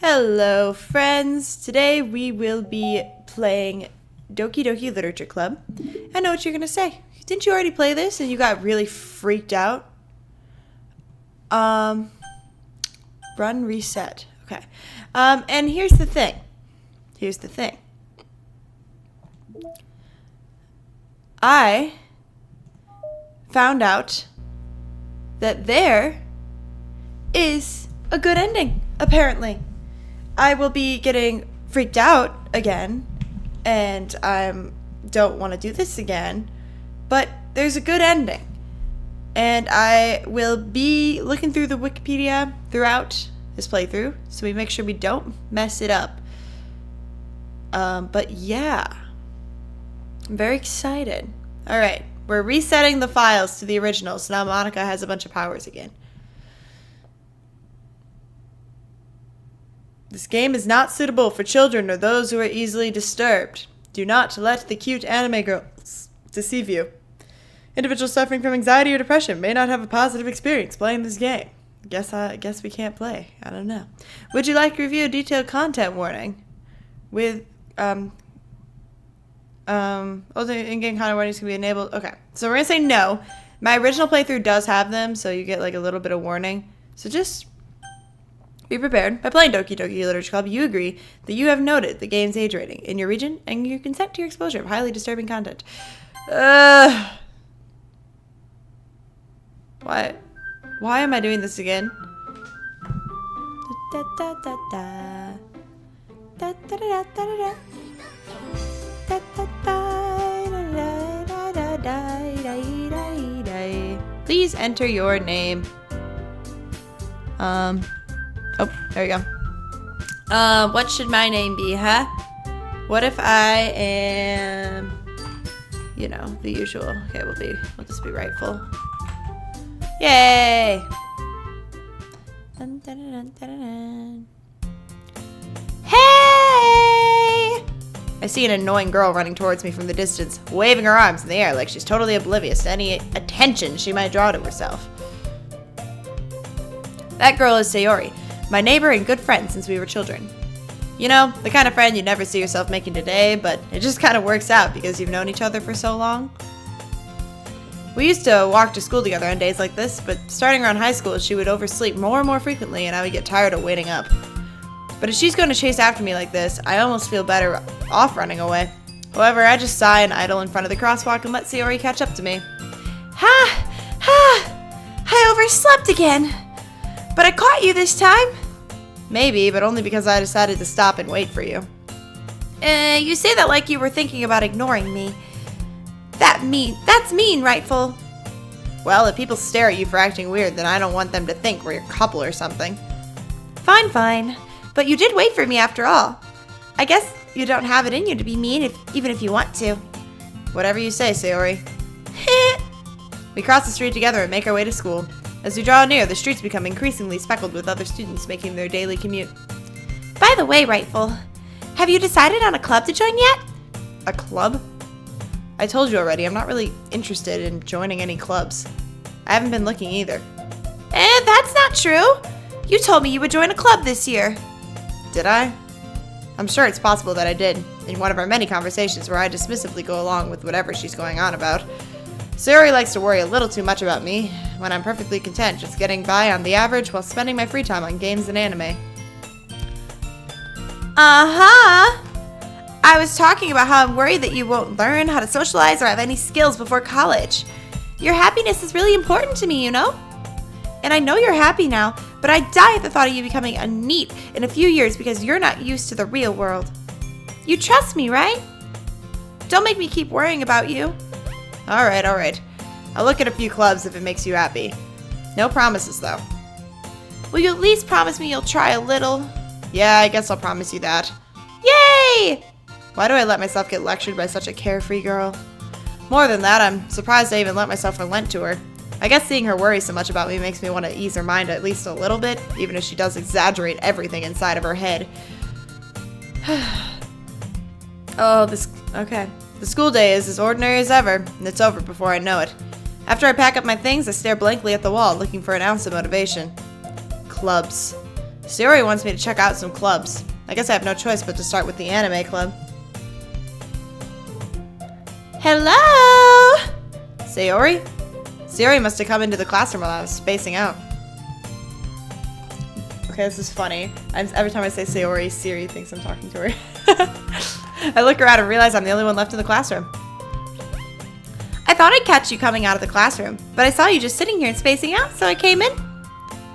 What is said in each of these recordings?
Hello, friends. Today we will be playing Doki Doki Literature Club. I know what you're going to say. Didn't you already play this and you got really freaked out? Run, reset. Okay. And here's the thing. I found out that there is a good ending, apparently. I will be getting freaked out again, and I don't want to do this again, but there's a good ending. And I will be looking through the Wikipedia throughout this playthrough, so we make sure we don't mess it up. But yeah, I'm very excited. Alright, we're resetting the files to the original, so now Monica has a bunch of powers again. This game is not suitable for children or those who are easily disturbed. Do not let the cute anime girls deceive you. Individuals suffering from anxiety or depression may not have a positive experience playing this game. Guess we can't play. I don't know. Would you like to review a detailed content warning? With also in-game content warnings can be enabled. Okay, so we're gonna say no. My original playthrough does have them, so you get like a little bit of warning. So just be prepared. By playing Doki Doki Literature Club, you agree that you have noted the game's age rating in your region and you consent to your exposure of highly disturbing content. Why am I doing this again? Please enter your name. Oh, there we go. What should my name be, huh? What if I am, you know, the usual? Okay, we'll just be rightful. Yay! Dun, dun, dun, dun, dun. Hey! I see an annoying girl running towards me from the distance, waving her arms in the air like she's totally oblivious to any attention she might draw to herself. That girl is Sayori, my neighbor and good friend since we were children. You know, the kind of friend you never see yourself making today, but it just kind of works out because you've known each other for so long. We used to walk to school together on days like this, but starting around high school, she would oversleep more and more frequently and I would get tired of waiting up. But if she's going to chase after me like this, I almost feel better off running away. However, I just sigh and idle in front of the crosswalk and let Sayori catch up to me. I overslept again. But I caught you this time. Maybe, but only because I decided to stop and wait for you. You say that like you were thinking about ignoring me. That's mean, Rightful. Well, if people stare at you for acting weird, then I don't want them to think we're a couple or something. Fine. But you did wait for me after all. I guess you don't have it in you to be mean even if you want to. Whatever you say, Sayori. We cross the street together and make our way to school. As we draw near, the streets become increasingly speckled with other students making their daily commute. By the way, Rightful, have you decided on a club to join yet? A club? I told you already, I'm not really interested in joining any clubs. I haven't been looking either. That's not true. You told me you would join a club this year. Did I? I'm sure it's possible that I did, in one of our many conversations where I dismissively go along with whatever she's going on about. Sayori likes to worry a little too much about me, when I'm perfectly content just getting by on the average while spending my free time on games and anime. I was talking about how I'm worried that you won't learn how to socialize or have any skills before college. Your happiness is really important to me, you know? And I know you're happy now, but I'd die at the thought of you becoming a NEET in a few years because you're not used to the real world. You trust me, right? Don't make me keep worrying about you. Alright. I'll look at a few clubs if it makes you happy. No promises, though. Will you at least promise me you'll try a little? Yeah, I guess I'll promise you that. Yay! Why do I let myself get lectured by such a carefree girl? More than that, I'm surprised I even let myself relent to her. I guess seeing her worry so much about me makes me want to ease her mind at least a little bit, even if she does exaggerate everything inside of her head. Okay. The school day is as ordinary as ever, and it's over before I know it. After I pack up my things, I stare blankly at the wall, looking for an ounce of motivation. Clubs. Sayori wants me to check out some clubs. I guess I have no choice but to start with the anime club. Hello? Sayori? Sayori must have come into the classroom while I was spacing out. Okay, this is funny. Every time I say Sayori, Siri thinks I'm talking to her. I look around and realize I'm the only one left in the classroom. I thought I'd catch you coming out of the classroom, but I saw you just sitting here and spacing out, so I came in.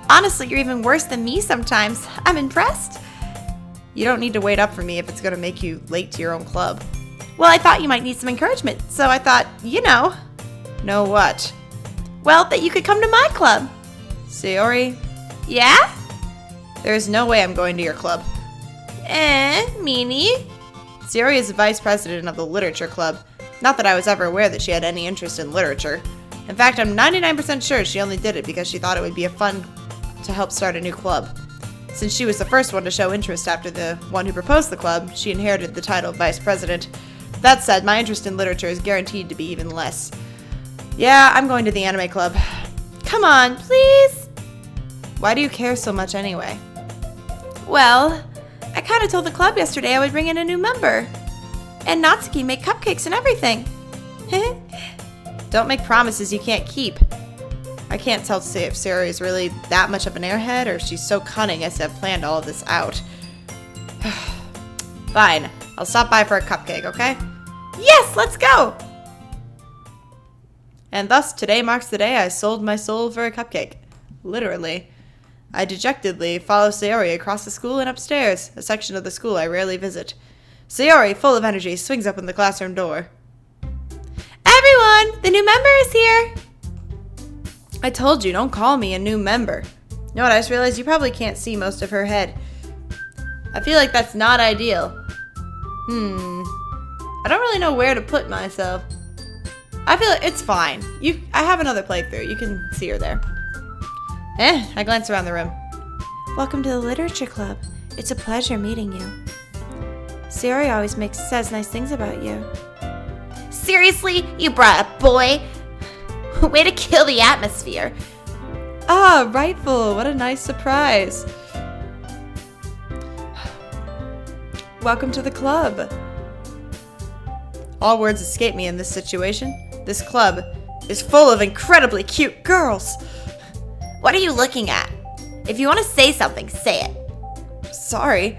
Honestly, you're even worse than me sometimes. I'm impressed. You don't need to wait up for me if it's going to make you late to your own club. Well, I thought you might need some encouragement, so I thought, you know. Know what? Well, that you could come to my club. Sayori? Yeah? There's no way I'm going to your club. Meanie? Sayori is the vice president of the literature club. Not that I was ever aware that she had any interest in literature. In fact, I'm 99% sure she only did it because she thought it would be fun to help start a new club. Since she was the first one to show interest after the one who proposed the club, she inherited the title of vice president. That said, my interest in literature is guaranteed to be even less. Yeah, I'm going to the anime club. Come on, please. Why do you care so much anyway? Well, I kind of told the club yesterday I would bring in a new member. And Natsuki make cupcakes and everything. Don't make promises you can't keep. I can't tell if Sayori is really that much of an airhead or if she's so cunning as to have planned all of this out. Fine. I'll stop by for a cupcake, okay? Yes, let's go! And thus, today marks the day I sold my soul for a cupcake. Literally. I dejectedly follow Sayori across the school and upstairs, a section of the school I rarely visit. Sayori, full of energy, swings open the classroom door. Everyone! The new member is here! I told you, don't call me a new member. You know what, I just realized you probably can't see most of her head. I feel like that's not ideal. I don't really know where to put myself. I feel like it's fine. I have another playthrough. You can see her there. I glance around the room. Welcome to the literature club. It's a pleasure meeting you. Sayori always says nice things about you. Seriously? You brought a boy? Way to kill the atmosphere. Ah, Rightful. What a nice surprise. Welcome to the club. All words escape me in this situation. This club is full of incredibly cute girls. What are you looking at? If you want to say something, say it. Sorry.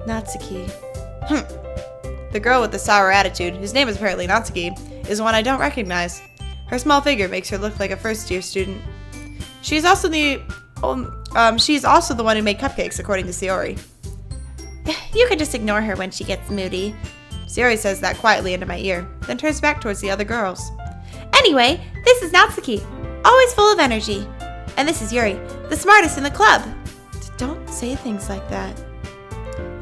Natsuki. The girl with the sour attitude, whose name is apparently Natsuki, is one I don't recognize. Her small figure makes her look like a first-year student. She's also the one who made cupcakes, according to Sayori. You can just ignore her when she gets moody. Sayori says that quietly into my ear, then turns back towards the other girls. Anyway, this is Natsuki, always full of energy. And this is Yuri, the smartest in the club. Don't say things like that.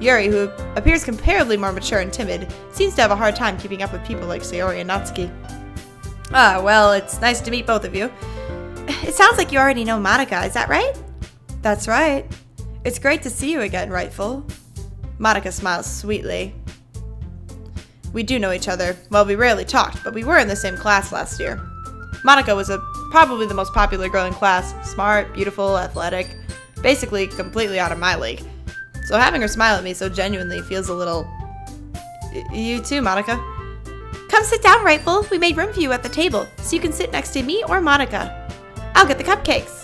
Yuri, who appears comparably more mature and timid, seems to have a hard time keeping up with people like Sayori and Natsuki. Ah, well, it's nice to meet both of you. It sounds like you already know Monica, is that right? That's right. It's great to see you again, Rightful. Monica smiles sweetly. We do know each other. Well, we rarely talked, but we were in the same class last year. Monica was probably the most popular girl in class. Smart, beautiful, athletic. Basically, completely out of my league. So having her smile at me so genuinely feels a little... You too, Monica. Come sit down, Rightful. We made room for you at the table, so you can sit next to me or Monica. I'll get the cupcakes.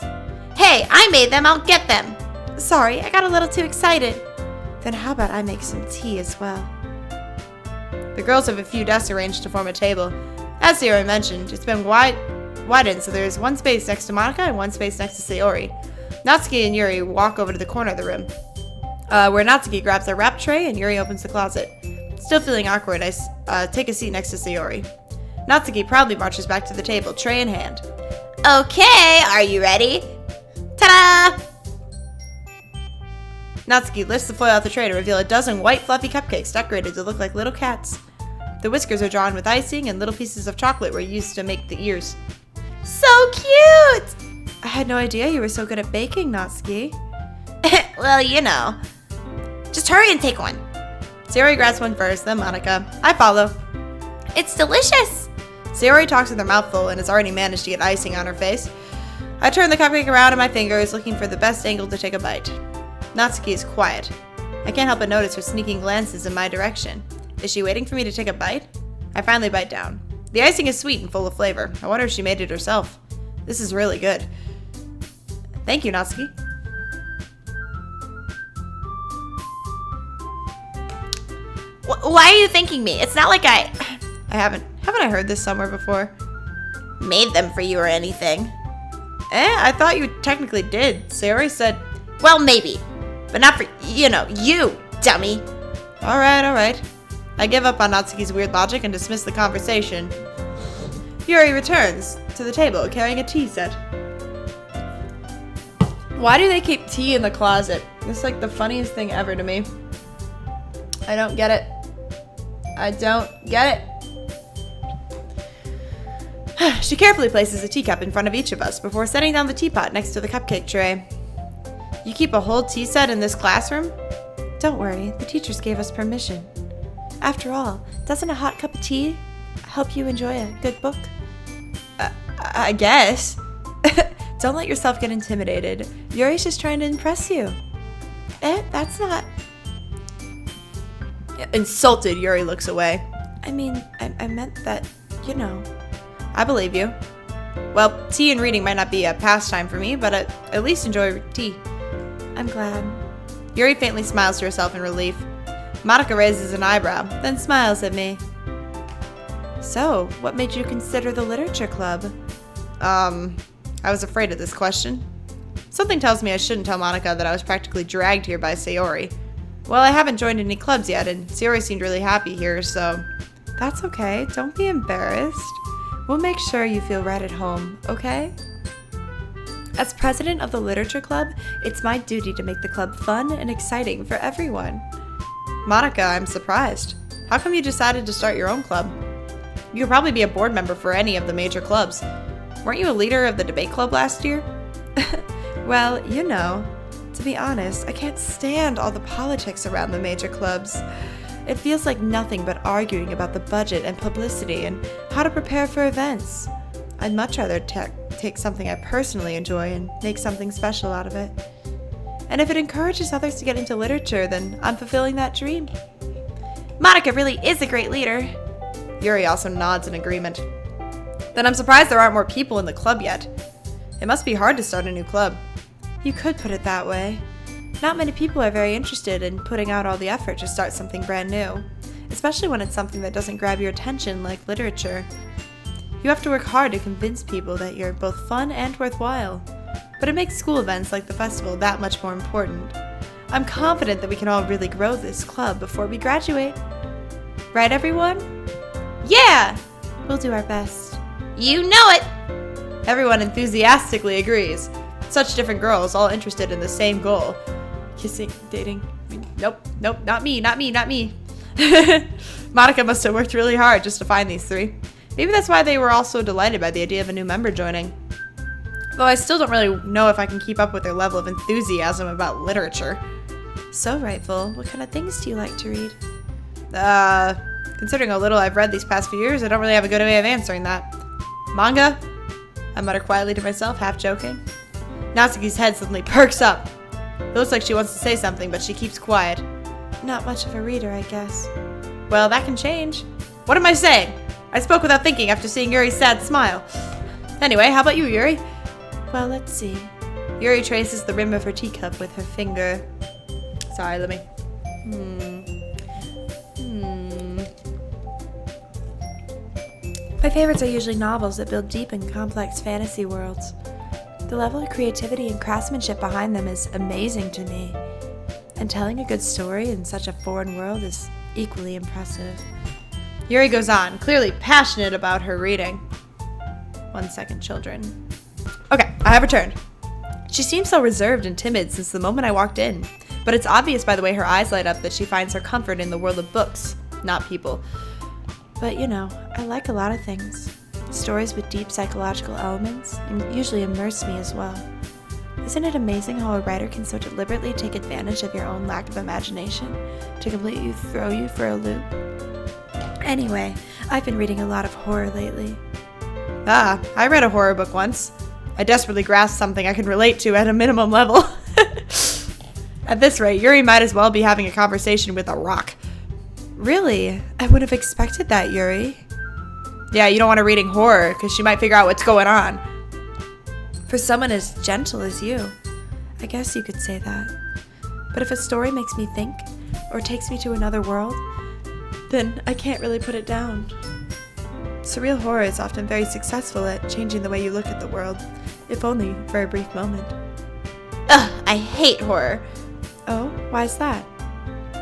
Hey, I made them. I'll get them. Sorry, I got a little too excited. Then how about I make some tea as well? The girls have a few desks arranged to form a table. As Sayori mentioned, it's been widened, so there's one space next to Monica and one space next to Sayori. Natsuki and Yuri walk over to the corner of the room, where Natsuki grabs their wrap tray and Yuri opens the closet. Still feeling awkward, I take a seat next to Sayori. Natsuki proudly marches back to the table, tray in hand. Okay, are you ready? Ta-da! Natsuki lifts the foil off the tray to reveal a dozen white fluffy cupcakes decorated to look like little cats. The whiskers are drawn with icing and little pieces of chocolate were used to make the ears. So cute! I had no idea you were so good at baking, Natsuki. Well, you know. Just hurry and take one. Sayori grabs one first, then Monica. I follow. It's delicious! Sayori talks with her mouth full and has already managed to get icing on her face. I turn the cupcake around in my fingers, looking for the best angle to take a bite. Natsuki is quiet. I can't help but notice her sneaking glances in my direction. Is she waiting for me to take a bite? I finally bite down. The icing is sweet and full of flavor. I wonder if she made it herself. This is really good. Thank you, Natsuki. Why are you thanking me? It's not like I haven't I heard this somewhere before? Made them for you or anything. I thought you technically did. Sayori said, well, maybe. But not for, you, dummy. Alright. I give up on Natsuki's weird logic and dismiss the conversation. Yuri returns to the table carrying a tea set. Why do they keep tea in the closet? It's like the funniest thing ever to me. I don't get it. She carefully places a teacup in front of each of us before setting down the teapot next to the cupcake tray. You keep a whole tea set in this classroom? Don't worry, the teachers gave us permission. After all, doesn't a hot cup of tea help you enjoy a good book? I guess. Don't let yourself get intimidated. Yuri's just trying to impress you. That's not... Insulted, Yuri looks away. I mean, I meant that, I believe you. Well, tea and reading might not be a pastime for me, but I at least enjoy tea. I'm glad. Yuri faintly smiles to herself in relief. Monica raises an eyebrow, then smiles at me. So, what made you consider the literature club? I was afraid of this question. Something tells me I shouldn't tell Monica that I was practically dragged here by Sayori. Well, I haven't joined any clubs yet, and Sayori seemed really happy here, so... That's okay. Don't be embarrassed. We'll make sure you feel right at home, okay? As president of the literature club, it's my duty to make the club fun and exciting for everyone. Monica, I'm surprised. How come you decided to start your own club? You could probably be a board member for any of the major clubs. Weren't you a leader of the debate club last year? Well, to be honest, I can't stand all the politics around the major clubs. It feels like nothing but arguing about the budget and publicity and how to prepare for events. I'd much rather take something I personally enjoy and make something special out of it. And if it encourages others to get into literature, then I'm fulfilling that dream. Monica really is a great leader. Yuri also nods in agreement. Then I'm surprised there aren't more people in the club yet. It must be hard to start a new club. You could put it that way. Not many people are very interested in putting out all the effort to start something brand new, especially when it's something that doesn't grab your attention like literature. You have to work hard to convince people that you're both fun and worthwhile, but it makes school events like the festival that much more important. I'm confident that we can all really grow this club before we graduate. Right, everyone? Yeah! We'll do our best. You know it! Everyone enthusiastically agrees. Such different girls, all interested in the same goal. Kissing, dating. Nope, not me. Monica must have worked really hard just to find these three. Maybe that's why they were all so delighted by the idea of a new member joining. Though I still don't really know if I can keep up with their level of enthusiasm about literature. So, Rightful, what kind of things do you like to read? Considering how little I've read these past few years, I don't really have a good way of answering that. Manga? I mutter quietly to myself, half joking. Natsuki's head suddenly perks up. It looks like she wants to say something, but she keeps quiet. Not much of a reader, I guess. Well, that can change. What am I saying? I spoke without thinking after seeing Yuri's sad smile. Anyway, how about you, Yuri? Well, let's see. Yuri traces the rim of her teacup with her finger. Sorry, let me... My favorites are usually novels that build deep and complex fantasy worlds. The level of creativity and craftsmanship behind them is amazing to me. And telling a good story in such a foreign world is equally impressive. Yuri goes on, clearly passionate about her reading. 1 second, children. Okay, I have returned. She seems so reserved and timid since the moment I walked in, but it's obvious by the way her eyes light up that she finds her comfort in the world of books, not people. But I like a lot of things. Stories with deep psychological elements usually immerse me as well. Isn't it amazing how a writer can so deliberately take advantage of your own lack of imagination to completely throw you for a loop? Anyway, I've been reading a lot of horror lately. I read a horror book once. I desperately grasped something I can relate to at a minimum level. At this rate, Yuri might as well be having a conversation with a rock. Really? I would have expected that, Yuri. Yeah, you don't want her reading horror, because she might figure out what's going on. For someone as gentle as you, I guess you could say that. But if a story makes me think, or takes me to another world, then I can't really put it down. Surreal horror is often very successful at changing the way you look at the world, if only for a brief moment. Ugh, I hate horror. Oh, why is that?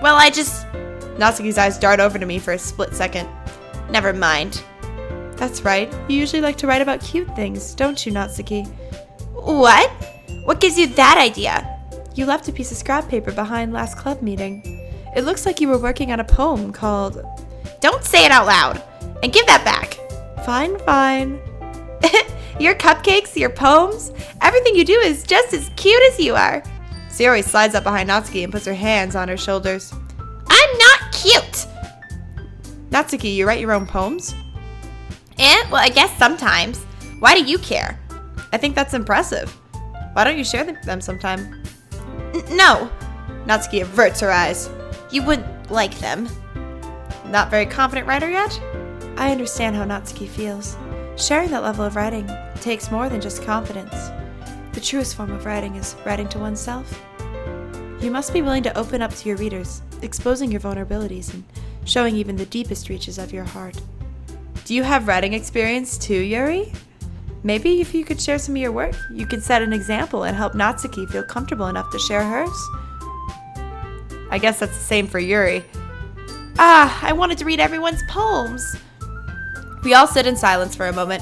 Well, Natsuki's eyes dart over to me for a split second. Never mind. That's right. You usually like to write about cute things, don't you, Natsuki? What? What gives you that idea? You left a piece of scrap paper behind last club meeting. It looks like you were working on a poem called... Don't say it out loud! And give that back! Fine, fine. Your cupcakes, your poems, everything you do is just as cute as you are. Sayori slides up behind Natsuki and puts her hands on her shoulders. I'm not cute! Natsuki, you write your own poems? Well, I guess sometimes. Why do you care? I think that's impressive. Why don't you share them sometime? No. Natsuki averts her eyes. You wouldn't like them. Not very confident writer yet? I understand how Natsuki feels. Sharing that level of writing takes more than just confidence. The truest form of writing is writing to oneself. You must be willing to open up to your readers, exposing your vulnerabilities and showing even the deepest reaches of your heart. Do you have writing experience too, Yuri? Maybe if you could share some of your work, you could set an example and help Natsuki feel comfortable enough to share hers. I guess that's the same for Yuri. I wanted to read everyone's poems. We all sit in silence for a moment.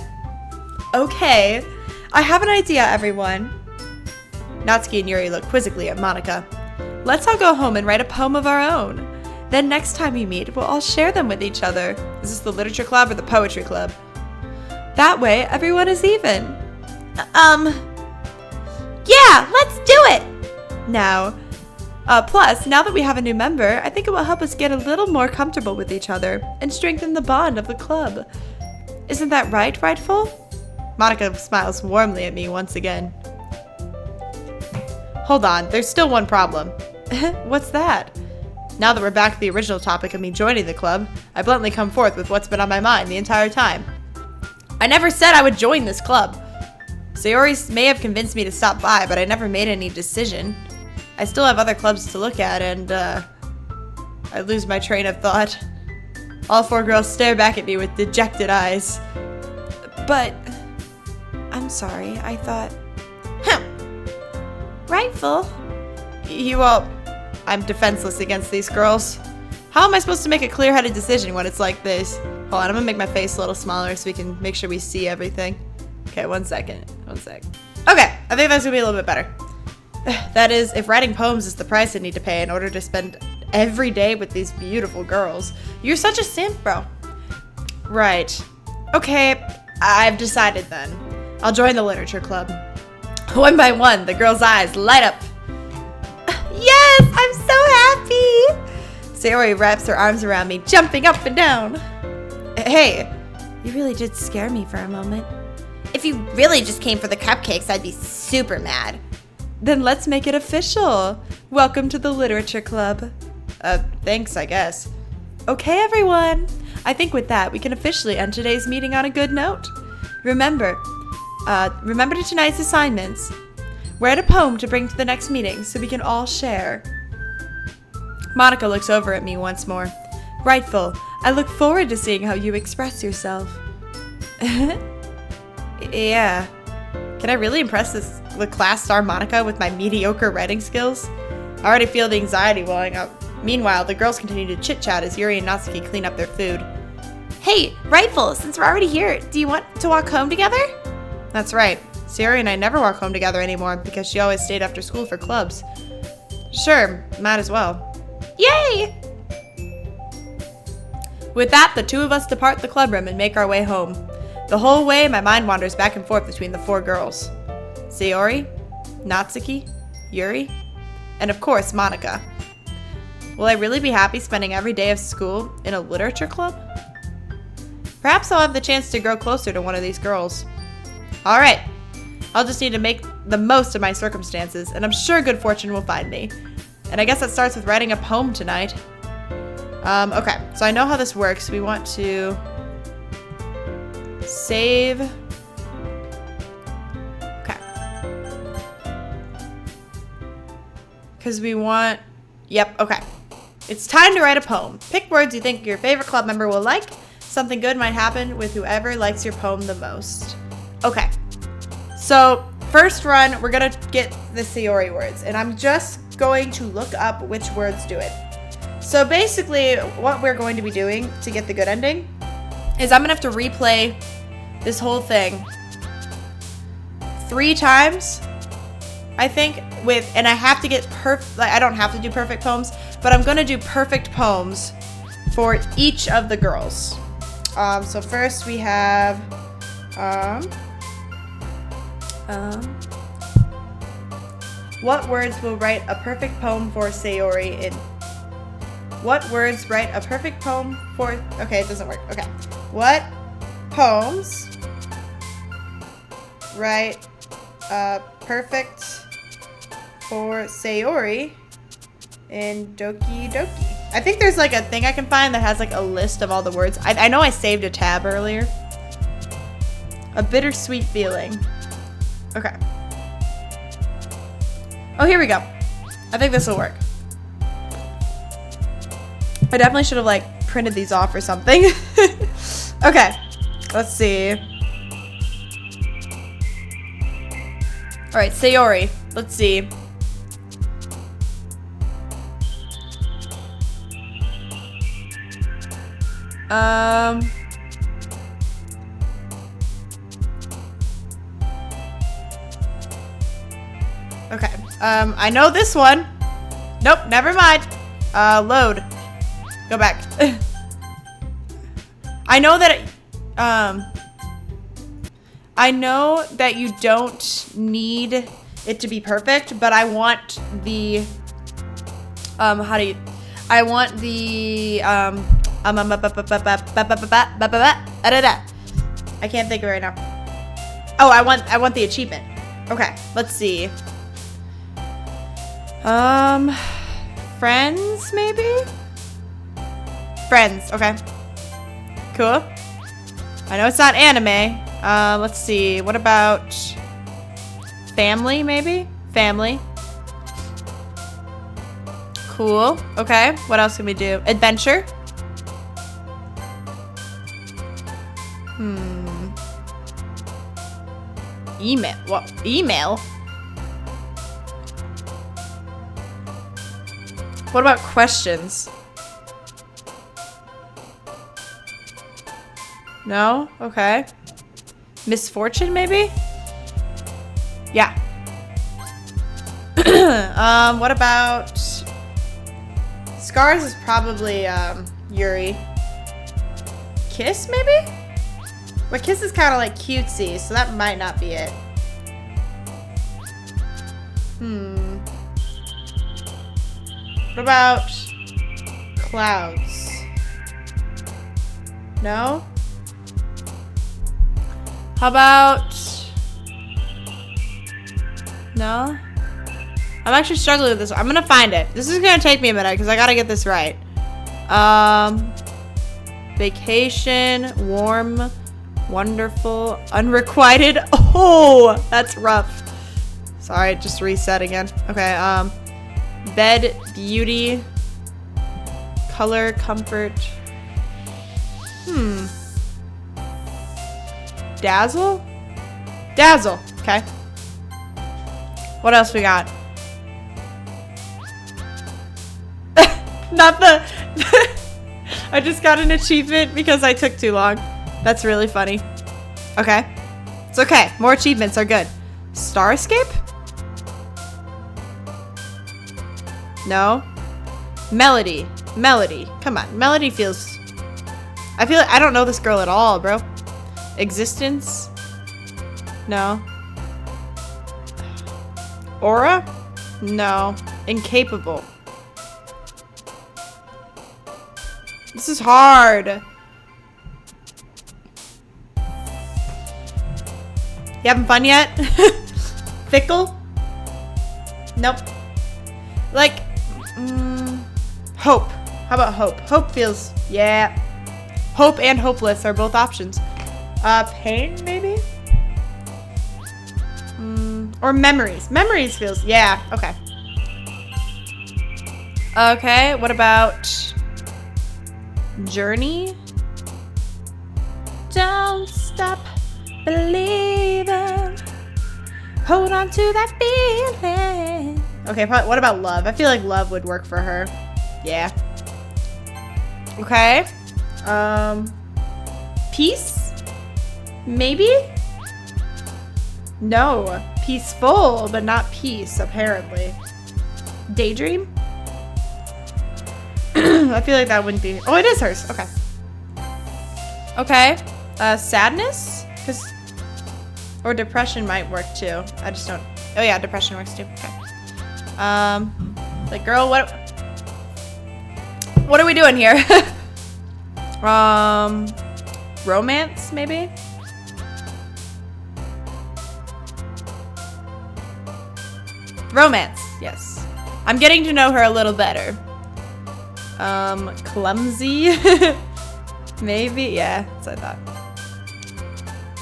Okay, I have an idea, everyone. Natsuki and Yuri look quizzically at Monika. Let's all go home and write a poem of our own. Then next time we meet, we'll all share them with each other. Is this the literature club or the poetry club? That way, everyone is even. Yeah, let's do it! Now, plus, now that we have a new member, I think it will help us get a little more comfortable with each other and strengthen the bond of the club. Isn't that right, Rightful? Monika smiles warmly at me once again. Hold on, there's still one problem. What's that? Now that we're back to the original topic of me joining the club, I bluntly come forth with what's been on my mind the entire time. I never said I would join this club. Sayori may have convinced me to stop by, but I never made any decision. I still have other clubs to look at, and, I lose my train of thought. All four girls stare back at me with dejected eyes. But... I'm sorry, I thought... Rightful. You all... I'm defenseless against these girls. How am I supposed to make a clear-headed decision when it's like this? Hold on, I'm gonna make my face a little smaller so we can make sure we see everything. Okay, one sec. Okay, I think that's gonna be a little bit better. That is, if writing poems is the price I need to pay in order to spend every day with these beautiful girls. You're such a simp, bro. Right. Okay, I've decided then. I'll join the literature club. One by one, the girls' eyes light up. Yes, I'm so happy! Sayori wraps her arms around me, jumping up and down. Hey, you really did scare me for a moment. If you really just came for the cupcakes, I'd be super mad. Then let's make it official. Welcome to the literature club. Thanks, I guess. Okay, everyone. I think with that, we can officially end today's meeting on a good note. Remember to tonight's assignments. Write a poem to bring to the next meeting so we can all share. Monika looks over at me once more. Rightful, I look forward to seeing how you express yourself. Yeah. Can I really impress the class star Monika with my mediocre writing skills? I already feel the anxiety welling up. Meanwhile, the girls continue to chit-chat as Yuri and Natsuki clean up their food. Hey, Rightful, since we're already here, do you want to walk home together? That's right. Sayori and I never walk home together anymore because she always stayed after school for clubs. Sure, might as well. Yay! With that, the two of us depart the clubroom and make our way home. The whole way, my mind wanders back and forth between the four girls. Sayori, Natsuki, Yuri, and of course, Monika. Will I really be happy spending every day of school in a literature club? Perhaps I'll have the chance to grow closer to one of these girls. Alright, I'll just need to make the most of my circumstances, and I'm sure good fortune will find me. And I guess that starts with writing a poem tonight. Okay, so I know how this works. We want to save. Okay. Because we want, yep, okay. It's time to write a poem. Pick words you think your favorite club member will like. Something good might happen with whoever likes your poem the most. Okay. So, first run, we're going to get the Sayori words. And I'm just going to look up which words do it. So basically, what we're going to be doing to get the good ending is I'm going to have to replay this whole thing 3 times, I think, and I have to get I don't have to do perfect poems, but I'm going to do perfect poems for each of the girls. So first we have, what words will write a perfect poem for Sayori in? What words write a perfect poem for? Okay, it doesn't work. Okay. What poems write a perfect for Sayori in Doki Doki? I think there's like a thing I can find that has like a list of all the words. I know I saved a tab earlier. A bittersweet feeling. Okay. Oh, here we go. I think this will work. I definitely should have like printed these off or something. Okay, let's see. All right, Sayori. Let's see. Okay. I know this one. Nope, never mind. Load. Go back. I know that I know that you don't need it to be perfect, but I want the I want the I can't think of it right now. Oh, I want the achievement. Okay, let's see. Friends maybe? Friends, okay. Cool. I know it's not anime. Let's see. What about family, maybe? Family. Cool. Okay. What else can we do? Adventure. Email. What? Email? What about questions? No? Okay. Misfortune, maybe? Yeah. What about... Scars is probably, Yuri. Kiss, maybe? But Kiss is kind of like cutesy, so that might not be it. What about... Clouds? No? How about... No? I'm actually struggling with this one. I'm gonna find it. This is gonna take me a minute because I gotta get this right. Vacation, warm, wonderful, unrequited. Oh, that's rough. Sorry, just reset again. Okay, bed, beauty, color, comfort. Dazzle? Dazzle. Okay. What else we got? Not the... I just got an achievement because I took too long. That's really funny. Okay. It's okay. More achievements are good. Starscape? No. Melody. Melody. Come on. Melody feels... I feel like I don't know this girl at all, bro. Existence? No. Aura? No. Incapable. This is hard. You having fun yet? Fickle? Nope. Like, Hope. How about hope? Hope feels, yeah. Hope and hopeless are both options. Pain, maybe? Or memories. Memories feels, yeah, okay. Okay, what about journey? Don't stop believing. Hold on to that feeling. Okay, what about love? I feel like love would work for her. Yeah. Okay. Peace? Maybe? No. Peaceful, but not peace, apparently. Daydream? I feel like that wouldn't be. Oh, it is hers. Okay. Okay. Sadness? Or depression might work too. I just don't. Oh yeah, depression works too. Okay. Like, girl, what are we doing here? Romance, maybe? Romance, yes. I'm getting to know her a little better. Clumsy? Maybe? Yeah, that's what I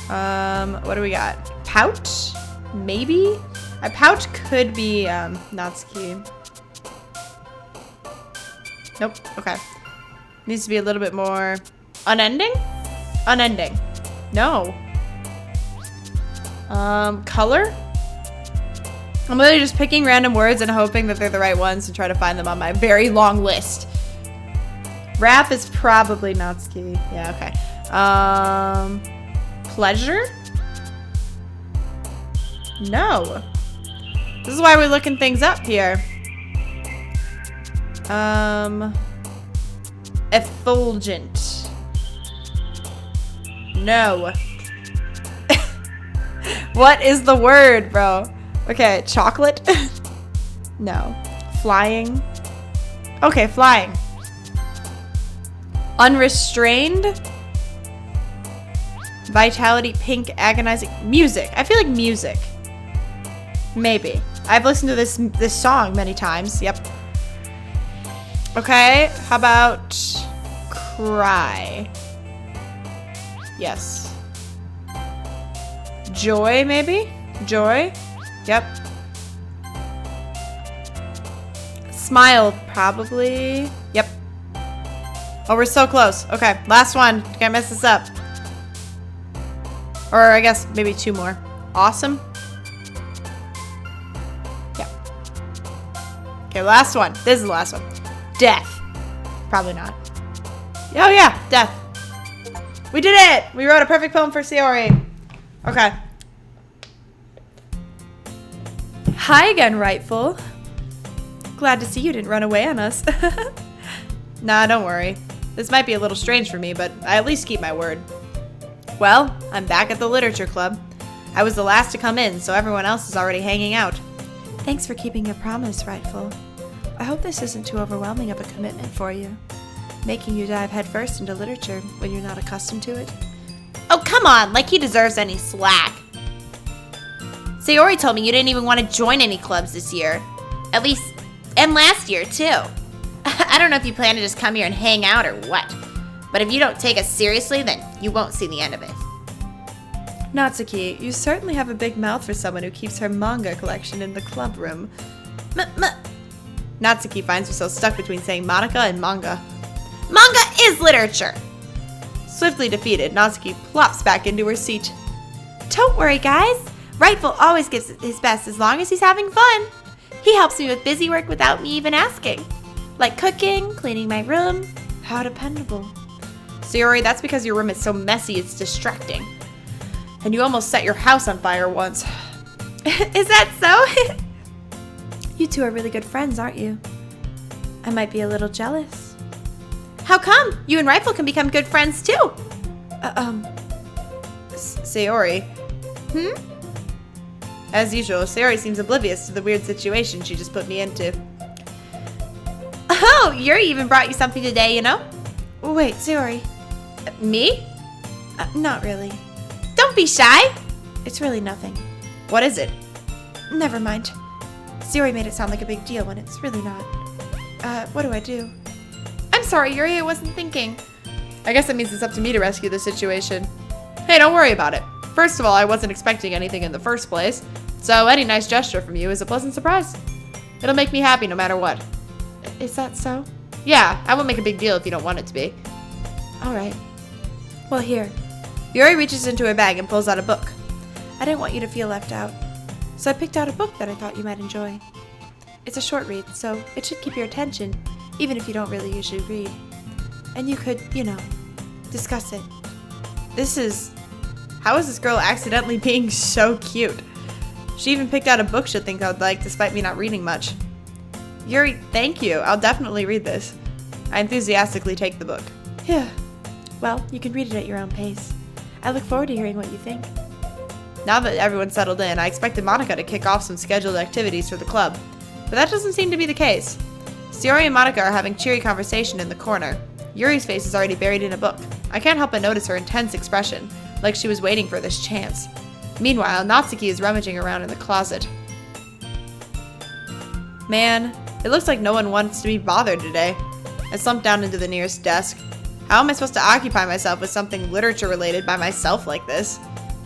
thought. What do we got? Pout? Maybe? A pout could be, Natsuki. Nope, okay. Needs to be a little bit more unending? Unending. No. Color? I'm literally just picking random words and hoping that they're the right ones to try to find them on my very long list. Wrath is probably Natsuki. Yeah, okay. Pleasure? No. This is why we're looking things up here. Effulgent. No. What is the word, bro? Okay, chocolate? No. Flying? Okay, flying. Unrestrained? Vitality, pink, agonizing. Music. I feel like music. Maybe. I've listened to this song many times. Yep. Okay, how about cry? Yes. Joy, maybe? Joy? Yep. Smile, probably. Yep. Oh, we're so close. Okay, last one. Can't mess this up. Or I guess maybe two more. Awesome. Yeah. Okay, last one. This is the last one. Death. Probably not. Oh yeah, death. We did it! We wrote a perfect poem for Sayori. Okay. Hi again, Rightful. Glad to see you didn't run away on us. Nah, don't worry. This might be a little strange for me, but I at least keep my word. Well, I'm back at the literature club. I was the last to come in, so everyone else is already hanging out. Thanks for keeping your promise, Rightful. I hope this isn't too overwhelming of a commitment for you, making you dive headfirst into literature when you're not accustomed to it. Oh, come on, like he deserves any slack. Sayori told me you didn't even want to join any clubs this year. At least, and last year, too. I don't know if you plan to just come here and hang out or what. But if you don't take us seriously, then you won't see the end of it. Natsuki, you certainly have a big mouth for someone who keeps her manga collection in the club room. Natsuki finds herself stuck between saying Monica and manga. Manga is literature! Swiftly defeated, Natsuki plops back into her seat. Don't worry, guys. Rightful always gives his best as long as he's having fun. He helps me with busy work without me even asking. Like cooking, cleaning my room. How dependable. Sayori, that's because your room is so messy it's distracting. And you almost set your house on fire once. Is that so? You two are really good friends, aren't you? I might be a little jealous. How come? You and Rightful can become good friends too. Sayori. As usual, Sayori seems oblivious to the weird situation she just put me into. Oh, Yuri even brought you something today, you know? Wait, Sayori. Me? Not really. Don't be shy. It's really nothing. What is it? Never mind. Sayori made it sound like a big deal when it's really not. What do I do? sorry, Yuri, I wasn't thinking. I guess that means it's up to me to rescue the situation. Hey, don't worry about it. First of all, I wasn't expecting anything in the first place, so any nice gesture from you is a pleasant surprise. It'll make me happy no matter what. Is that so? Yeah, I won't make a big deal if you don't want it to be. Alright. Well, here. Yuri reaches into her bag and pulls out a book. I didn't want you to feel left out, so I picked out a book that I thought you might enjoy. It's a short read, so it should keep your attention, even if you don't really usually read. And you could, discuss it. How is this girl accidentally being so cute? She even picked out a book she'll think I'd like, despite me not reading much. Yuri, thank you. I'll definitely read this. I enthusiastically take the book. Yeah. Well, you can read it at your own pace. I look forward to hearing what you think. Now that everyone's settled in, I expected Monica to kick off some scheduled activities for the club, but that doesn't seem to be the case. Sayori and Monica are having cheery conversation in the corner. Yuri's face is already buried in a book. I can't help but notice her intense expression, like she was waiting for this chance. Meanwhile, Natsuki is rummaging around in the closet. Man, it looks like no one wants to be bothered today. I slumped down into the nearest desk. How am I supposed to occupy myself with something literature-related by myself like this?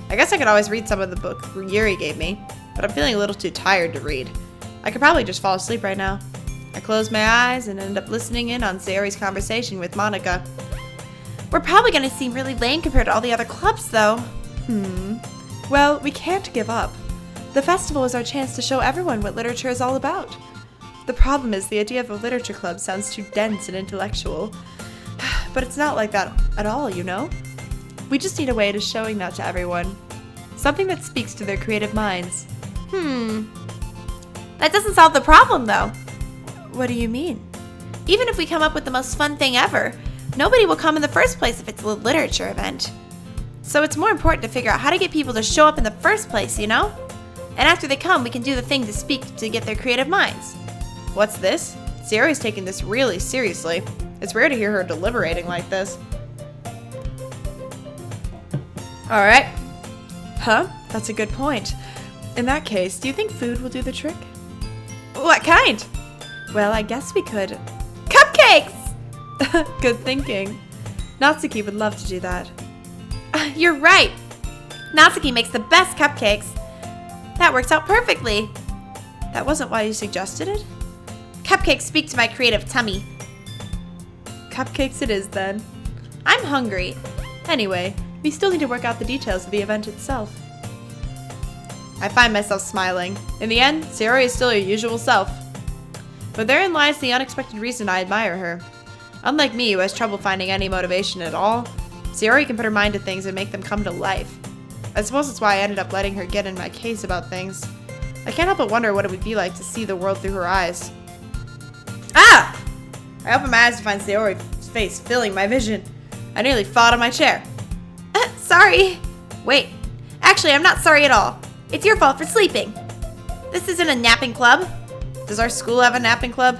I guess I could always read some of the book Yuri gave me, but I'm feeling a little too tired to read. I could probably just fall asleep right now. I close my eyes and end up listening in on Sayori's conversation with Monica. We're probably going to seem really lame compared to all the other clubs, though. Well, we can't give up. The festival is our chance to show everyone what literature is all about. The problem is the idea of a literature club sounds too dense and intellectual. But it's not like that at all, We just need a way to showing that to everyone. Something that speaks to their creative minds. That doesn't solve the problem, though. What do you mean? Even if we come up with the most fun thing ever, nobody will come in the first place if it's a literature event. So it's more important to figure out how to get people to show up in the first place, And after they come, we can do the thing to speak to get their creative minds. What's this? Sayori's taking this really seriously. It's rare to hear her deliberating like this. Alright. Huh? That's a good point. In that case, do you think food will do the trick? What kind? Well, I guess we could. Cupcakes! Good thinking. Natsuki would love to do that. You're right. Natsuki makes the best cupcakes. That works out perfectly. That wasn't why you suggested it? Cupcakes speak to my creative tummy. Cupcakes it is, then. I'm hungry. Anyway, we still need to work out the details of the event itself. I find myself smiling. In the end, Sayori is still her usual self. But therein lies the unexpected reason I admire her. Unlike me, who has trouble finding any motivation at all, Sayori can put her mind to things and make them come to life. I suppose that's why I ended up letting her get in my case about things. I can't help but wonder what it would be like to see the world through her eyes. Ah! I opened my eyes to find Sayori's face filling my vision. I nearly fell out of my chair. Sorry. Wait. Actually, I'm not sorry at all. It's your fault for sleeping. This isn't a napping club. Does our school have a napping club?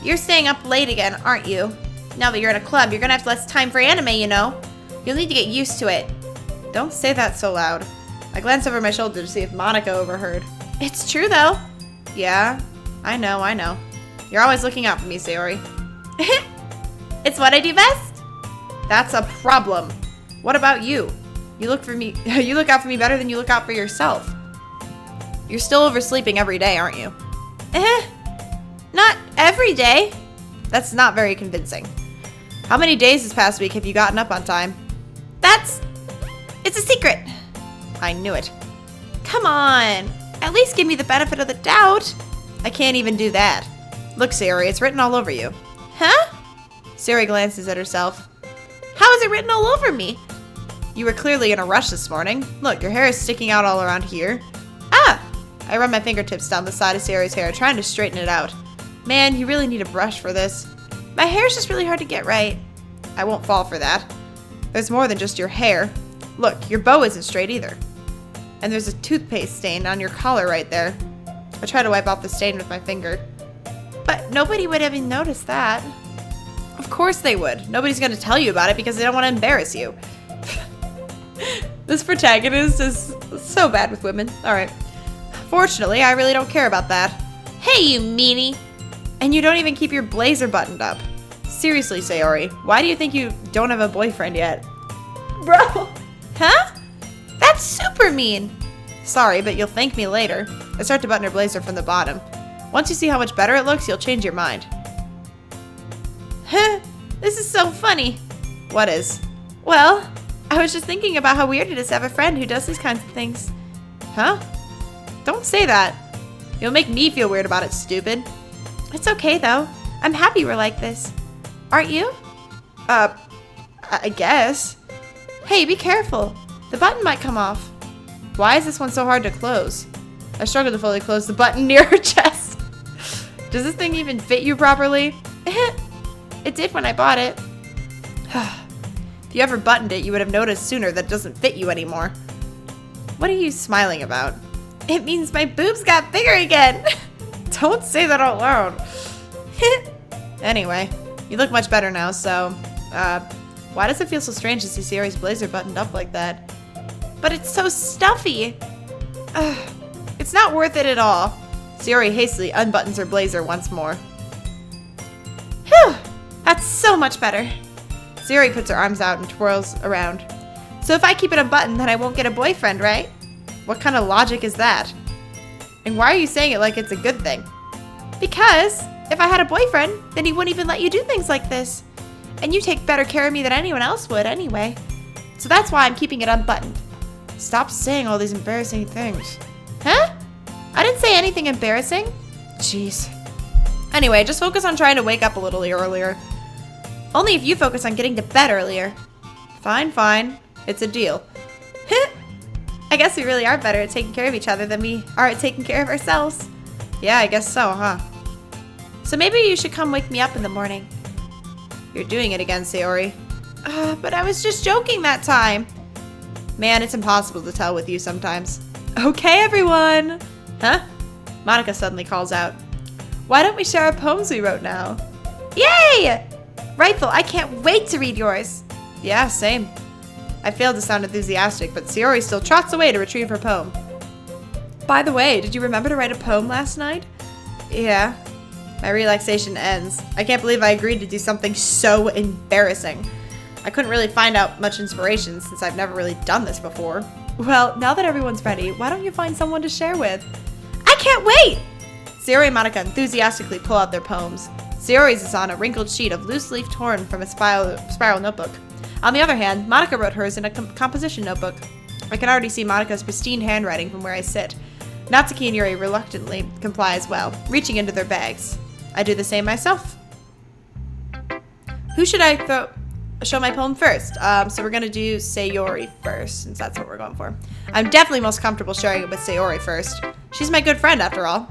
You're staying up late again, aren't you? Now that you're in a club, you're gonna have less time for anime, You'll need to get used to it. Don't say that so loud. I glanced over my shoulder to see if Monica overheard. It's true, though. Yeah, I know. You're always looking out for me, Sayori. It's what I do best. That's a problem. What about you? You look out for me better than you look out for yourself. You're still oversleeping every day, aren't you? Not every day. That's not very convincing. How many days this past week have you gotten up on time? It's a secret. I knew it. Come on. At least give me the benefit of the doubt. I can't even do that. Look, Sayori, it's written all over you. Huh? Sayori glances at herself. How is it written all over me? You were clearly in a rush this morning. Look, your hair is sticking out all around here. Ah! I run my fingertips down the side of Sayori's hair, trying to straighten it out. Man, you really need a brush for this. My hair's just really hard to get right. I won't fall for that. There's more than just your hair. Look, your bow isn't straight either. And there's a toothpaste stain on your collar right there. I try to wipe off the stain with my finger. But nobody would even notice that. Of course they would. Nobody's going to tell you about it because they don't want to embarrass you. This protagonist is so bad with women. Alright. Fortunately, I really don't care about that. Hey, you meanie! And you don't even keep your blazer buttoned up. Seriously, Sayori, why do you think you don't have a boyfriend yet? Bro. Huh? That's super mean. Sorry, but you'll thank me later. I start to button her blazer from the bottom. Once you see how much better it looks, you'll change your mind. Huh? This is so funny. What is? Well, I was just thinking about how weird it is to have a friend who does these kinds of things. Huh? Don't say that. You'll make me feel weird about it, stupid. It's okay, though. I'm happy we're like this. Aren't you? I guess. Hey, be careful. The button might come off. Why is this one so hard to close? I struggle to fully close the button near her chest. Does this thing even fit you properly? It did when I bought it. If you ever buttoned it, you would have noticed sooner that it doesn't fit you anymore. What are you smiling about? It means my boobs got bigger again. Don't say that out loud. Anyway, you look much better now, so, why does it feel so strange to see Sayori's blazer buttoned up like that? But it's so stuffy. It's not worth it at all. Sayori hastily unbuttons her blazer once more. Whew, that's so much better. Sayori puts her arms out and twirls around. So if I keep it unbuttoned, then I won't get a boyfriend, right? What kind of logic is that? And why are you saying it like it's a good thing? Because if I had a boyfriend, then he wouldn't even let you do things like this. And you take better care of me than anyone else would anyway. So that's why I'm keeping it unbuttoned. Stop saying all these embarrassing things. Huh? I didn't say anything embarrassing. Jeez. Anyway, just focus on trying to wake up a little earlier. Only if you focus on getting to bed earlier. Fine, fine. It's a deal. I guess we really are better at taking care of each other than we are at taking care of ourselves. Yeah, I guess so, huh? So maybe you should come wake me up in the morning. You're doing it again, Sayori. But I was just joking that time. Man, it's impossible to tell with you sometimes. Okay, everyone. Huh? Monica suddenly calls out. Why don't we share our poems we wrote now? Yay! Rightful, I can't wait to read yours. Yeah, same. I failed to sound enthusiastic, but Sayori still trots away to retrieve her poem. By the way, did you remember to write a poem last night? Yeah. My relaxation ends. I can't believe I agreed to do something so embarrassing. I couldn't really find out much inspiration since I've never really done this before. Well, now that everyone's ready, why don't you find someone to share with? I can't wait! Sayori and Monica enthusiastically pull out their poems. Sayori's is on a wrinkled sheet of loose leaf torn from a spiral notebook. On the other hand, Monica wrote hers in a composition notebook. I can already see Monica's pristine handwriting from where I sit. Natsuki and Yuri reluctantly comply as well, reaching into their bags. I do the same myself. Who should I show my poem first? So we're gonna do Sayori first, since that's what we're going for. I'm definitely most comfortable sharing it with Sayori first. She's my good friend, after all.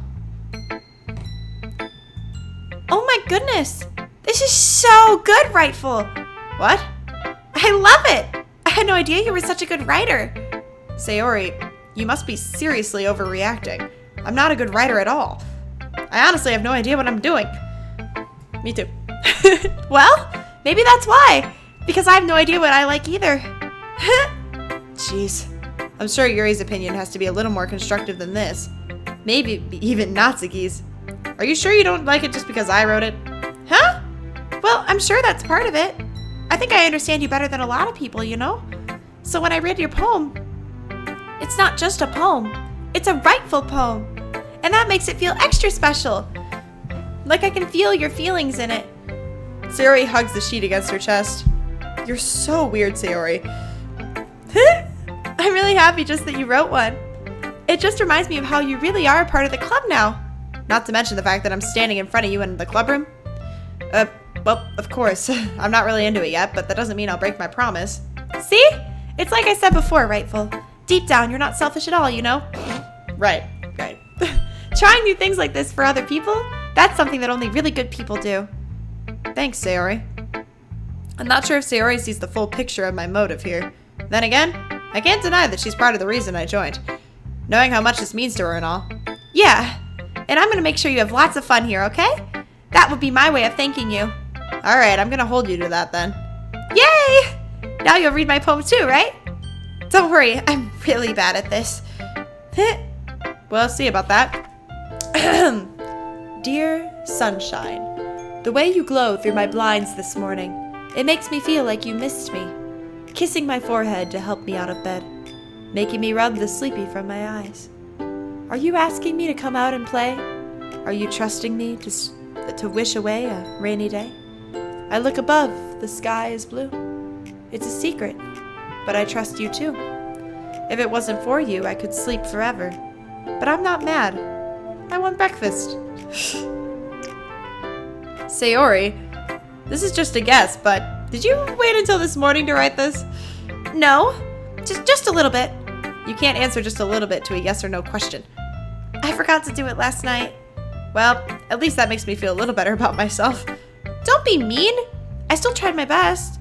Oh my goodness! This is so good, Rightful! What? I love it! I had no idea you were such a good writer. Sayori, you must be seriously overreacting. I'm not a good writer at all. I honestly have no idea what I'm doing. Me too. Well, maybe that's why. Because I have no idea what I like either. Jeez. I'm sure Yuri's opinion has to be a little more constructive than this. Maybe even Natsuki's. Are you sure you don't like it just because I wrote it? Huh? Well, I'm sure that's part of it. I think I understand you better than a lot of people, you know? So when I read your poem, it's not just a poem. It's a rightful poem. And that makes it feel extra special. Like I can feel your feelings in it. Sayori hugs the sheet against her chest. You're so weird, Sayori. I'm really happy just that you wrote one. It just reminds me of how you really are a part of the club now. Not to mention the fact that I'm standing in front of you in the clubroom. Well, of course. I'm not really into it yet, but that doesn't mean I'll break my promise. See? It's like I said before, Rightful. Deep down, you're not selfish at all, you know? Right. Trying new things like this for other people, that's something that only really good people do. Thanks, Sayori. I'm not sure if Sayori sees the full picture of my motive here. Then again, I can't deny that she's part of the reason I joined. Knowing how much this means to her and all. Yeah, and I'm gonna make sure you have lots of fun here, okay? That would be my way of thanking you. Alright, I'm gonna hold you to that then. Yay! Now you'll read my poem too, right? Don't worry, I'm really bad at this. We'll see about that. Dear Sunshine, The way you glow through my blinds this morning, it makes me feel like you missed me. Kissing my forehead to help me out of bed, making me rub the sleepy from my eyes. Are you asking me to come out and play? Are you trusting me to wish away a rainy day? I look above, the sky is blue. It's a secret, but I trust you too. If it wasn't for you, I could sleep forever. But I'm not mad. I want breakfast. Sayori, this is just a guess, but did you wait until this morning to write this? No, just a little bit. You can't answer just a little bit to a yes or no question. I forgot to do it last night. Well, at least that makes me feel a little better about myself. Don't be mean. I still tried my best.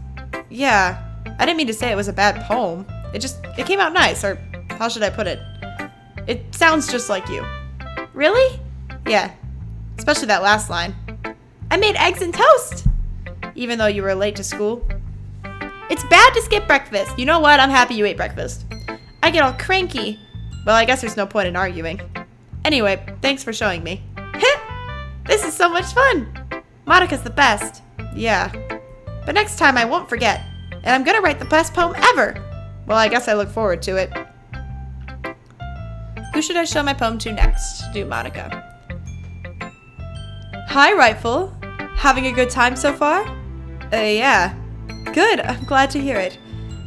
Yeah, I didn't mean to say it was a bad poem. It came out nice, or how should I put it? It sounds just like you. Really? Yeah, especially that last line. I made eggs and toast, even though you were late to school. It's bad to skip breakfast. You know what? I'm happy you ate breakfast. I get all cranky. Well, I guess there's no point in arguing. Anyway, thanks for showing me. This is so much fun. Monica's the best. Yeah. But next time I won't forget. And I'm gonna write the best poem ever. Well, I guess I look forward to it. Who should I show my poem to next? Do Monica. Hi, Rightful. Having a good time so far? Yeah. Good, I'm glad to hear it.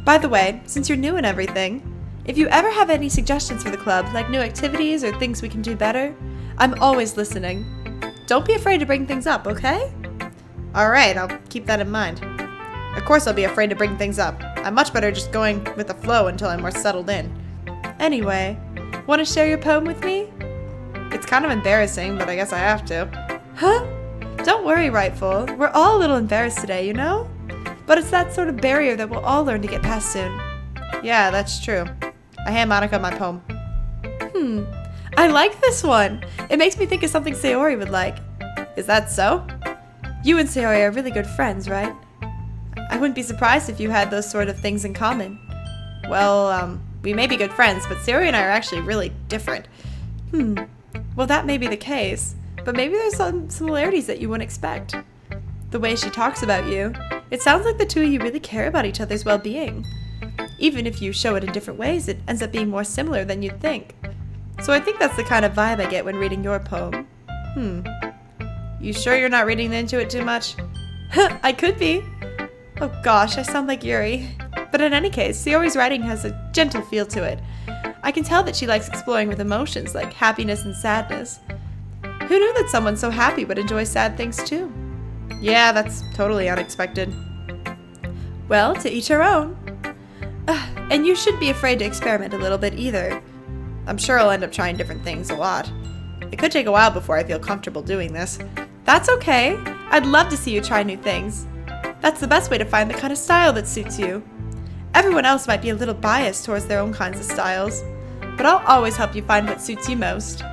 By the way, since you're new and everything, if you ever have any suggestions for the club, like new activities or things we can do better, I'm always listening. Don't be afraid to bring things up, okay? Alright, I'll keep that in mind. Of course I'll be afraid to bring things up. I'm much better just going with the flow until I'm more settled in. Anyway, want to share your poem with me? It's kind of embarrassing, but I guess I have to. Huh? Don't worry, Rightful. We're all a little embarrassed today, you know? But it's that sort of barrier that we'll all learn to get past soon. Yeah, that's true. I hand Monica my poem. I like this one. It makes me think of something Sayori would like. Is that so? You and Sayori are really good friends, right? I wouldn't be surprised if you had those sort of things in common. Well, we may be good friends, but Sayori and I are actually really different. Well, that may be the case, but maybe there's some similarities that you wouldn't expect. The way she talks about you, it sounds like the two of you really care about each other's well-being. Even if you show it in different ways, it ends up being more similar than you'd think. So I think that's the kind of vibe I get when reading your poem. You sure you're not reading into it too much? I could be. Oh gosh, I sound like Yuri. But in any case, Sayori's writing has a gentle feel to it. I can tell that she likes exploring with emotions like happiness and sadness. Who knew that someone so happy would enjoy sad things too? Yeah, that's totally unexpected. Well, to each her own. And you shouldn't be afraid to experiment a little bit either. I'm sure I'll end up trying different things a lot. It could take a while before I feel comfortable doing this. That's okay. I'd love to see you try new things. That's the best way to find the kind of style that suits you. Everyone else might be a little biased towards their own kinds of styles, but I'll always help you find what suits you most.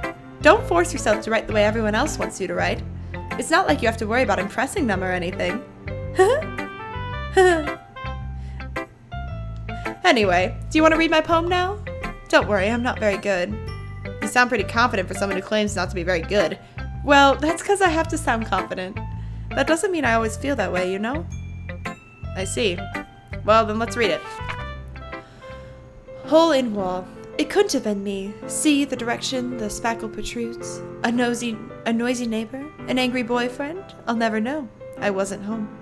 Don't force yourself to write the way everyone else wants you to write. It's not like you have to worry about impressing them or anything. Anyway, do you want to read my poem now? Don't worry, I'm not very good. You sound pretty confident for someone who claims not to be very good. Well, that's because I have to sound confident. That doesn't mean I always feel that way, you know? I see. Well, then let's read it. Hole in wall. It couldn't have been me. See the direction the spackle protrudes. A noisy neighbor? An angry boyfriend? I'll never know. I wasn't home.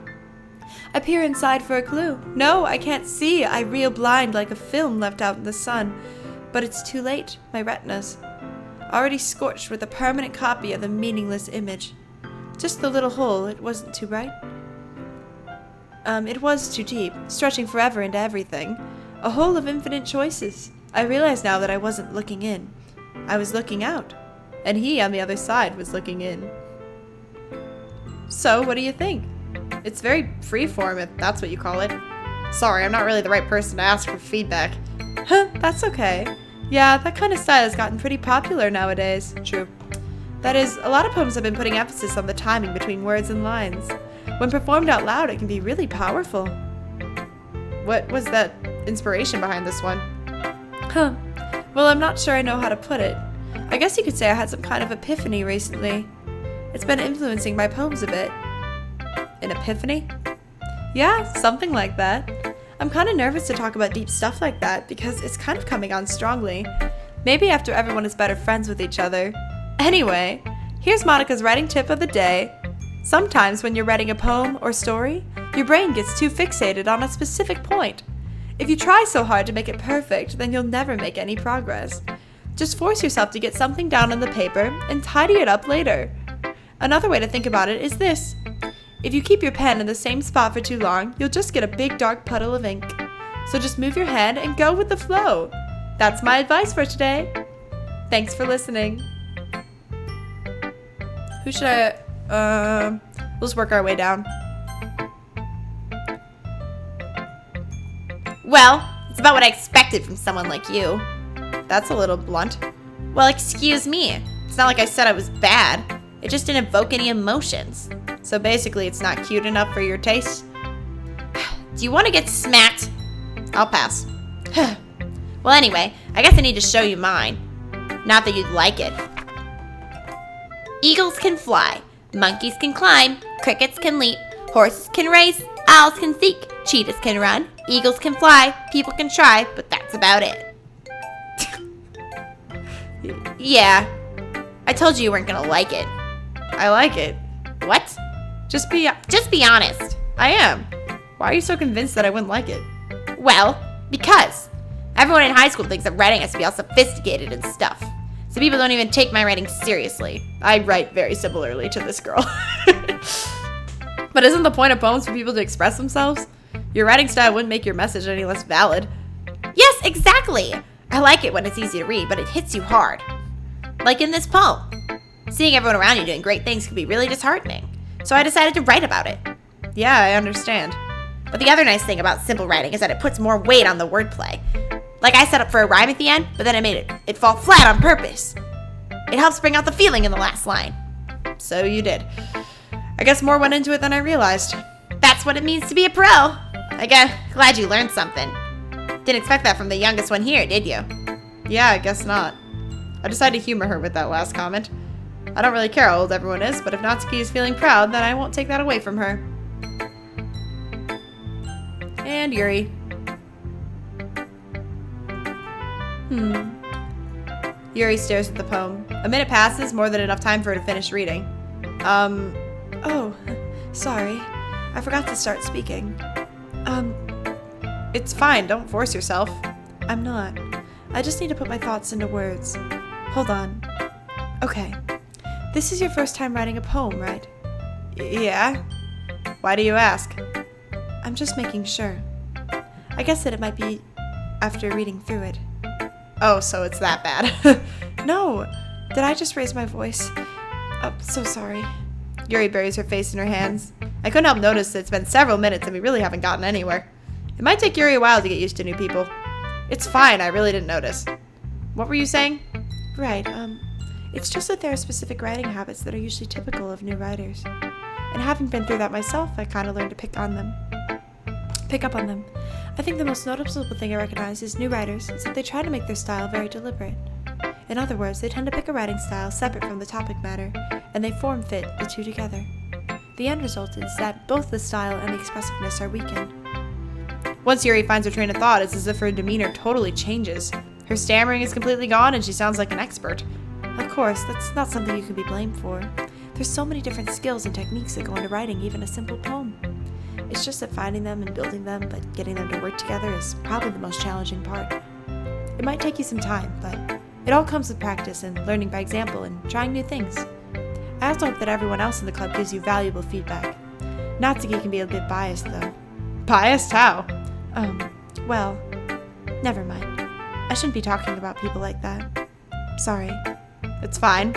I peer inside for a clue. No, I can't see. I reel blind like a film left out in the sun. But it's too late. My retinas. Already scorched with a permanent copy of the meaningless image. Just the little hole. It wasn't too bright. It was too deep, stretching forever into everything. A hole of infinite choices. I realize now that I wasn't looking in. I was looking out. And he, on the other side, was looking in. So, what do you think? It's very freeform, if that's what you call it. Sorry, I'm not really the right person to ask for feedback. That's okay. Yeah, that kind of style has gotten pretty popular nowadays. True. That is, a lot of poems have been putting emphasis on the timing between words and lines. When performed out loud, it can be really powerful. What was that inspiration behind this one? Well, I'm not sure I know how to put it. I guess you could say I had some kind of epiphany recently. It's been influencing my poems a bit. An epiphany? Yeah, something like that. I'm kind of nervous to talk about deep stuff like that because it's kind of coming on strongly. Maybe after everyone is better friends with each other. Anyway, here's Monica's writing tip of the day. Sometimes when you're writing a poem or story, your brain gets too fixated on a specific point. If you try so hard to make it perfect, then you'll never make any progress. Just force yourself to get something down on the paper and tidy it up later. Another way to think about it is this. If you keep your pen in the same spot for too long, you'll just get a big dark puddle of ink. So just move your head and go with the flow. That's my advice for today. Thanks for listening. Who should I... We'll just work our way down. Well, it's about what I expected from someone like you. That's a little blunt. Well, excuse me. It's not like I said I was bad. It just didn't evoke any emotions. So basically, it's not cute enough for your taste? Do you want to get smacked? I'll pass. Well, anyway, I guess I need to show you mine. Not that you'd like it. Eagles can fly. Monkeys can climb. Crickets can leap. Horses can race. Owls can seek. Cheetahs can run. Eagles can fly. People can try, but that's about it. Yeah. I told you weren't gonna like it. I like it. What? Just be honest. I am. Why are you so convinced that I wouldn't like it? Well, because everyone in high school thinks that writing has to be all sophisticated and stuff. So people don't even take my writing seriously. I write very similarly to this girl. But isn't the point of poems for people to express themselves? Your writing style wouldn't make your message any less valid. Yes, exactly. I like it when it's easy to read, but it hits you hard. Like in this poem. Seeing everyone around you doing great things can be really disheartening. So I decided to write about it. Yeah, I understand. But the other nice thing about simple writing is that it puts more weight on the wordplay. Like I set up for a rhyme at the end, but then I made it fall flat on purpose. It helps bring out the feeling in the last line. So you did. I guess more went into it than I realized. That's what it means to be a pro. Glad you learned something. Didn't expect that from the youngest one here, did you? Yeah, I guess not. I decided to humor her with that last comment. I don't really care how old everyone is, but if Natsuki is feeling proud, then I won't take that away from her. And Yuri. Yuri stares at the poem. A minute passes, more than enough time for her to finish reading. Oh, sorry. I forgot to start speaking. It's fine, don't force yourself. I'm not. I just need to put my thoughts into words. Hold on. Okay. This is your first time writing a poem, right? Yeah. Why do you ask? I'm just making sure. I guess that it might be after reading through it. Oh, so it's that bad. No. Did I just raise my voice? So sorry. Yuri buries her face in her hands. I couldn't help notice that it's been several minutes and we really haven't gotten anywhere. It might take Yuri a while to get used to new people. It's fine, I really didn't notice. What were you saying? Right, it's just that there are specific writing habits that are usually typical of new writers. And having been through that myself, I kind of learned to pick up on them. I think the most noticeable thing I recognize is new writers is that they try to make their style very deliberate. In other words, they tend to pick a writing style separate from the topic matter, and they form fit the two together. The end result is that both the style and the expressiveness are weakened. Once Yuri finds her train of thought, it's as if her demeanor totally changes. Her stammering is completely gone and she sounds like an expert. Of course, that's not something you can be blamed for. There's so many different skills and techniques that go into writing even a simple poem. It's just that finding them and building them, but getting them to work together is probably the most challenging part. It might take you some time, but it all comes with practice and learning by example and trying new things. I also hope that everyone else in the club gives you valuable feedback. Natsuki can be a bit biased, though. Biased? How? Well, never mind. I shouldn't be talking about people like that. Sorry. It's fine.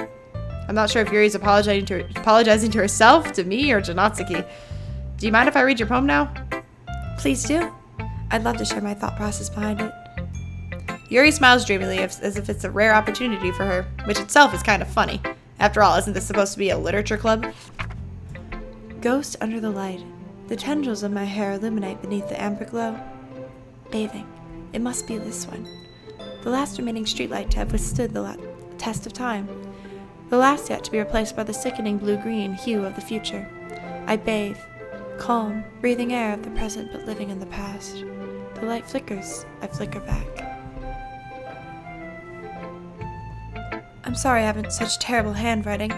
I'm not sure if Yuri's apologizing to herself, to me, or to Natsuki. Do you mind if I read your poem now? Please do. I'd love to share my thought process behind it. Yuri smiles dreamily as if it's a rare opportunity for her, which itself is kind of funny. After all, isn't this supposed to be a literature club? Ghost under the light. The tendrils of my hair illuminate beneath the amber glow. Bathing. It must be this one. The last remaining streetlight to have withstood the test of time. The last yet to be replaced by the sickening blue-green hue of the future. I bathe. Calm, breathing air of the present but living in the past. The light flickers, I flicker back. I'm sorry I haven't such terrible handwriting.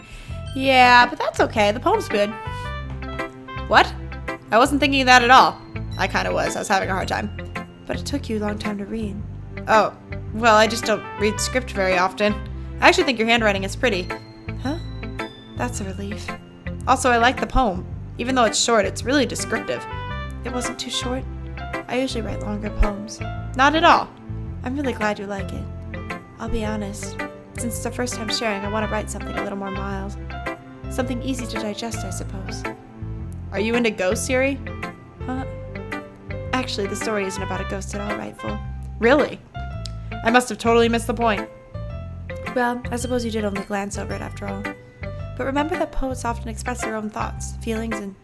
Yeah, but that's okay. The poem's good. What? I wasn't thinking of that at all. I kind of was. I was having a hard time. But it took you a long time to read. Oh, well, I just don't read script very often. I actually think your handwriting is pretty. Huh? That's a relief. Also, I like the poem. Even though it's short, it's really descriptive. It wasn't too short. I usually write longer poems. Not at all. I'm really glad you like it. I'll be honest. Since it's the first time sharing, I want to write something a little more mild. Something easy to digest, I suppose. Are you into ghosts, Sayori? Huh? Actually, the story isn't about a ghost at all, Rightful. Really? I must have totally missed the point. Well, I suppose you did only glance over it after all. But remember that poets often express their own thoughts, feelings, and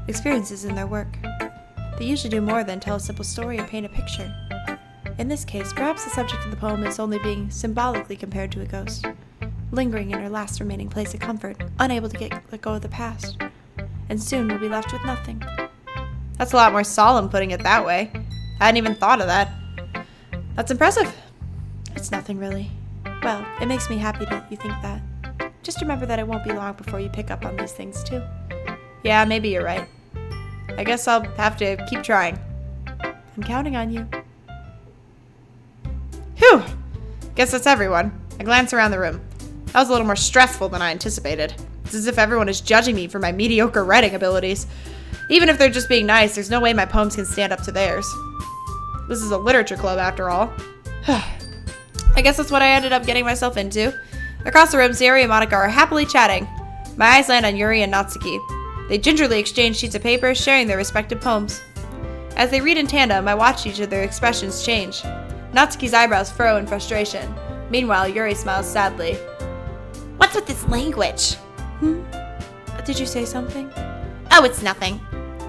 experiences in their work. They usually do more than tell a simple story or paint a picture. In this case, perhaps the subject of the poem is only being symbolically compared to a ghost, lingering in her last remaining place of comfort, unable to let go of the past, and soon will be left with nothing. That's a lot more solemn putting it that way. I hadn't even thought of that. That's impressive. It's nothing really. Well, it makes me happy that you think that. Just remember that it won't be long before you pick up on these things too. Yeah, maybe you're right. I guess I'll have to keep trying. I'm counting on you. Whew! Guess that's everyone. I glance around the room. That was a little more stressful than I anticipated. It's as if everyone is judging me for my mediocre writing abilities. Even if they're just being nice, there's no way my poems can stand up to theirs. This is a literature club, after all. I guess that's what I ended up getting myself into. Across the room, Sayori and Monica are happily chatting. My eyes land on Yuri and Natsuki. They gingerly exchange sheets of paper, sharing their respective poems. As they read in tandem, I watch each of their expressions change. Natsuki's eyebrows furrow in frustration. Meanwhile, Yuri smiles sadly. What's with this language? Did you say something? Oh, it's nothing.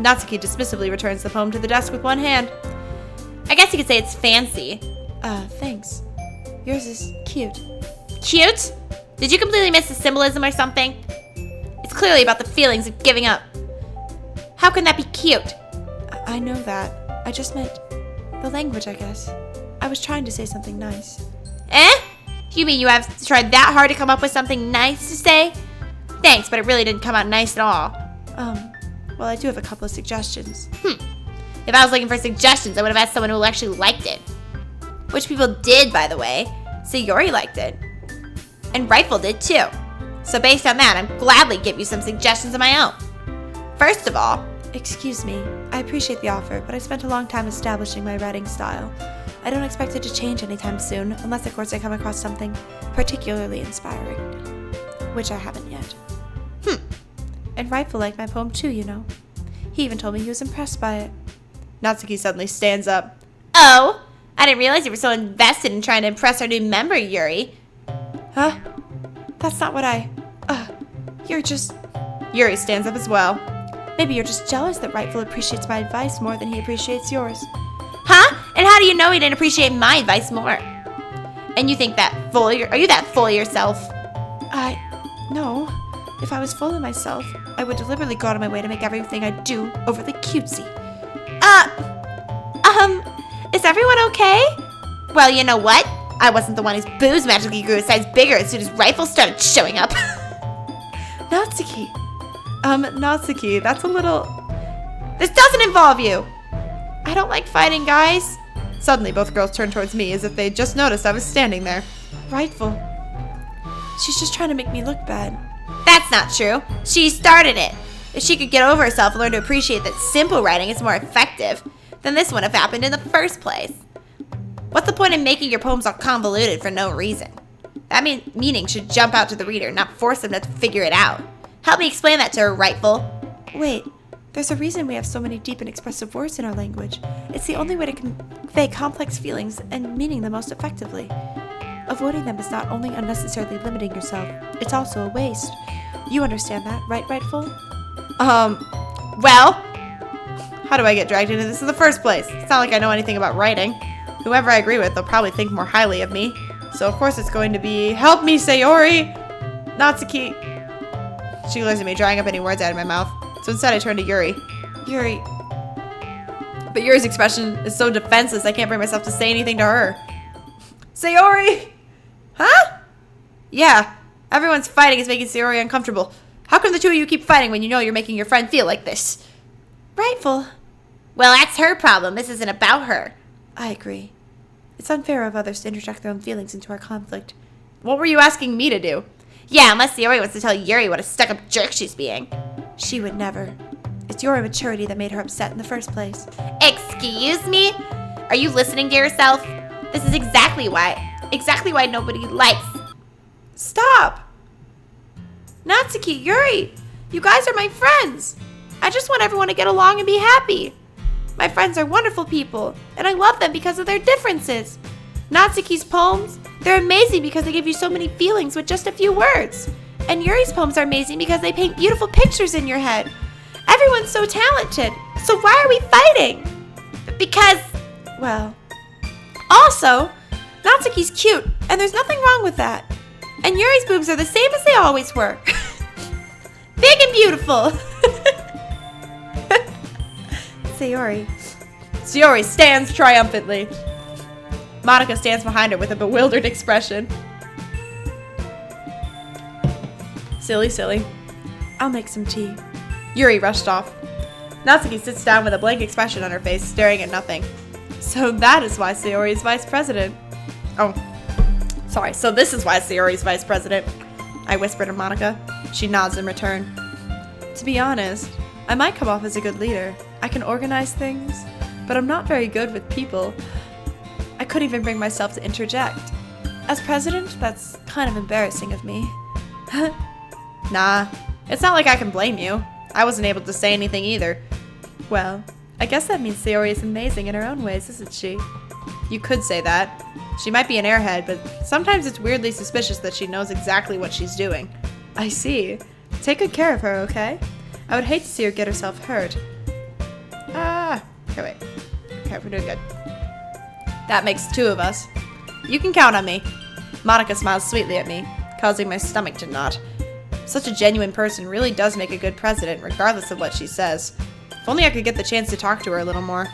Natsuki dismissively returns the poem to the desk with one hand. I guess you could say it's fancy. Thanks. Yours is cute. Cute? Did you completely miss the symbolism or something? It's clearly about the feelings of giving up. How can that be cute? I know that. I just meant the language, I guess. I was trying to say something nice. You mean you have tried that hard to come up with something nice to say? Thanks, but it really didn't come out nice at all. Well, I do have a couple of suggestions. If I was looking for suggestions, I would have asked someone who actually liked it. Which people did, by the way. Sayori liked it. And Rightful did too. So based on that, I'm gladly give you some suggestions of my own. First of all, Excuse me. I appreciate the offer, but I spent a long time establishing my writing style. I don't expect it to change anytime soon, unless of course I come across something particularly inspiring. Which I haven't yet. And Rightful liked my poem too, you know. He even told me he was impressed by it. Natsuki suddenly stands up. oh, I didn't realize you were so invested in trying to impress our new member, Yuri. Huh? That's not what you're just... Yuri stands up as well. Maybe you're just jealous that Rightful appreciates my advice more than he appreciates yours. Huh? And how do you know he didn't appreciate my advice more? And you think that full? Are you that full of yourself? No. If I was full of myself, I would deliberately go out of my way to make everything I do overly cutesy. Is everyone okay? Well, you know what? I wasn't the one whose booze magically grew a size bigger as soon as Rightful started showing up. Natsuki. Natsuki, that's a little... This doesn't involve you. I don't like fighting, guys. Suddenly, both girls turn towards me as if they just noticed I was standing there. Rightful. She's just trying to make me look bad. That's not true. She started it. If she could get over herself and learn to appreciate that simple writing is more effective, then this wouldn't have happened in the first place. What's the point in making your poems all convoluted for no reason? That meaning should jump out to the reader, not force them to figure it out. Help me explain that to her, Rightful. Wait, there's a reason we have so many deep and expressive words in our language. It's the only way to convey complex feelings and meaning them most effectively. Avoiding them is not only unnecessarily limiting yourself, it's also a waste. You understand that, right, Rightful? Well, how do I get dragged into this in the first place? It's not like I know anything about writing. Whoever I agree with, they'll probably think more highly of me. So of course it's going to be, help me, Sayori! Natsuki. She glares at me, drying up any words out of my mouth. So instead I turn to Yuri. Yuri. But Yuri's expression is so defenseless, I can't bring myself to say anything to her. Sayori! Huh? Yeah, everyone's fighting is making Sayori uncomfortable. How come the two of you keep fighting when you know you're making your friend feel like this? Rightful. Well, that's her problem. This isn't about her. I agree. It's unfair of others to interject their own feelings into our conflict. What were you asking me to do? Yeah, unless Sayori wants to tell Yuri what a stuck-up jerk she's being. She would never. It's your immaturity that made her upset in the first place. Excuse me? Are you listening to yourself? This is exactly why nobody likes. Stop! Natsuki, Yuri, you guys are my friends. I just want everyone to get along and be happy. My friends are wonderful people, and I love them because of their differences. Natsuki's poems, they're amazing because they give you so many feelings with just a few words. And Yuri's poems are amazing because they paint beautiful pictures in your head. Everyone's so talented, so why are we fighting? Because, well, also, Natsuki's cute, and there's nothing wrong with that. And Yuri's boobs are the same as they always were. Big and beautiful. Sayori stands triumphantly. Monica stands behind her with a bewildered expression. Silly. I'll make some tea. Yuri rushed off. Natsuki sits down with a blank expression on her face, staring at nothing. So that is why Sayori is vice president. Oh, sorry. So this is why Sayori is vice president. I whisper to Monica. She nods in return. To be honest, I might come off as a good leader. I can organize things, but I'm not very good with people. I couldn't even bring myself to interject. As president, that's kind of embarrassing of me. Nah, it's not like I can blame you. I wasn't able to say anything either. Well, I guess that means Sayori is amazing in her own ways, isn't she? You could say that. She might be an airhead, but sometimes it's weirdly suspicious that she knows exactly what she's doing. I see. Take good care of her, okay? I would hate to see her get herself hurt. Okay, wait. Okay, we're doing good. That makes two of us. You can count on me. Monica smiles sweetly at me, causing my stomach to knot. Such a genuine person really does make a good president, regardless of what she says. If only I could get the chance to talk to her a little more.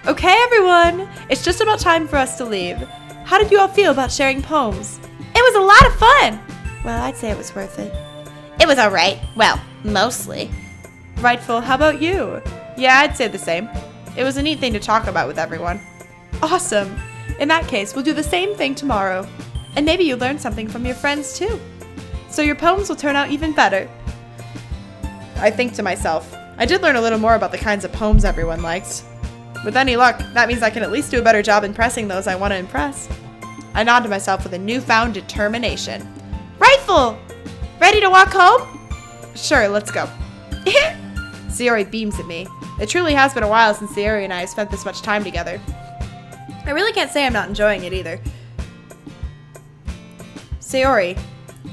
Okay, everyone. It's just about time for us to leave. How did you all feel about sharing poems? it was a lot of fun. Well, I'd say it was worth it. It was alright. Well, mostly. Rightful, how about you? Yeah, I'd say the same. It was a neat thing to talk about with everyone. Awesome. In that case, we'll do the same thing tomorrow. And maybe you'll learn something from your friends too. So your poems will turn out even better. I think to myself, I did learn a little more about the kinds of poems everyone likes. With any luck, that means I can at least do a better job impressing those I want to impress. I nod to myself with a newfound determination. Rightful! Ready to walk home? Sure, let's go. Sayori beams at me. It truly has been a while since Sayori and I have spent this much time together. I really can't say I'm not enjoying it either. Sayori,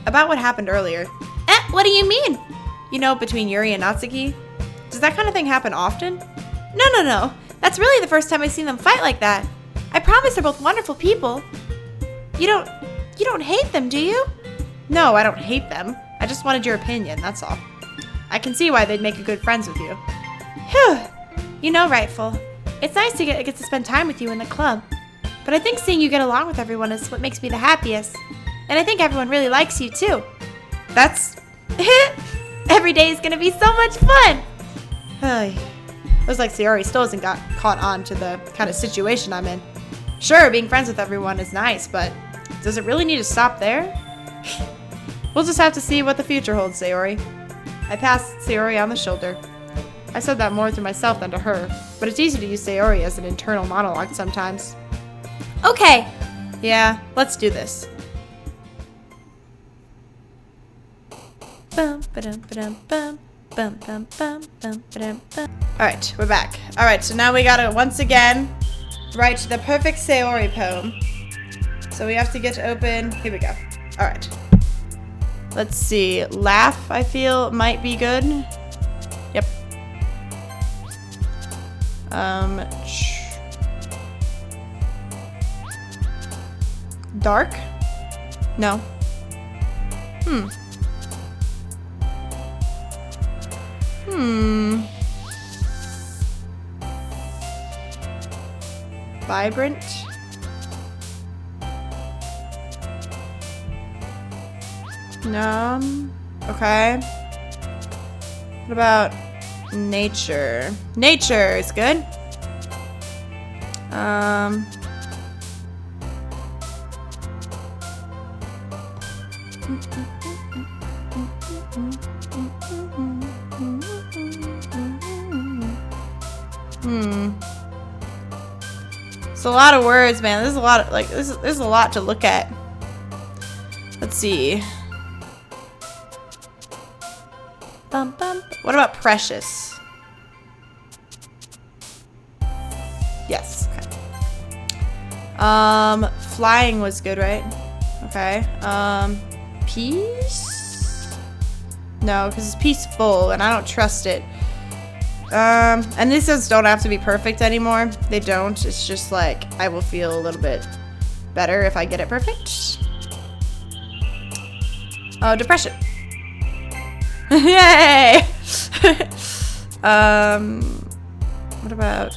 about what happened earlier. What do you mean? You know, between Yuri and Natsuki? Does that kind of thing happen often? No. That's really the first time I've seen them fight like that. I promise they're both wonderful people. You don't hate them, do you? No, I don't hate them. I just wanted your opinion, that's all. I can see why they'd make a good friends with you. Phew. You know, Rightful, it's nice to get to spend time with you in the club. But I think seeing you get along with everyone is what makes me the happiest. And I think everyone really likes you, too. That's... Every day is gonna be so much fun! Looks like Sayori still hasn't got caught on to the kind of situation I'm in. Sure, being friends with everyone is nice, but does it really need to stop there? We'll just have to see what the future holds, Sayori. I passed Sayori on the shoulder. I said that more to myself than to her, but it's easy to use Sayori as an internal monologue sometimes. Okay. Yeah, let's do this. Alright, we're back. Alright, so now we gotta once again write the perfect Sayori poem. So we have to get to open. Here we go. Alright. Let's see. Laugh, I feel, might be good. Yep. Dark? No. Vibrant. Okay. What about nature? Nature is good. It's a lot of words, man. There's a lot of there's a lot to look at. Let's see. What about precious? Yes. Okay. Flying was good, right? Okay. Peace? No, because it's peaceful and I don't trust it. And these ones don't have to be perfect anymore. They don't. It's just like I will feel a little bit better if I get it perfect. Oh, depression. Yay! What about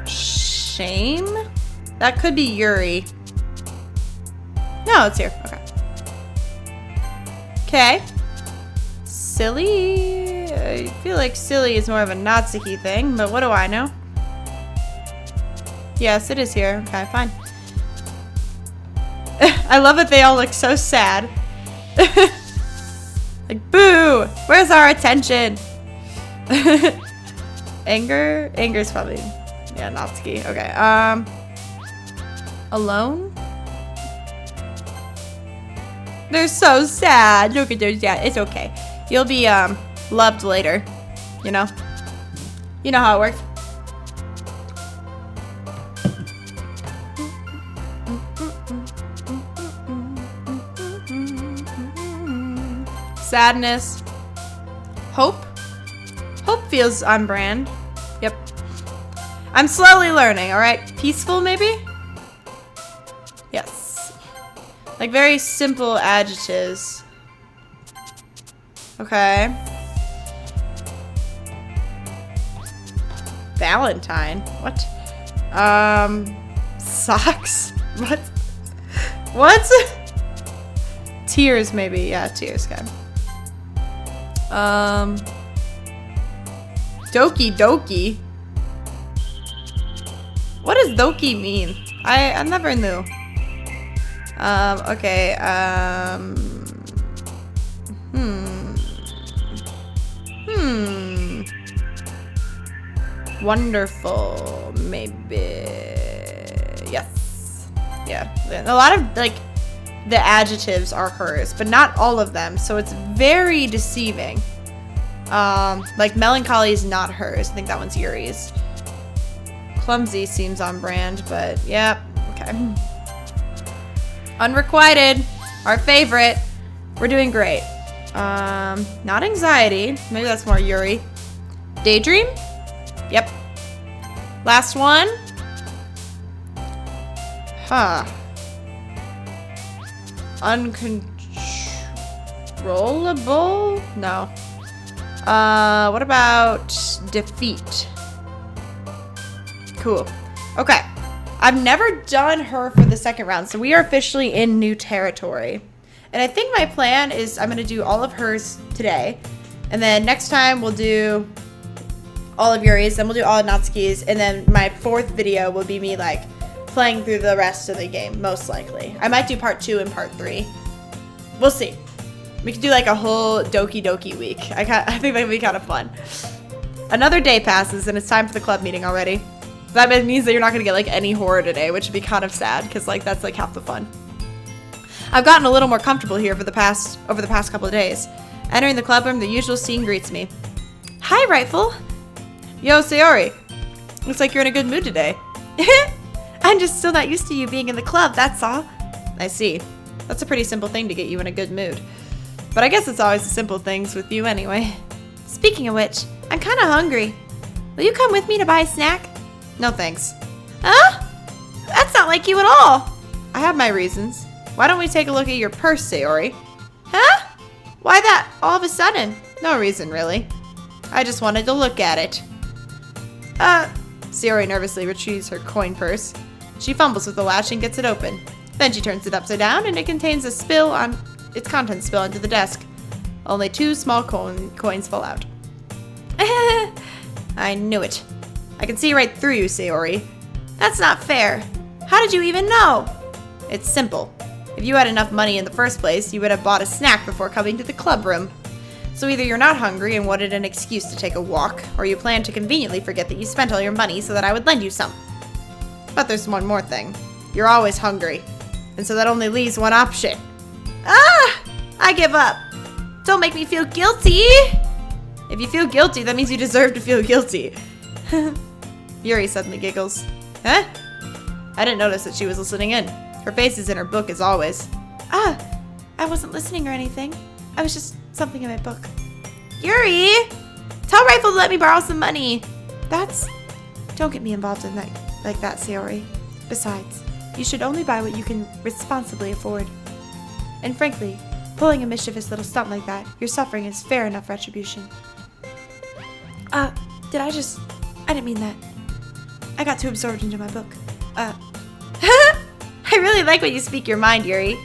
shame? That could be Yuri. No, it's here. Okay. Okay. Silly. I feel like silly is more of a Natsuki thing, but what do I know? Yes, it is here. Okay, fine. I love that they all look so sad. Like, boo! Where's our attention? Anger? Anger's probably, yeah, Natsuki. Okay, alone? They're so sad. Look at those sad. It's okay. You'll be, loved later. You know? You know how it works. Sadness. Hope. Hope feels on brand. Yep. I'm slowly learning, alright? Peaceful, maybe? Yes. Like very simple adjectives. Okay. Valentine. What? Socks? What? What? Tears, maybe. Yeah, tears, guy. Doki Doki. What does Doki mean? I never knew. Okay, Wonderful, maybe. Yes. Yeah. A lot of, like, the adjectives are hers, but not all of them, so it's very deceiving. Like melancholy is not hers. I think that one's Yuri's. Clumsy seems on brand, but yeah, okay. Unrequited, our favorite. We're doing great. Not anxiety. Maybe that's more Yuri. Daydream? Yep. Last one. Huh. Uncontrollable? No. What about defeat? Cool. Okay. I've never done her for the second round, so we are officially in new territory. And I think my plan is I'm going to do all of hers today. And then next time we'll do all of Yuri's, then we'll do all of Natsuki's, and then my fourth video will be me, like, playing through the rest of the game, most likely. I might do part 2 and part 3. We'll see. We could do, like, a whole Doki Doki week. I think that would be kind of fun. Another day passes, and it's time for the club meeting already. That means that you're not going to get, like, any horror today, which would be kind of sad, because, like, that's, like, half the fun. I've gotten a little more comfortable here over the past couple of days. Entering the club room, the usual scene greets me. Hi, Rightful. Yo, Sayori. Looks like you're in a good mood today. I'm just still not used to you being in the club, that's all. I see. That's a pretty simple thing to get you in a good mood. But I guess it's always the simple things with you anyway. Speaking of which, I'm kind of hungry. Will you come with me to buy a snack? No thanks. Huh? That's not like you at all. I have my reasons. Why don't we take a look at your purse, Sayori? Huh? Why that all of a sudden? No reason, really. I just wanted to look at it. Sayori nervously retrieves her coin purse. She fumbles with the latch and gets it open. Then she turns it upside down and it contains its contents spill onto the desk. Only 2 small coins fall out. I knew it. I can see right through you, Sayori. That's not fair. How did you even know? It's simple. If you had enough money in the first place, you would have bought a snack before coming to the club room. So either you're not hungry and wanted an excuse to take a walk, or you planned to conveniently forget that you spent all your money so that I would lend you some. But there's one more thing. You're always hungry. And so that only leaves one option. I give up. Don't make me feel guilty. If you feel guilty, that means you deserve to feel guilty. Yuri suddenly giggles. Huh? I didn't notice that she was listening in. Her face is in her book as always. I wasn't listening or anything. I was just something in my book. Yuri! Tell Rifle to let me borrow some money. Don't get me involved in that like that, Sayori. Besides, you should only buy what you can responsibly afford. And frankly, pulling a mischievous little stunt like that, your suffering is fair enough retribution. I didn't mean that. I got too absorbed into my book. I really like when you speak your mind, Yuri.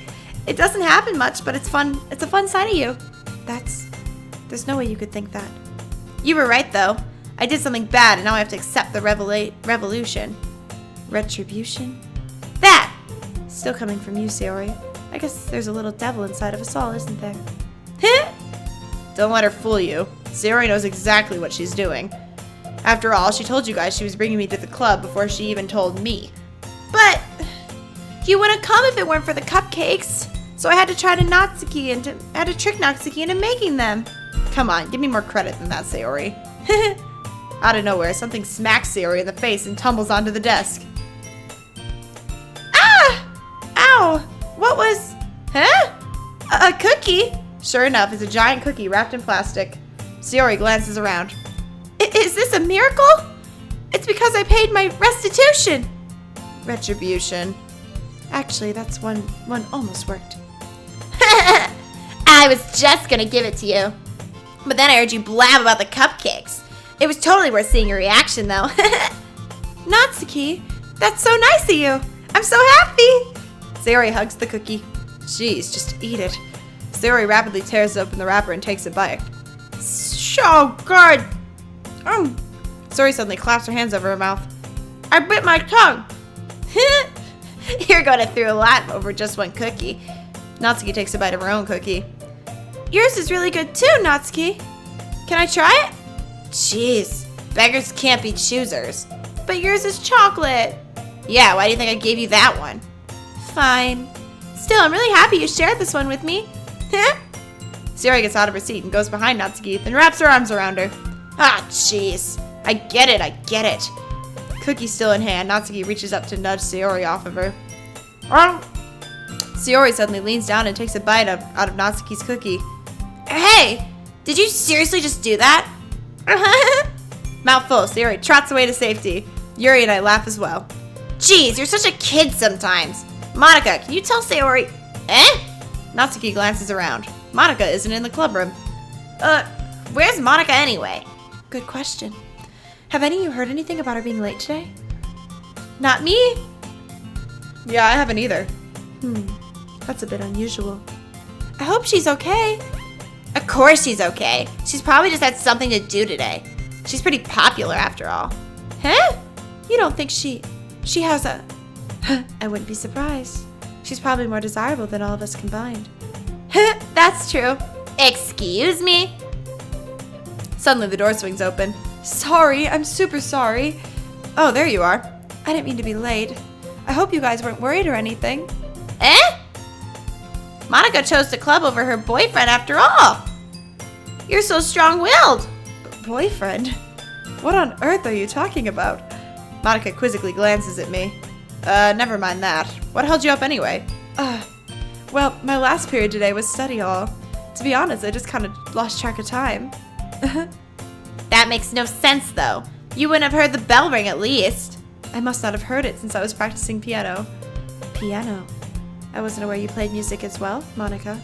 It doesn't happen much, but it's fun. It's a fun side of you. There's no way you could think that. You were right, though. I did something bad, and now I have to accept the revolution. Retribution? That! Still coming from you, Sayori. I guess there's a little devil inside of us all, isn't there? Don't let her fool you. Sayori knows exactly what she's doing. After all, she told you guys she was bringing me to the club before she even told me. But you wouldn't come if it weren't for the cupcakes. So I had to try to trick Natsuki into making them. Come on, give me more credit than that, Sayori. Out of nowhere, something smacks Sayori in the face and tumbles onto the desk. Ow! What was... A cookie? Sure enough, it's a giant cookie wrapped in plastic. Sayori glances around. Is this a miracle? It's because I paid my restitution. Retribution. Actually, that's one almost worked. I was just gonna give it to you. But then I heard you blab about the cupcakes. It was totally worth seeing your reaction, though. Natsuki, that's so nice of you. I'm so happy. Sayori hugs the cookie. Jeez, just eat it. Sayori rapidly tears open the wrapper and takes a bite. So good. Sayori suddenly claps her hands over her mouth. I bit my tongue. You're going through a lot over just one cookie. Natsuki takes a bite of her own cookie. Yours is really good too, Natsuki. Can I try it? Jeez, beggars can't be choosers. But yours is chocolate. Yeah, why do you think I gave you that one? Fine. Still, I'm really happy you shared this one with me. Sayori gets out of her seat and goes behind Natsuki, then wraps her arms around her. Ah, jeez. I get it. Cookie still in hand, Natsuki reaches up to nudge Sayori off of her. Sayori suddenly leans down and takes a bite out of Natsuki's cookie. Hey, did you seriously just do that? Mouthful, Sayori trots away to safety. Yuri and I laugh as well. Jeez, you're such a kid sometimes. Monica, can you tell Sayori... Natsuki glances around. Monica isn't in the club room. Where's Monica anyway? Good question. Have any of you heard anything about her being late today? Not me. Yeah, I haven't either. That's a bit unusual. I hope she's okay. Of course she's okay. She's probably just had something to do today. She's pretty popular after all. Huh? You don't think she has a... I wouldn't be surprised. She's probably more desirable than all of us combined. That's true. Excuse me? Suddenly the door swings open. Sorry, I'm super sorry. Oh, there you are. I didn't mean to be late. I hope you guys weren't worried or anything. Monica chose to club over her boyfriend after all. You're so strong-willed. Boyfriend? What on earth are you talking about? Monica quizzically glances at me. Never mind that. What held you up anyway? Well, my last period today was study hall. To be honest, I just kind of lost track of time. That makes no sense, though. You wouldn't have heard the bell ring at least. I must not have heard it since I was practicing piano. Piano? I wasn't aware you played music as well, Monica.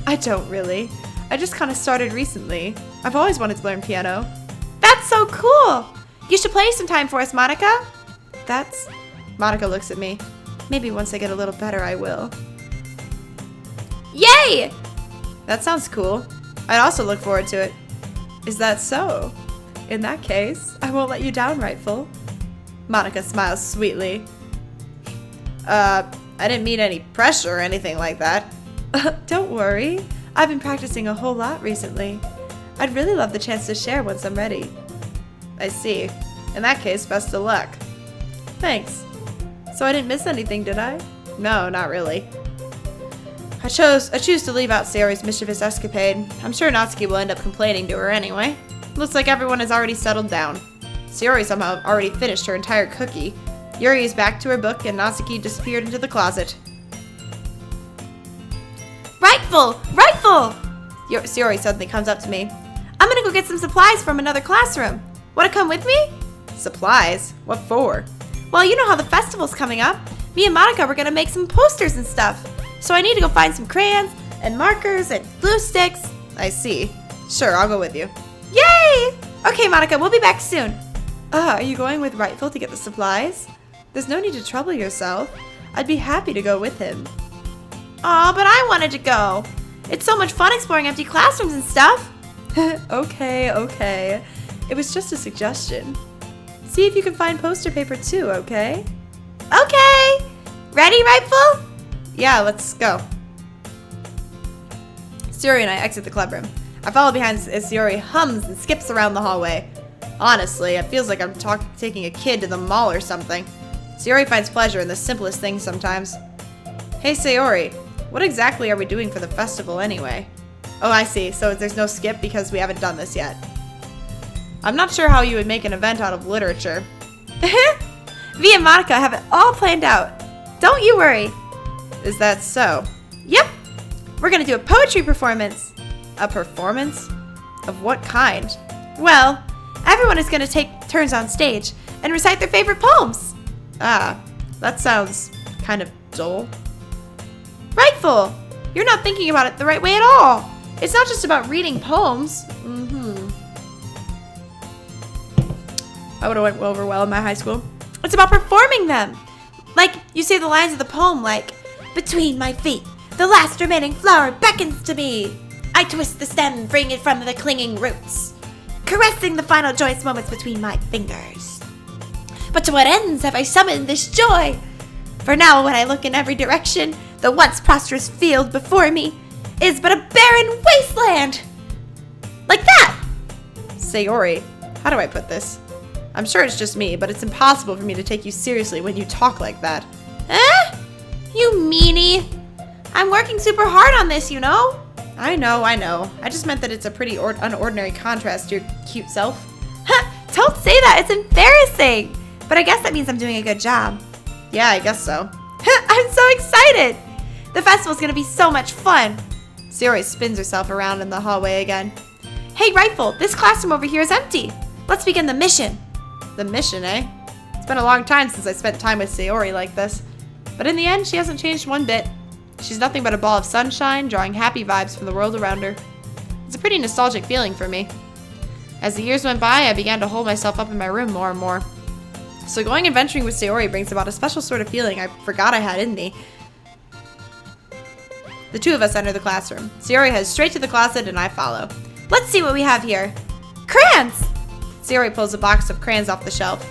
I don't really. I just kind of started recently. I've always wanted to learn piano. That's so cool. You should play sometime for us, Monica. Monica looks at me. Maybe once I get a little better, I will. Yay! That sounds cool. I'd also look forward to it. Is that so? In that case, I won't let you down, Rightful. Monica smiles sweetly. I didn't mean any pressure or anything like that. Don't worry. I've been practicing a whole lot recently. I'd really love the chance to share once I'm ready. I see. In that case, best of luck. Thanks. So I didn't miss anything, did I? No, not really. I choose to leave out Sayori's mischievous escapade. I'm sure Natsuki will end up complaining to her anyway. Looks like everyone has already settled down. Sayori somehow already finished her entire cookie. Yuri is back to her book and Natsuki disappeared into the closet. Rightful! Rightful! Sayori suddenly comes up to me. I'm gonna go get some supplies from another classroom. Wanna come with me? Supplies? What for? Well, you know how the festival's coming up. Me and Monica were gonna make some posters and stuff. So I need to go find some crayons and markers and glue sticks. I see. Sure, I'll go with you. Yay! Okay, Monica, we'll be back soon. Are you going with Rightful to get the supplies? There's no need to trouble yourself. I'd be happy to go with him. Aw, but I wanted to go. It's so much fun exploring empty classrooms and stuff. Okay. It was just a suggestion. See if you can find poster paper too, okay? Okay! Ready, Rightful? Yeah, let's go. Sayori and I exit the club room. I follow behind as Sayori hums and skips around the hallway. Honestly, it feels like I'm taking a kid to the mall or something. Sayori finds pleasure in the simplest things sometimes. Hey Sayori, what exactly are we doing for the festival anyway? Oh, I see. So there's no skip because we haven't done this yet. I'm not sure how you would make an event out of literature. Me and Monica have it all planned out. Don't you worry. Is that so? Yep. We're gonna do a poetry performance. A performance? Of what kind? Well, everyone is gonna take turns on stage and recite their favorite poems. Ah, that sounds kind of dull. Rightful. You're not thinking about it the right way at all. It's not just about reading poems. I would have went over well in my high school. It's about performing them. Like, you say the lines of the poem like, between my feet, the last remaining flower beckons to me. I twist the stem, bring it from the clinging roots, caressing the final joyous moments between my fingers. But to what ends have I summoned this joy? For now, when I look in every direction, the once prosperous field before me is but a barren wasteland. Like that! Sayori, how do I put this? I'm sure it's just me, but it's impossible for me to take you seriously when you talk like that. Eh? You meanie. I'm working super hard on this, you know? I know. I just meant that it's a pretty unordinary contrast to your cute self. Don't say that. It's embarrassing. But I guess that means I'm doing a good job. Yeah, I guess so. I'm so excited. The festival's gonna be so much fun. Sayori spins herself around in the hallway again. Hey, Rightful, this classroom over here is empty. Let's begin the mission. The mission, eh? It's been a long time since I spent time with Sayori like this. But in the end, she hasn't changed one bit. She's nothing but a ball of sunshine, drawing happy vibes from the world around her. It's a pretty nostalgic feeling for me. As the years went by, I began to hold myself up in my room more and more. So going adventuring with Sayori brings about a special sort of feeling I forgot I had in me. The two of us enter the classroom. Sayori heads straight to the closet and I follow. Let's see what we have here. Crayons! Sayori pulls a box of crayons off the shelf.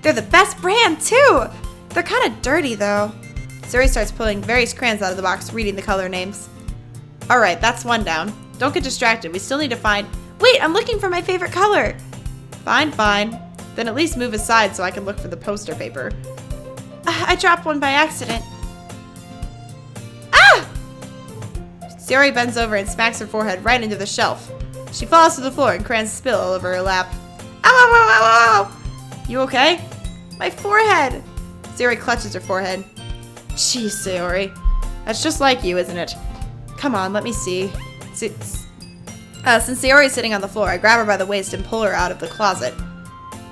They're the best brand, too. They're kind of dirty, though. Sayori starts pulling various crayons out of the box, reading the color names. Alright, that's one down. Don't get distracted. We still need to find... Wait, I'm looking for my favorite color. Fine. Then at least move aside so I can look for the poster paper. I dropped one by accident. Sayori bends over and smacks her forehead right into the shelf. She falls to the floor and crayons spill all over her lap. Ow! You okay? My forehead. Sayori clutches her forehead. Jeez, Sayori. That's just like you, isn't it? Come on, let me see. Since Sayori is sitting on the floor, I grab her by the waist and pull her out of the closet.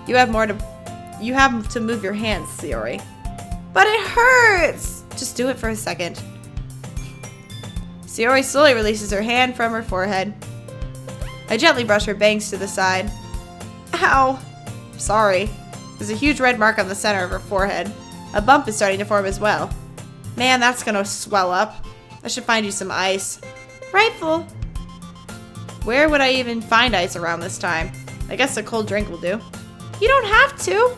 You have to move your hands, Sayori. But it hurts. Just do it for a second. Sayori slowly releases her hand from her forehead. I gently brush her bangs to the side. Ow. Sorry. There's a huge red mark on the center of her forehead. A bump is starting to form as well. Man, that's gonna swell up. I should find you some ice. Rightful. Where would I even find ice around this time? I guess a cold drink will do. You don't have to.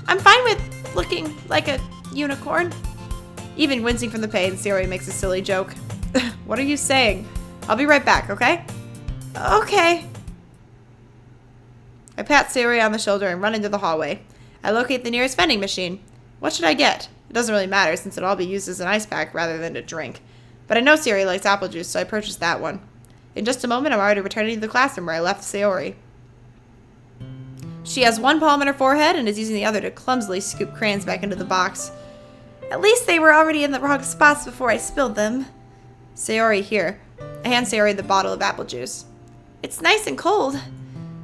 I'm fine with looking like a unicorn. Even wincing from the pain, Sayori makes a silly joke. What are you saying? I'll be right back, okay? Okay. I pat Sayori on the shoulder and run into the hallway. I locate the nearest vending machine. What should I get? It doesn't really matter since it'll all be used as an ice pack rather than a drink. But I know Sayori likes apple juice, so I purchased that one. In just a moment, I'm already returning to the classroom where I left Sayori. She has one palm on her forehead and is using the other to clumsily scoop crayons back into the box. At least they were already in the wrong spots before I spilled them. Sayori, here. I hand Sayori the bottle of apple juice. It's nice and cold.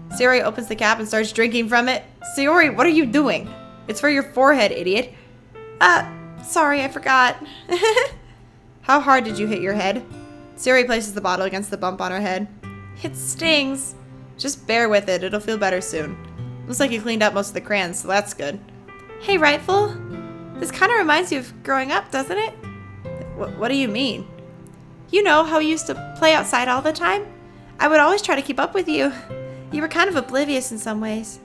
Sayori opens the cap and starts drinking from it. Sayori, what are you doing? It's for your forehead, idiot. Sorry, I forgot. How hard did you hit your head? Sayori places the bottle against the bump on her head. It stings. Just bear with it. It'll feel better soon. Looks like you cleaned up most of the crayons, so that's good. Hey, Rightful. This kind of reminds you of growing up, doesn't it? What do you mean? You know how we used to play outside all the time? I would always try to keep up with you. You were kind of oblivious in some ways.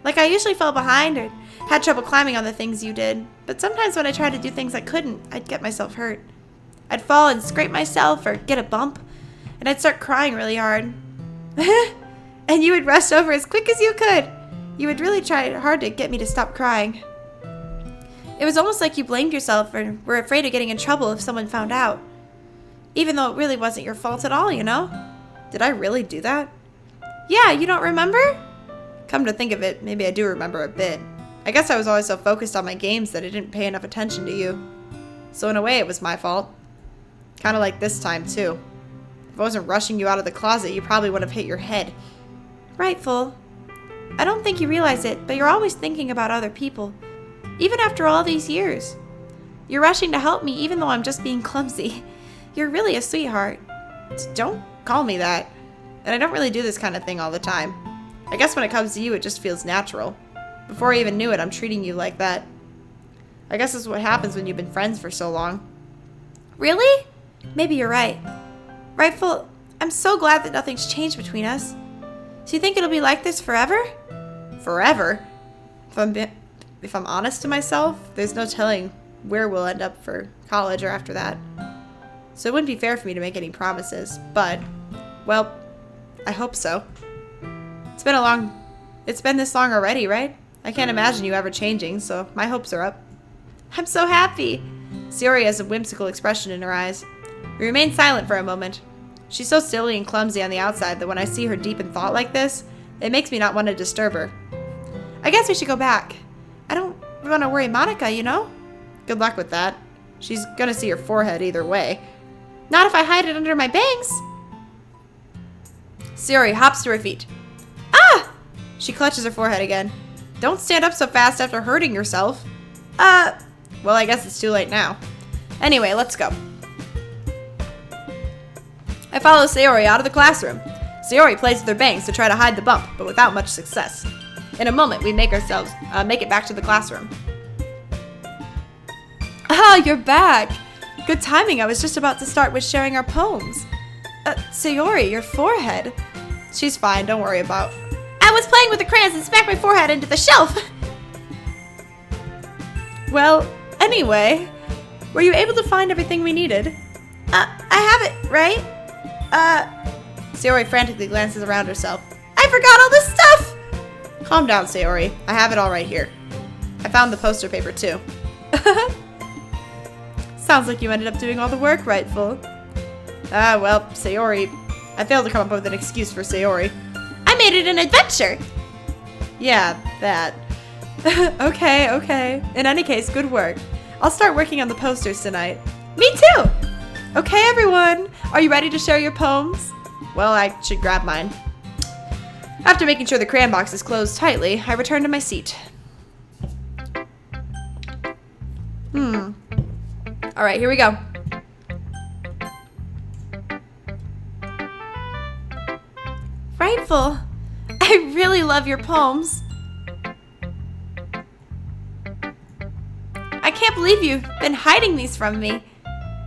Like I usually fell behind or had trouble climbing on the things you did. But sometimes when I tried to do things I couldn't, I'd get myself hurt. I'd fall and scrape myself or get a bump. And I'd start crying really hard. And you would rush over as quick as you could. You would really try hard to get me to stop crying. It was almost like you blamed yourself or were afraid of getting in trouble if someone found out. Even though it really wasn't your fault at all, you know? Did I really do that? Yeah, you don't remember? Come to think of it, maybe I do remember a bit. I guess I was always so focused on my games that I didn't pay enough attention to you. So in a way, it was my fault. Kind of like this time, too. If I wasn't rushing you out of the closet, you probably would have hit your head. Rightful. I don't think you realize it, but you're always thinking about other people. Even after all these years. You're rushing to help me even though I'm just being clumsy. You're really a sweetheart. Don't call me that. And I don't really do this kind of thing all the time. I guess when it comes to you, it just feels natural. Before I even knew it, I'm treating you like that. I guess that's what happens when you've been friends for so long. Really? Maybe you're right. Rightful, I'm so glad that nothing's changed between us. So you think it'll be like this forever? Forever? If I'm honest to myself, there's no telling where we'll end up for college or after that. So it wouldn't be fair for me to make any promises, but, well, I hope so. It's been this long already, right? I can't imagine you ever changing, so my hopes are up. I'm so happy. Sayori has a whimsical expression in her eyes. We remain silent for a moment. She's so silly and clumsy on the outside that when I see her deep in thought like this, it makes me not want to disturb her. I guess we should go back. I don't want to worry Monica, you know? Good luck with that. She's gonna see your forehead either way. Not if I hide it under my bangs. Sayori hops to her feet. Ah! She clutches her forehead again. Don't stand up so fast after hurting yourself. Well, I guess it's too late now. Anyway, let's go. I follow Sayori out of the classroom. Sayori plays with her bangs to try to hide the bump, but without much success. In a moment, we make it back to the classroom. Ah, you're back. Good timing. I was just about to start with sharing our poems. Sayori, your forehead. She's fine. Don't worry about. I was playing with the crayons and smacked my forehead into the shelf. Well, anyway, were you able to find everything we needed? I have it, right? Sayori frantically glances around herself. I forgot all this stuff! Calm down, Sayori. I have it all right here. I found the poster paper, too. Sounds like you ended up doing all the work, Rightful. Well, Sayori. I failed to come up with an excuse for Sayori. I made it an adventure! Yeah, that. Okay. In any case, good work. I'll start working on the posters tonight. Me too! Okay, everyone. Are you ready to share your poems? Well, I should grab mine. After making sure the crayon box is closed tightly, I return to my seat. Alright, here we go. Rightful. I really love your poems. I can't believe you've been hiding these from me.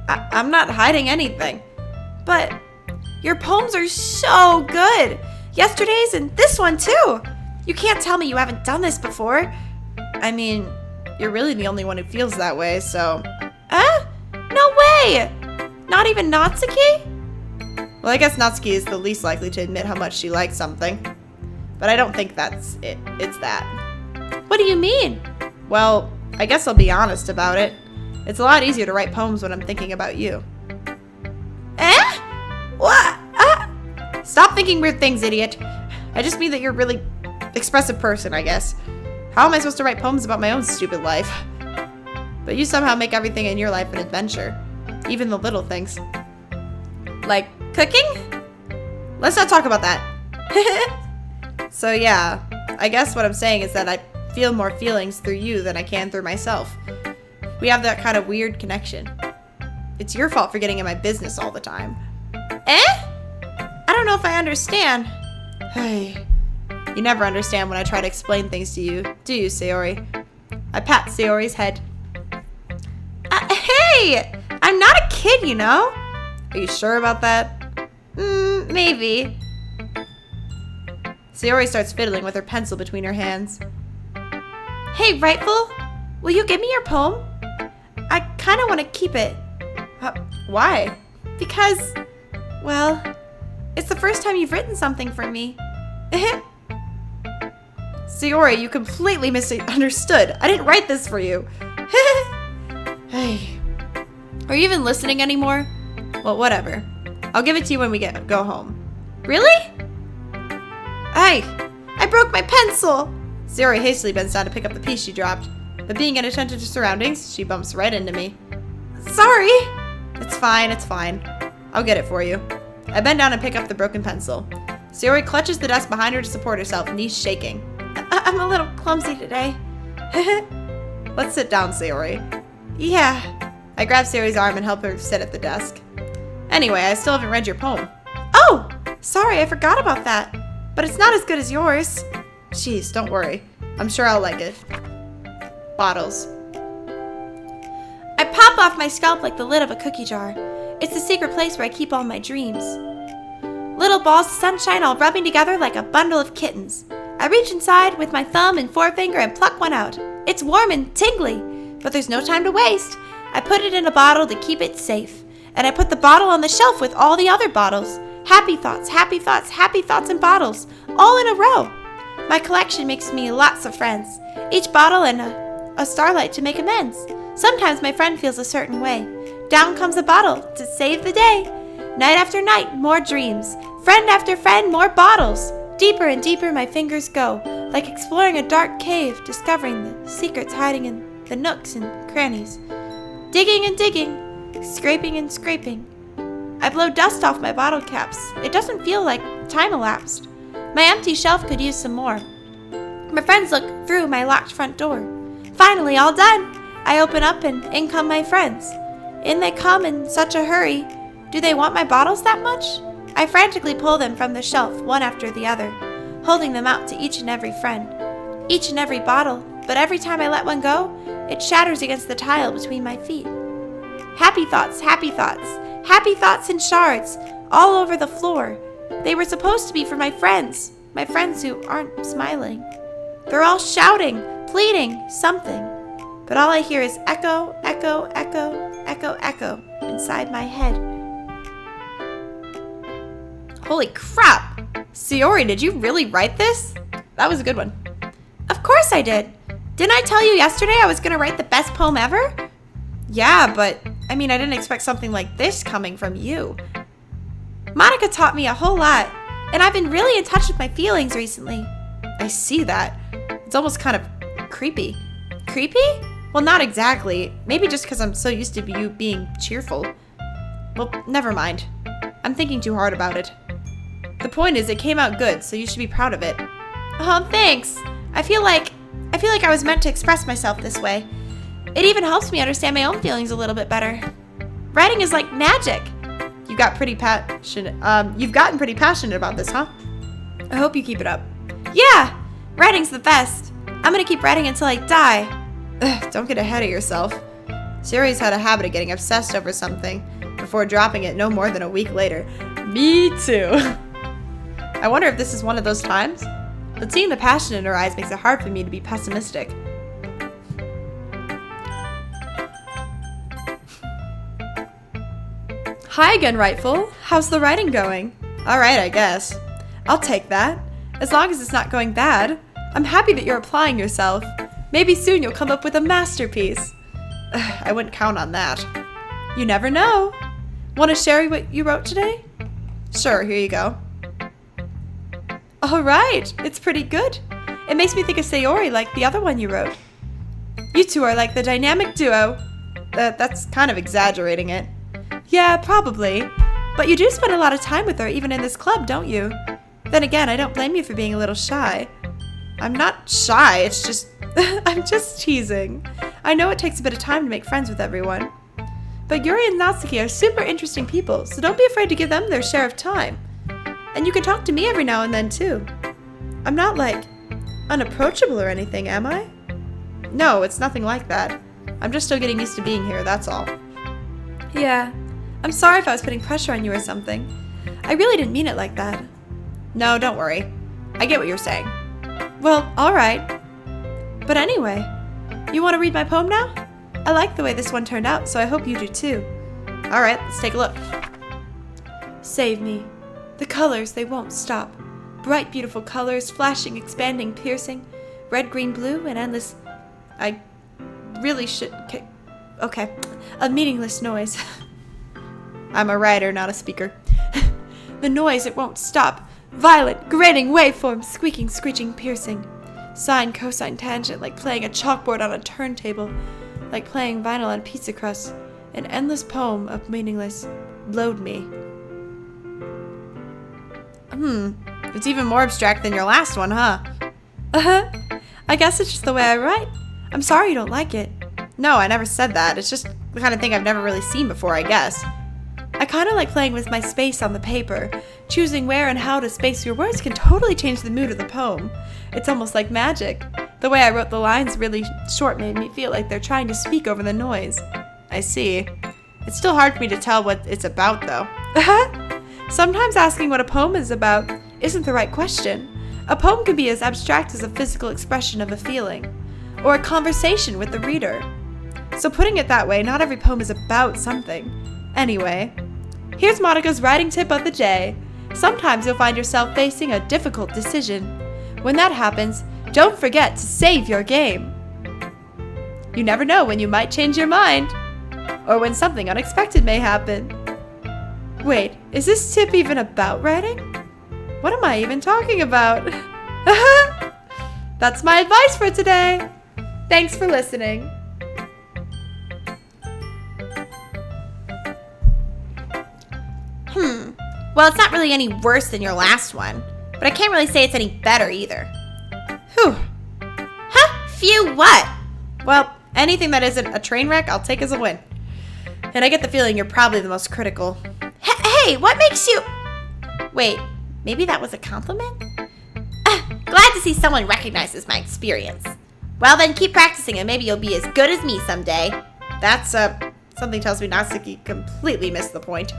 I'm not hiding anything. But your poems are so good. Yesterday's and this one too. You can't tell me you haven't done this before. I mean, you're really the only one who feels that way, so... No way! Not even Natsuki? Well, I guess Natsuki is the least likely to admit how much she likes something. But I don't think that's it. It's that. What do you mean? Well, I guess I'll be honest about it. It's a lot easier to write poems when I'm thinking about you. What? Stop thinking weird things, idiot. I just mean that you're a really expressive person, I guess. How am I supposed to write poems about my own stupid life? But you somehow make everything in your life an adventure. Even the little things. Like cooking? Let's not talk about that. So yeah, I guess what I'm saying is that I feel more feelings through you than I can through myself. We have that kind of weird connection. It's your fault for getting in my business all the time. I don't know if I understand. Hey, you never understand when I try to explain things to you, do you, Sayori? I pat Sayori's head. Hey! I'm not a kid, you know? Are you sure about that? Maybe. Sayori starts fiddling with her pencil between her hands. Hey, Rightful, will you give me your poem? I kind of want to keep it. Why? Because, well, it's the first time you've written something for me. Sayori, you completely misunderstood. I didn't write this for you. Hey, are you even listening anymore? Well, whatever. I'll give it to you when we go home. Really? Hey, I broke my pencil. Sayori hastily bends down to pick up the piece she dropped, but being inattentive to surroundings, she bumps right into me. Sorry. It's fine, it's fine. I'll get it for you. I bend down and pick up the broken pencil. Sayori clutches the desk behind her to support herself, knees shaking. I'm a little clumsy today. Let's sit down, Sayori. Yeah. I grab Sayori's arm and help her sit at the desk. Anyway, I still haven't read your poem. Oh, sorry, I forgot about that. But it's not as good as yours. Jeez, don't worry. I'm sure I'll like it. Bottles. I pop off my scalp like the lid of a cookie jar. It's the secret place where I keep all my dreams. Little balls of sunshine all rubbing together like a bundle of kittens. I reach inside with my thumb and forefinger and pluck one out. It's warm and tingly, but there's no time to waste. I put it in a bottle to keep it safe, and I put the bottle on the shelf with all the other bottles. Happy thoughts, happy thoughts, happy thoughts and bottles, all in a row. My collection makes me lots of friends, each bottle and a starlight to make amends. Sometimes my friend feels a certain way. Down comes a bottle to save the day. Night after night, more dreams. Friend after friend, more bottles. Deeper and deeper my fingers go, like exploring a dark cave, discovering the secrets hiding in the nooks and crannies. Digging and digging, scraping and scraping. I blow dust off my bottle caps. It doesn't feel like time elapsed. My empty shelf could use some more. My friends look through my locked front door. Finally, all done. I open up and in come my friends. In they come in such a hurry. Do they want my bottles that much? I frantically pull them from the shelf, one after the other, holding them out to each and every friend. Each and every bottle, but every time I let one go, it shatters against the tile between my feet. Happy thoughts, happy thoughts, happy thoughts in shards, all over the floor. They were supposed to be for my friends who aren't smiling. They're all shouting, pleading, something. But all I hear is echo, echo, echo, echo, echo inside my head. Holy crap! Sayori, did you really write this? That was a good one. Of course I did. Didn't I tell you yesterday I was going to write the best poem ever? Yeah, but I didn't expect something like this coming from you. Monica taught me a whole lot, and I've been really in touch with my feelings recently. I see that. It's almost kind of creepy. Creepy? Well, not exactly. Maybe just because I'm so used to you being cheerful. Well, never mind. I'm thinking too hard about it. The point is, it came out good, so you should be proud of it. Oh, thanks. I feel like I was meant to express myself this way. It even helps me understand my own feelings a little bit better. Writing is like magic. You've gotten pretty passionate about this, huh? I hope you keep it up. Yeah, writing's the best. I'm gonna keep writing until I die. Ugh, don't get ahead of yourself. Sayori's had a habit of getting obsessed over something before dropping it no more than a week later. Me too. I wonder if this is one of those times? But seeing the passion in her eyes makes it hard for me to be pessimistic. Hi again, Rightful. How's the writing going? Alright, I guess. I'll take that. As long as it's not going bad. I'm happy that you're applying yourself. Maybe soon you'll come up with a masterpiece. I wouldn't count on that. You never know. Want to share what you wrote today? Sure, here you go. Alright, it's pretty good. It makes me think of Sayori like the other one you wrote. You two are like the dynamic duo. That's kind of exaggerating it. Yeah, probably. But you do spend a lot of time with her even in this club, don't you? Then again, I don't blame you for being a little shy. I'm not shy, it's just... I'm just teasing. I know it takes a bit of time to make friends with everyone. But Yuri and Natsuki are super interesting people, so don't be afraid to give them their share of time. And you can talk to me every now and then, too. I'm not, like, unapproachable or anything, am I? No, it's nothing like that. I'm just still getting used to being here, that's all. Yeah. I'm sorry if I was putting pressure on you or something. I really didn't mean it like that. No, don't worry. I get what you're saying. Well, alright. But anyway, you want to read my poem now? I like the way this one turned out, so I hope you do too. Alright, let's take a look. Save me. The colors, they won't stop. Bright, beautiful colors, flashing, expanding, piercing. Red, green, blue, and endless... I really should... Okay. A meaningless noise. I'm a writer, not a speaker. The noise, it won't stop. Violent, grating, waveform, squeaking, screeching, piercing. Sine, cosine, tangent, like playing a chalkboard on a turntable. Like playing vinyl on pizza crust. An endless poem of meaningless blowed me. It's even more abstract than your last one, huh? I guess it's just the way I write. I'm sorry you don't like it. No, I never said that. It's just the kind of thing I've never really seen before, I guess. I kind of like playing with my space on the paper. Choosing where and how to space your words can totally change the mood of the poem. It's almost like magic. The way I wrote the lines really short made me feel like they're trying to speak over the noise. I see. It's still hard for me to tell what it's about, though. Sometimes asking what a poem is about isn't the right question. A poem can be as abstract as a physical expression of a feeling, or a conversation with the reader. So putting it that way, not every poem is about something. Anyway, here's Monica's writing tip of the day. Sometimes you'll find yourself facing a difficult decision. When that happens, don't forget to save your game. You never know when you might change your mind, or when something unexpected may happen. Wait, is this tip even about writing? What am I even talking about? That's my advice for today. Thanks for listening. Well, it's not really any worse than your last one, but I can't really say it's any better either. Whew. Huh? Phew, what? Well, anything that isn't a train wreck, I'll take as a win. And I get the feeling you're probably the most critical. Hey, what makes you... Wait, maybe that was a compliment? Glad to see someone recognizes my experience. Well then, keep practicing and maybe you'll be as good as me someday. That's, something tells me Natsuki completely missed the point.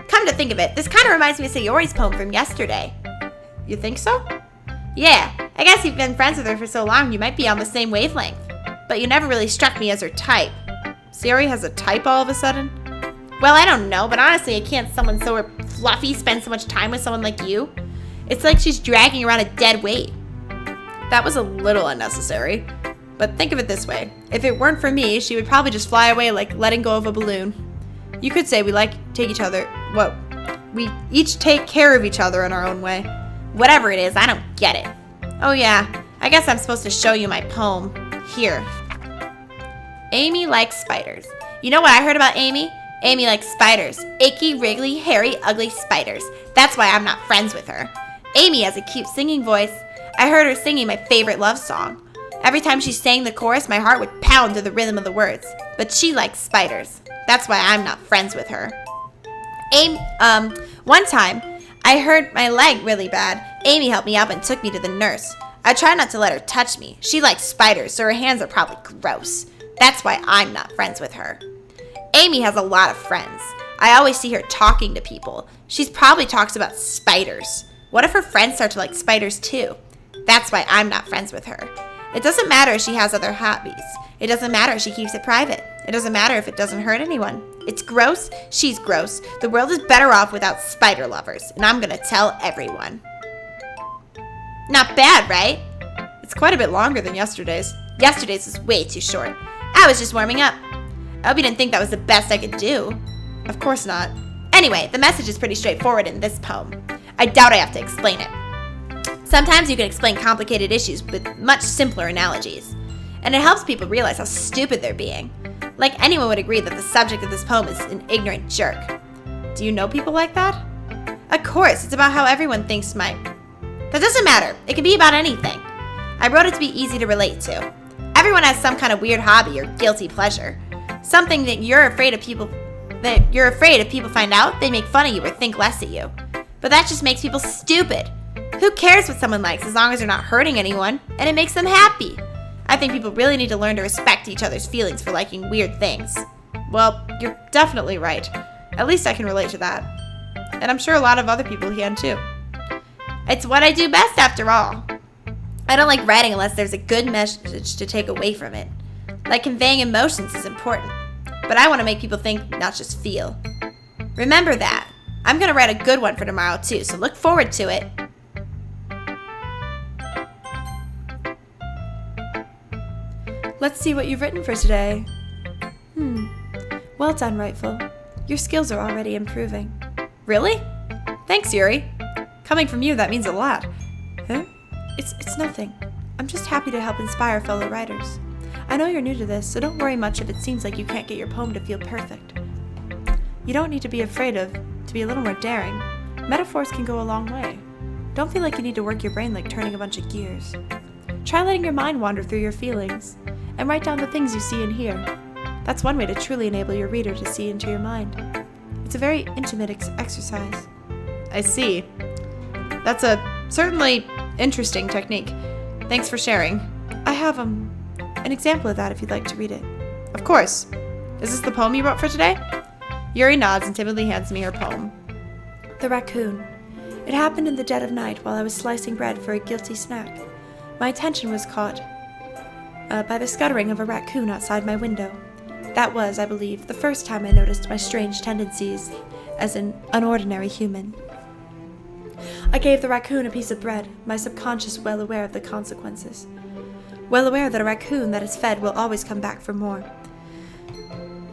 Come to think of it, this kind of reminds me of Sayori's poem from yesterday. You think so? Yeah, I guess you've been friends with her for so long you might be on the same wavelength. But you never really struck me as her type. Sayori has a type all of a sudden? Well, I don't know, but honestly, I can't someone so fluffy spend so much time with someone like you. It's like she's dragging around a dead weight. That was a little unnecessary. But think of it this way. If it weren't for me, she would probably just fly away like letting go of a balloon. You could say we each take care of each other in our own way. Whatever it is, I don't get it. Oh yeah, I guess I'm supposed to show you my poem. Here. Amy likes spiders. You know what I heard about Amy? Amy likes spiders. Icky, wriggly, hairy, ugly spiders. That's why I'm not friends with her. Amy has a cute singing voice. I heard her singing my favorite love song. Every time she sang the chorus, my heart would pound to the rhythm of the words. But she likes spiders. That's why I'm not friends with her. One time, I hurt my leg really bad. Amy helped me up and took me to the nurse. I tried not to let her touch me. She likes spiders, so her hands are probably gross. That's why I'm not friends with her. Amy has a lot of friends. I always see her talking to people. She probably talks about spiders. What if her friends start to like spiders too? That's why I'm not friends with her. It doesn't matter if she has other hobbies. It doesn't matter if she keeps it private. It doesn't matter if it doesn't hurt anyone. It's gross. She's gross. The world is better off without spider lovers, and I'm gonna tell everyone. Not bad, right? It's quite a bit longer than yesterday's. Yesterday's was way too short. I was just warming up. I hope you didn't think that was the best I could do. Of course not. Anyway, the message is pretty straightforward in this poem. I doubt I have to explain it. Sometimes you can explain complicated issues with much simpler analogies, and it helps people realize how stupid they're being. Like anyone would agree that the subject of this poem is an ignorant jerk. Do you know people like that? Of course, it's about how everyone thinks That doesn't matter. It can be about anything. I wrote it to be easy to relate to. Everyone has some kind of weird hobby or guilty pleasure. Something that you're afraid if people find out, they make fun of you or think less of you. But that just makes people stupid. Who cares what someone likes as long as they're not hurting anyone and it makes them happy? I think people really need to learn to respect each other's feelings for liking weird things. Well, you're definitely right. At least I can relate to that. And I'm sure a lot of other people can too. It's what I do best after all. I don't like writing unless there's a good message to take away from it. Like conveying emotions is important. But I want to make people think, not just feel. Remember that. I'm going to write a good one for tomorrow too, so look forward to it. Let's see what you've written for today. Well done, Rightful. Your skills are already improving. Really? Thanks, Yuri. Coming from you, that means a lot. Huh? It's nothing. I'm just happy to help inspire fellow writers. I know you're new to this, so don't worry much if it seems like you can't get your poem to feel perfect. You don't need to be to be a little more daring. Metaphors can go a long way. Don't feel like you need to work your brain like turning a bunch of gears. Try letting your mind wander through your feelings, and write down the things you see and hear. That's one way to truly enable your reader to see into your mind. It's a very intimate exercise. I see. That's a certainly interesting technique. Thanks for sharing. I have an example of that if you'd like to read it. Of course. Is this the poem you wrote for today? Yuri nods and timidly hands me her poem. The Raccoon. It happened in the dead of night while I was slicing bread for a guilty snack. My attention was caught by the scuttering of a raccoon outside my window. That was, I believe, the first time I noticed my strange tendencies as an unordinary human. I gave the raccoon a piece of bread, my subconscious well aware of the consequences. Well aware that a raccoon that is fed will always come back for more.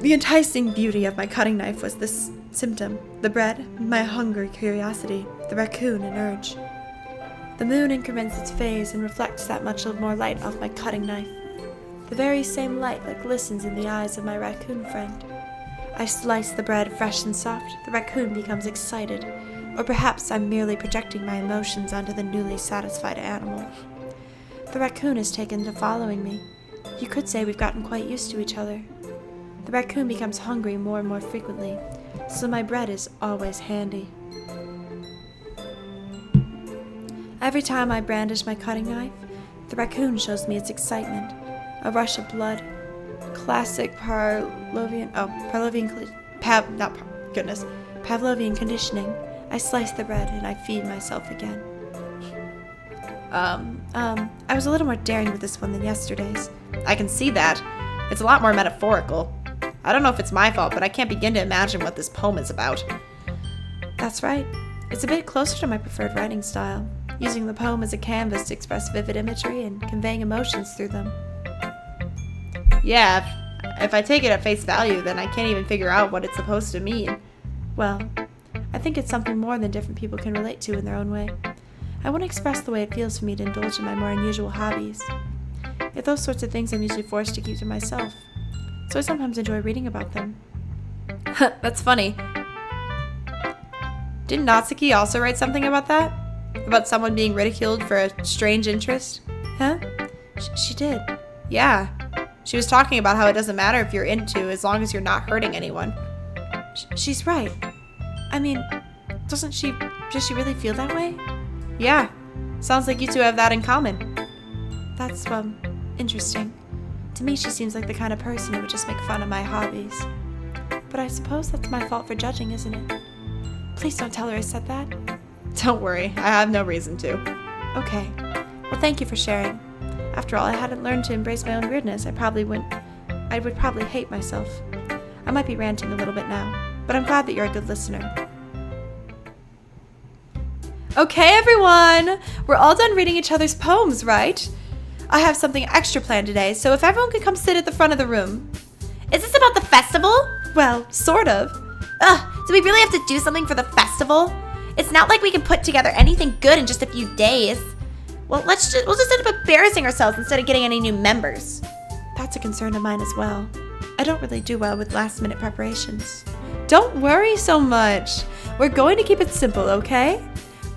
The enticing beauty of my cutting knife was this symptom. The bread, my hungry curiosity. The raccoon, an urge. The moon increments its phase and reflects that much more light off my cutting knife. The very same light that glistens in the eyes of my raccoon friend. I slice the bread fresh and soft. The raccoon becomes excited. Or perhaps I'm merely projecting my emotions onto the newly satisfied animal. The raccoon has taken to following me. You could say we've gotten quite used to each other. The raccoon becomes hungry more and more frequently, so my bread is always handy. Every time I brandish my cutting knife, the raccoon shows me its excitement. A rush of blood. Classic Pavlovian conditioning. I slice the bread and I feed myself again. I was a little more daring with this one than yesterday's. I can see that. It's a lot more metaphorical. I don't know if it's my fault, but I can't begin to imagine what this poem is about. That's right. It's a bit closer to my preferred writing style, using the poem as a canvas to express vivid imagery and conveying emotions through them. Yeah, if I take it at face value, then I can't even figure out what it's supposed to mean. Well, I think it's something more than different people can relate to in their own way. I want to express the way it feels for me to indulge in my more unusual hobbies. If those sorts of things I'm usually forced to keep to myself, so I sometimes enjoy reading about them. That's funny. Didn't Natsuki also write something about that? About someone being ridiculed for a strange interest? Huh? She did. Yeah. She was talking about how it doesn't matter if you're into as long as you're not hurting anyone. She's right. I mean, does she really feel that way? Yeah, Sounds like you two have that in common. That's, interesting. To me, she seems like the kind of person who would just make fun of my hobbies. But I suppose that's my fault for judging, isn't it? Please don't tell her I said that. Don't worry, I have no reason to. Okay. Well, thank you for sharing. After all, I hadn't learned to embrace my own weirdness. I would probably hate myself. I might be ranting a little bit now, but I'm glad that you're a good listener. Okay, everyone! We're all done reading each other's poems, right? I have something extra planned today, so if everyone could come sit at the front of the room. Is this about the festival? Well, sort of. Ugh, do we really have to do something for the festival? It's not like we can put together anything good in just a few days. Well, we'll just end up embarrassing ourselves instead of getting any new members. That's a concern of mine as well. I don't really do well with last-minute preparations. Don't worry so much. We're going to keep it simple, okay?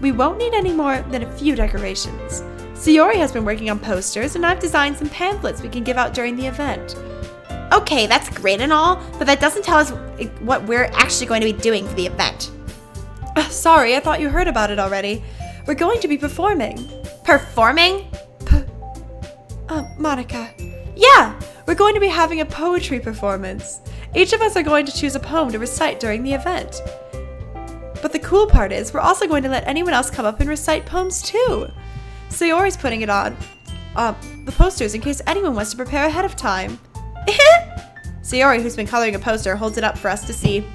We won't need any more than a few decorations. Sayori has been working on posters, and I've designed some pamphlets we can give out during the event. Okay, that's great and all, but that doesn't tell us what we're actually going to be doing for the event. Sorry, I thought you heard about it already. We're going to be performing. Performing? Monica. Yeah, we're going to be having a poetry performance. Each of us are going to choose a poem to recite during the event. But the cool part is, we're also going to let anyone else come up and recite poems too. Sayori's putting it on the posters in case anyone wants to prepare ahead of time. Sayori, who's been coloring a poster, holds it up for us to see.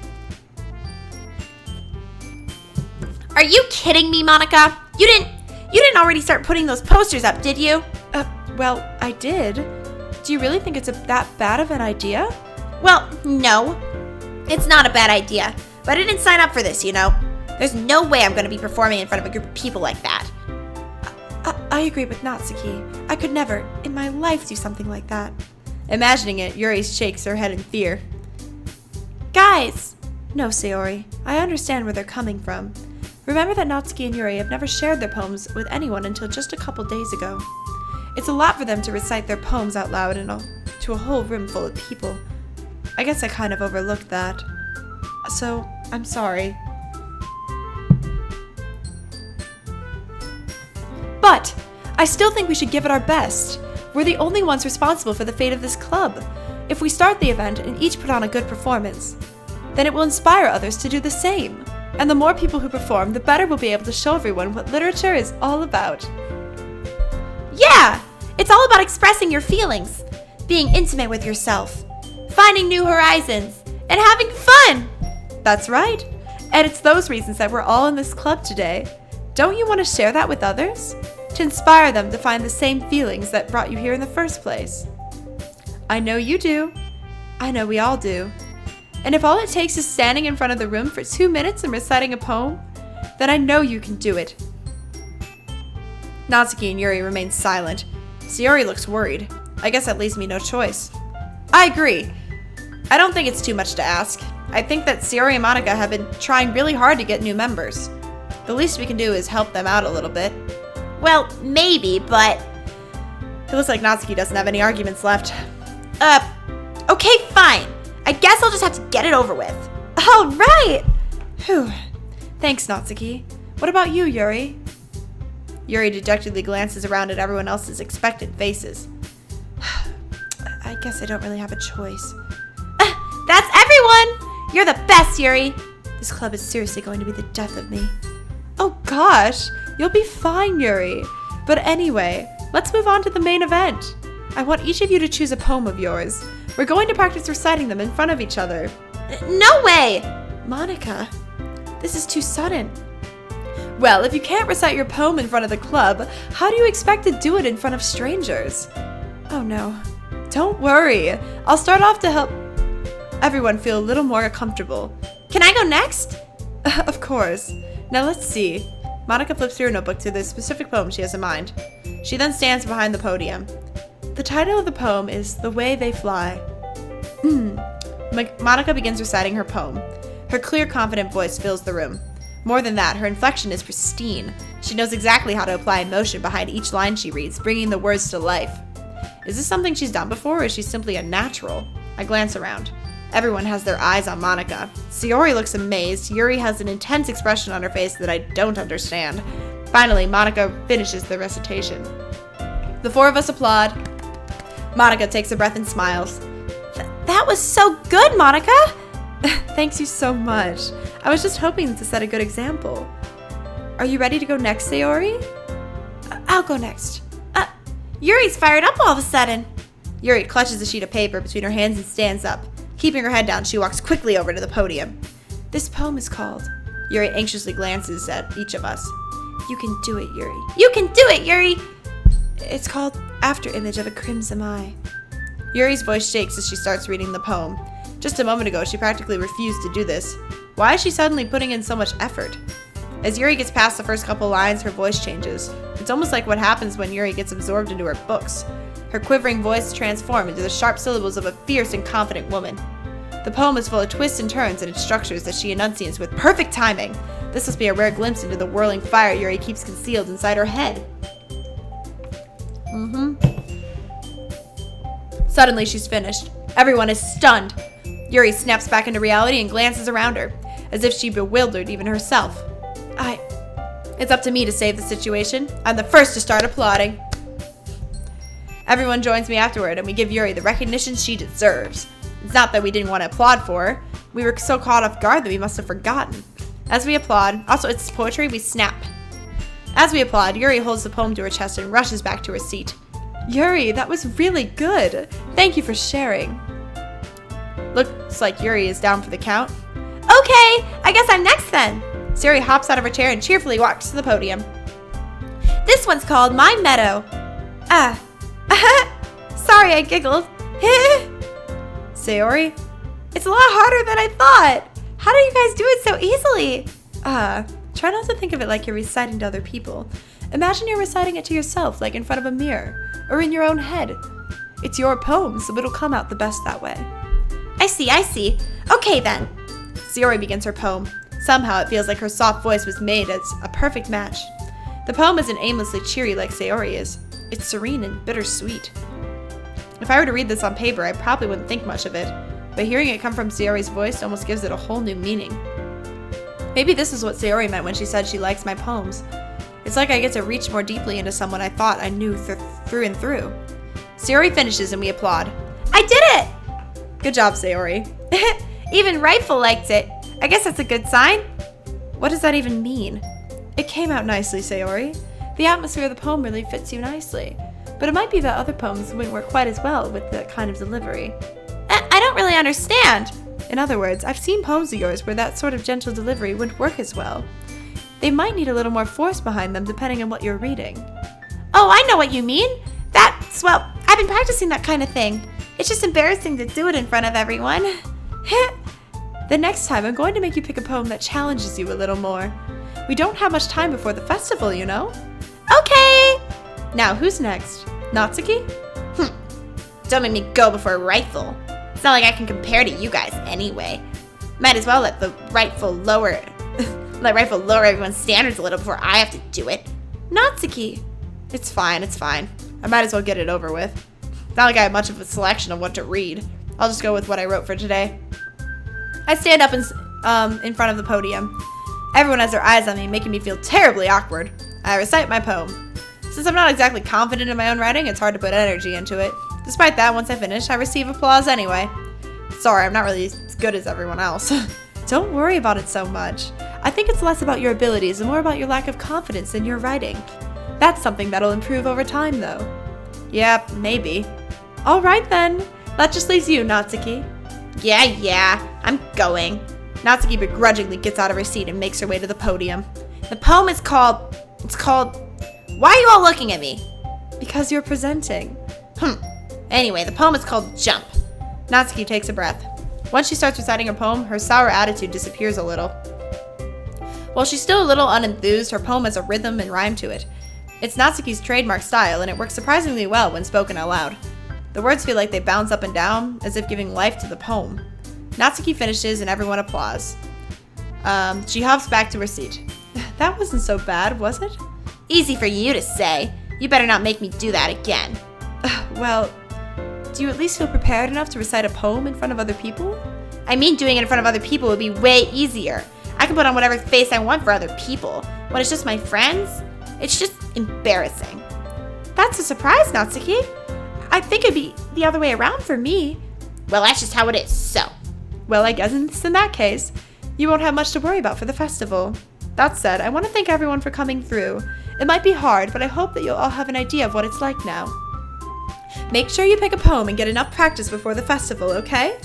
Are you kidding me, Monica? You didn't already start putting those posters up, did you? Well, I did. Do you really think it's that bad of an idea? Well, no. It's not a bad idea. But I didn't sign up for this, you know. There's no way I'm going to be performing in front of a group of people like that. I agree with Natsuki. I could never, in my life, do something like that. Imagining it, Yuri shakes her head in fear. Guys! No, Sayori. I understand where they're coming from. Remember that Natsuki and Yuri have never shared their poems with anyone until just a couple days ago. It's a lot for them to recite their poems out loud to a whole room full of people. I guess I kind of overlooked that. So, I'm sorry. But I still think we should give it our best. We're the only ones responsible for the fate of this club. If we start the event and each put on a good performance, then it will inspire others to do the same. And the more people who perform, the better we'll be able to show everyone what literature is all about. Yeah! It's all about expressing your feelings, being intimate with yourself, finding new horizons, and having fun! That's right. And it's those reasons that we're all in this club today. Don't you want to share that with others? To inspire them to find the same feelings that brought you here in the first place. I know you do. I know we all do. And if all it takes is standing in front of the room for 2 minutes and reciting a poem, then I know you can do it. Natsuki and Yuri remain silent. Sayori looks worried. I guess that leaves me no choice. I agree. I don't think it's too much to ask. I think that Sayori and Monica have been trying really hard to get new members. The least we can do is help them out a little bit. Well, maybe, but... It looks like Natsuki doesn't have any arguments left. Okay, fine. I guess I'll just have to get it over with. All right! Whew. Thanks, Natsuki. What about you, Yuri? Yuri dejectedly glances around at everyone else's expectant faces. I guess I don't really have a choice. That's everyone! You're the best, Yuri! This club is seriously going to be the death of me. Oh gosh! You'll be fine, Yuri. But anyway, let's move on to the main event. I want each of you to choose a poem of yours. We're going to practice reciting them in front of each other. No way! Monica, this is too sudden. Well, if you can't recite your poem in front of the club, how do you expect to do it in front of strangers? Oh no. Don't worry. I'll start off to help everyone feel a little more comfortable. Can I go next? Of course. Now let's see. Monica flips through her notebook to the specific poem she has in mind. She then stands behind the podium. The title of the poem is The Way They Fly. Monica begins reciting her poem. Her clear, confident voice fills the room. More than that, her inflection is pristine. She knows exactly how to apply emotion behind each line she reads, bringing the words to life. Is this something she's done before, or is she simply a natural? I glance around. Everyone has their eyes on Monica. Sayori looks amazed. Yuri has an intense expression on her face that I don't understand. Finally, Monica finishes the recitation. The four of us applaud. Monica takes a breath and smiles. That was so good, Monica! Thanks you so much. I was just hoping to set a good example. Are you ready to go next, Sayori? I'll go next. Yuri's fired up all of a sudden. Yuri clutches a sheet of paper between her hands and stands up. Keeping her head down, she walks quickly over to the podium. This poem is called... Yuri anxiously glances at each of us. You can do it, Yuri. You can do it, Yuri! It's called After Image of a Crimson Eye. Yuri's voice shakes as she starts reading the poem. Just a moment ago, she practically refused to do this. Why is she suddenly putting in so much effort? As Yuri gets past the first couple lines, her voice changes. It's almost like what happens when Yuri gets absorbed into her books. Her quivering voice transforms into the sharp syllables of a fierce and confident woman. The poem is full of twists and turns in its structures that she enunciates with perfect timing. This must be a rare glimpse into the whirling fire Yuri keeps concealed inside her head. Suddenly, she's finished. Everyone is stunned. Yuri snaps back into reality and glances around her, as if she bewildered even herself. It's up to me to save the situation. I'm the first to start applauding. Everyone joins me afterward, and we give Yuri the recognition she deserves. It's not that we didn't want to applaud for her. We were so caught off guard that we must have forgotten. As we applaud, also it's poetry, we snap. As we applaud, Yuri holds the poem to her chest and rushes back to her seat. Yuri, that was really good. Thank you for sharing. Looks like Yuri is down for the count. Okay, I guess I'm next then. Sayori hops out of her chair and cheerfully walks to the podium. This one's called My Meadow. Sorry, I giggled. Sayori? It's a lot harder than I thought. How do you guys do it so easily? Try not to think of it like you're reciting to other people. Imagine you're reciting it to yourself, like in front of a mirror, or in your own head. It's your poem, so it'll come out the best that way. I see. Okay then. Sayori begins her poem. Somehow it feels like her soft voice was made as a perfect match. The poem isn't aimlessly cheery like Sayori is. It's serene and bittersweet. If I were to read this on paper, I probably wouldn't think much of it, but hearing it come from Sayori's voice almost gives it a whole new meaning. Maybe this is what Sayori meant when she said she likes my poems. It's like I get to reach more deeply into someone I thought I knew through and through. Sayori finishes and we applaud. I did it! Good job, Sayori. Even Rightful liked it. I guess that's a good sign. What does that even mean? It came out nicely, Sayori. The atmosphere of the poem really fits you nicely. But it might be that other poems wouldn't work quite as well with that kind of delivery. I don't really understand. In other words, I've seen poems of yours where that sort of gentle delivery wouldn't work as well. They might need a little more force behind them depending on what you're reading. Oh, I know what you mean. Well, I've been practicing that kind of thing. It's just embarrassing to do it in front of everyone. The next time, I'm going to make you pick a poem that challenges you a little more. We don't have much time before the festival, you know? Okay! Now, who's next? Natsuki? Don't make me go before Rightful. It's not like I can compare to you guys anyway. Might as well let Rightful lower everyone's standards a little before I have to do it. Natsuki. It's fine. I might as well get it over with. It's not like I have much of a selection of what to read. I'll just go with what I wrote for today. I stand up in front of the podium. Everyone has their eyes on me, making me feel terribly awkward. I recite my poem. Since I'm not exactly confident in my own writing, it's hard to put energy into it. Despite that, once I finish, I receive applause anyway. Sorry, I'm not really as good as everyone else. Don't worry about it so much. I think it's less about your abilities and more about your lack of confidence in your writing. That's something that'll improve over time, though. Yep, maybe. Alright then. That just leaves you, Natsuki. Yeah, I'm going. Natsuki begrudgingly gets out of her seat and makes her way to the podium. The poem is called... Why are you all looking at me? Because you're presenting. Anyway, the poem is called Jump. Natsuki takes a breath. Once she starts reciting her poem, her sour attitude disappears a little. While she's still a little unenthused, her poem has a rhythm and rhyme to it. It's Natsuki's trademark style, and it works surprisingly well when spoken out loud. The words feel like they bounce up and down, as if giving life to the poem. Natsuki finishes and everyone applauds. She hops back to her seat. That wasn't so bad, was it? Easy for you to say. You better not make me do that again. Well, do you at least feel prepared enough to recite a poem in front of other people? I mean, doing it in front of other people would be way easier. I can put on whatever face I want for other people. When it's just my friends, It's just embarrassing. That's a surprise, Natsuki. I think it'd be the other way around for me. Well, that's just how it is, so. Well, I guess in that case, you won't have much to worry about for the festival. That said, I want to thank everyone for coming through. It might be hard, but I hope that you'll all have an idea of what it's like now. Make sure you pick a poem and get enough practice before the festival, okay?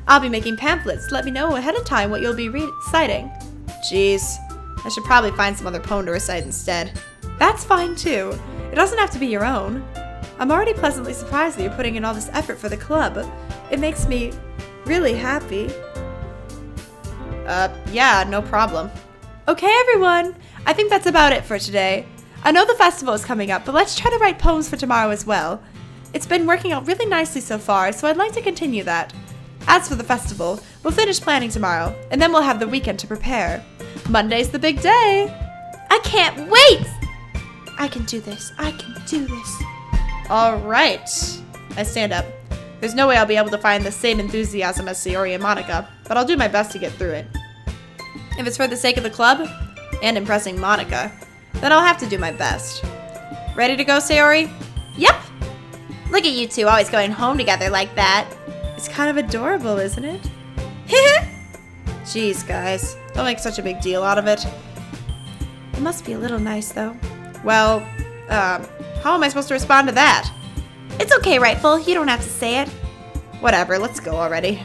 I'll be making pamphlets. Let me know ahead of time what you'll be reciting. Jeez, I should probably find some other poem to recite instead. That's fine too. It doesn't have to be your own. I'm already pleasantly surprised that you're putting in all this effort for the club. It makes me really happy. Yeah, no problem. Okay, everyone. I think that's about it for today. I know the festival is coming up, but let's try to write poems for tomorrow as well. It's been working out really nicely so far, so I'd like to continue that. As for the festival, we'll finish planning tomorrow, and then we'll have the weekend to prepare. Monday's the big day. I can't wait! I can do this. I can do this. All right. I stand up. There's no way I'll be able to find the same enthusiasm as Sayori and Monica, but I'll do my best to get through it. If it's for the sake of the club and impressing Monica, then I'll have to do my best. Ready to go, Sayori? Yep! Look at you two always going home together like that. It's kind of adorable, isn't it? Jeez, guys. Don't make such a big deal out of it. It must be a little nice, though. Well, how am I supposed to respond to that? It's okay, Rightful. You don't have to say it. Whatever, let's go already.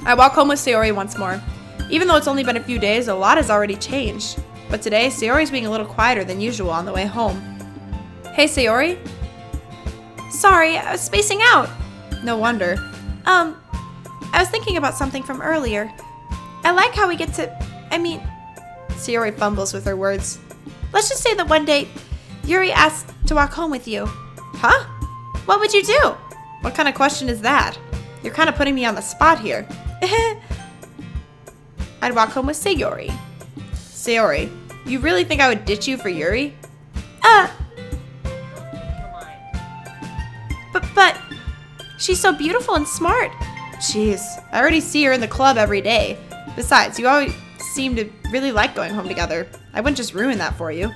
I walk home with Sayori once more. Even though it's only been a few days, a lot has already changed. But today, Sayori's being a little quieter than usual on the way home. Hey, Sayori? Sorry, I was spacing out. No wonder. I was thinking about something from earlier. I like how we get to, Sayori fumbles with her words. let's just say that one day, Yuri asked to walk home with you. Huh? What would you do? What kind of question is that? You're kind of putting me on the spot here. I'd walk home with Sayori. Sayori, you really think I would ditch you for Yuri? But she's so beautiful and smart. Jeez, I already see her in the club every day. Besides, you always seem to really like going home together. I wouldn't just ruin that for you.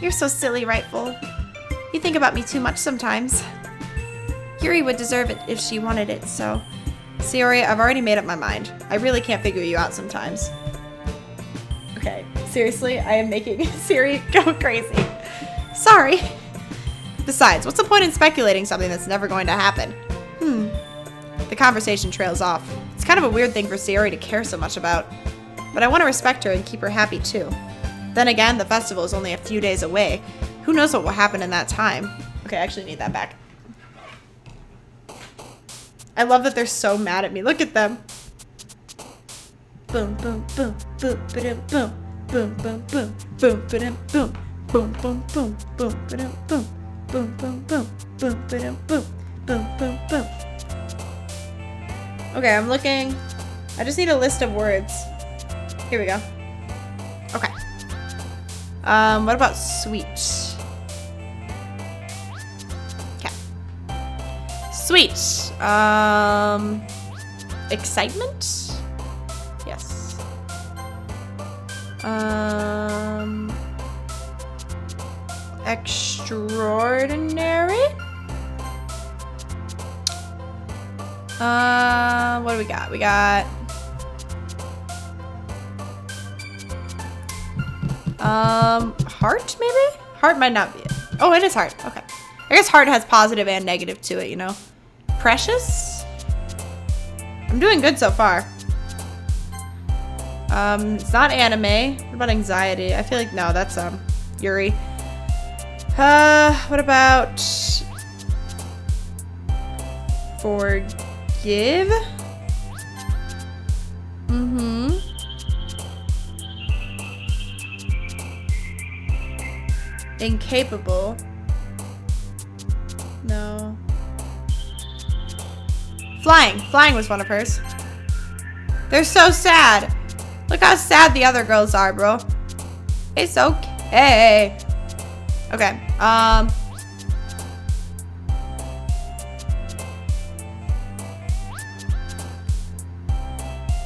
You're so silly, Rightful. You think about me too much sometimes. Yuri would deserve it if she wanted it, so. Sayori, I've already made up my mind. I really can't figure you out sometimes. Okay, seriously, I am making Sayori go crazy. Sorry. Besides, what's the point in speculating something that's never going to happen? The conversation trails off. It's kind of a weird thing for Sayori to care so much about. But I want to respect her and keep her happy too. Then again, the festival is only a few days away. Who knows what will happen in that time? Okay, I actually need that back. I love that they're so mad at me. Look at them. Boom, boom, boom, boom, ba-dum, boom, boom, boom, boom, boom, ba-dum, boom, boom, boom, boom, boom, ba-dum, boom, boom, boom, boom, boom, ba-dum, boom, boom, boom, boom. Okay, I'm looking. I just need a list of words. Here we go. Okay. What about sweet? Okay. Sweet. Excitement? Yes. Extraordinary? What do we got? We got heart maybe? Heart might not be it. Oh, it is heart. Okay. I guess heart has positive and negative to it, you know. Precious? I'm doing good so far. It's not anime. What about anxiety? I feel like no, that's Yuri. What about forgive? Incapable. No. Flying. Flying was one of hers. They're so sad. Look how sad the other girls are, bro. It's okay. Okay.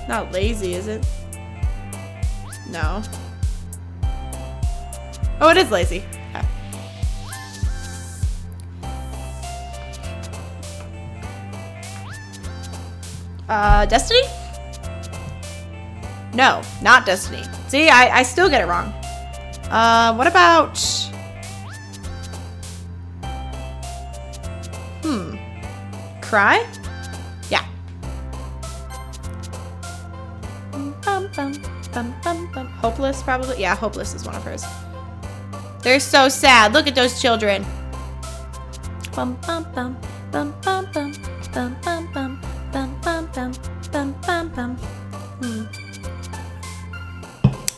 Not lazy, is it? No. Oh, it is lazy. Okay. Destiny? No, not Destiny. See, I still get it wrong. What about... Cry? Yeah. Hopeless, probably? Yeah, Hopeless is one of hers. They're so sad. Look at those children. Bum bum bum bum bum bum bum bum bum bum bum bum bum bum bum.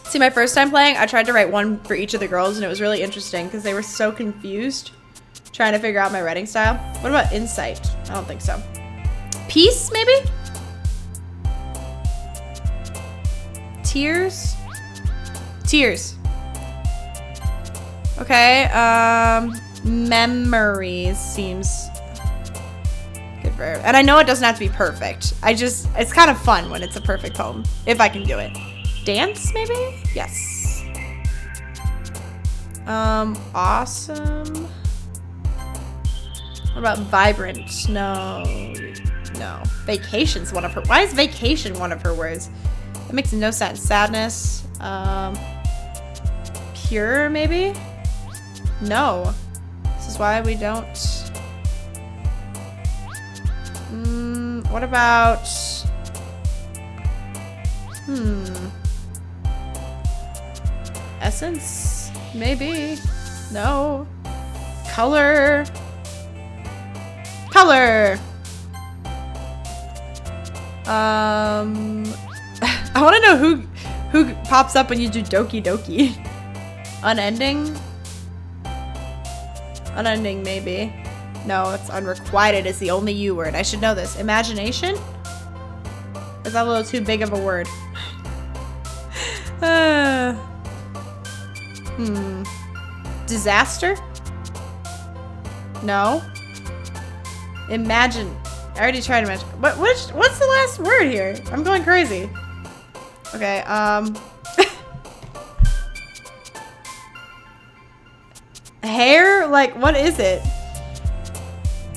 See, my first time playing, I tried to write one for each of the girls, and it was really interesting because they were so confused trying to figure out my writing style. What about Insight? I don't think so. Peace, maybe? Tears? Tears. Okay, memories seems good for her. And I know it doesn't have to be perfect. It's kind of fun when it's a perfect poem, if I can do it. Dance, maybe? Yes. Awesome. What about vibrant? No. Vacation's one of her. Why is vacation one of her words? That makes no sense. Sadness. Pure, maybe? No. This is why we don't. What about... Essence? Maybe. No. Color. Color. I want to know who pops up when you do Doki Doki. Unending? Unending, maybe. No, it's unrequited. It's the only U word. I should know this. Imagination? Is that a little too big of a word? Disaster? No. Imagine. I already tried to imagine. What's the last word here? I'm going crazy. Okay, hair? Like, what is it?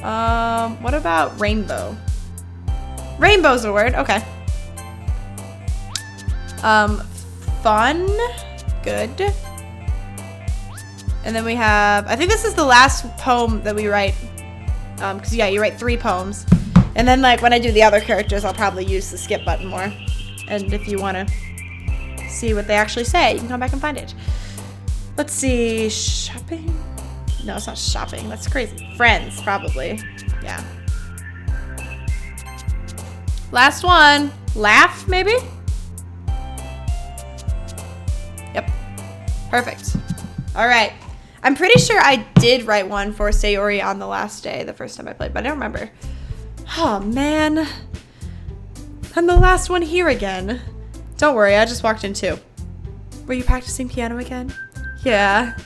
What about rainbow? Rainbow's a word. Okay. Fun. Good. And then we have, I think this is the last poem that we write. Because, yeah, you write 3 poems. And then, like, when I do the other characters, I'll probably use the skip button more. And if you want to see what they actually say, you can come back and find it. Let's see. Shopping? No, it's not shopping. That's crazy. Friends, probably. Yeah. Last one. Laugh, maybe? Yep. Perfect. All right. I'm pretty sure I did write one for Sayori on the last day, the first time I played, but I don't remember. Oh, man. I'm the last one here again. Don't worry, I just walked in too. Were you practicing piano again? Yeah.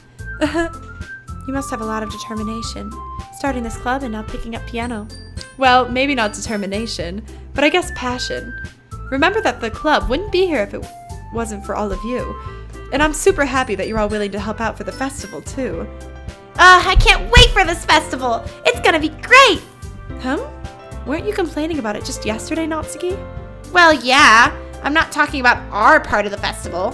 You must have a lot of determination. Starting this club and now picking up piano. Well, maybe not determination, but I guess passion. Remember that the club wouldn't be here if it wasn't for all of you. And I'm super happy that you're all willing to help out for the festival, too. I can't wait for this festival. It's gonna be great. Huh? Weren't you complaining about it just yesterday, Natsuki? Well, yeah. I'm not talking about our part of the festival.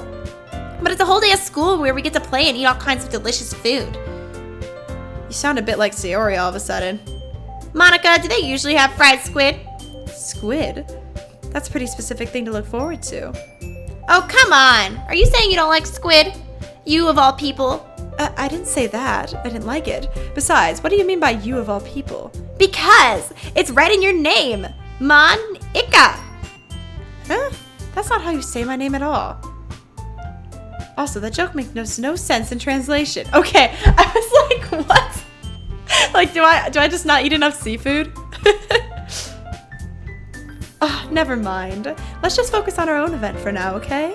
But it's a whole day of school where we get to play and eat all kinds of delicious food. You sound a bit like Sayori all of a sudden. Monica, do they usually have fried squid? Squid? That's a pretty specific thing to look forward to. Oh, come on. Are you saying you don't like squid? You of all people. I didn't say that. I didn't like it. Besides, what do you mean by you of all people? Because it's right in your name. Monica. Huh? That's not how you say my name at all. Also, that joke makes no sense in translation. Okay, I was like, what? Like, do I just not eat enough seafood? Oh, never mind. Let's just focus on our own event for now, okay?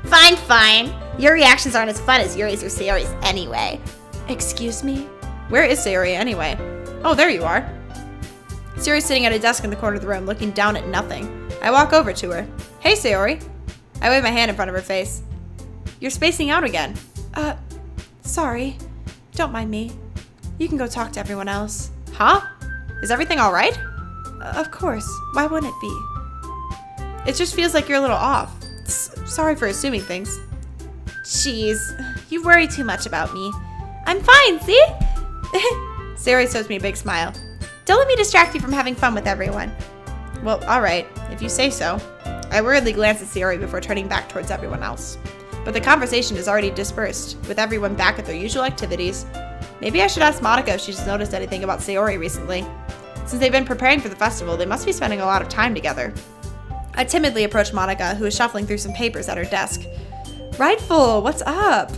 Fine, fine. Your reactions aren't as fun as Yuri's or Sayori's anyway. Excuse me? Where is Sayori anyway? Oh, there you are. Sayori's sitting at a desk in the corner of the room, looking down at nothing. I walk over to her. Hey, Sayori. I wave my hand in front of her face. You're spacing out again. Sorry. Don't mind me. You can go talk to everyone else. Huh? Is everything all right? Of course. Why wouldn't it be? It just feels like you're a little off. Sorry for assuming things. Jeez, you worry too much about me. I'm fine, see? Sayori shows me a big smile. Don't let me distract you from having fun with everyone. Well, alright, if you say so. I worriedly glance at Sayori before turning back towards everyone else. But the conversation is already dispersed, with everyone back at their usual activities. Maybe I should ask Monica if she's noticed anything about Sayori recently. Since they've been preparing for the festival, they must be spending a lot of time together. I timidly approach Monica, who is shuffling through some papers at her desk. Rightful, what's up?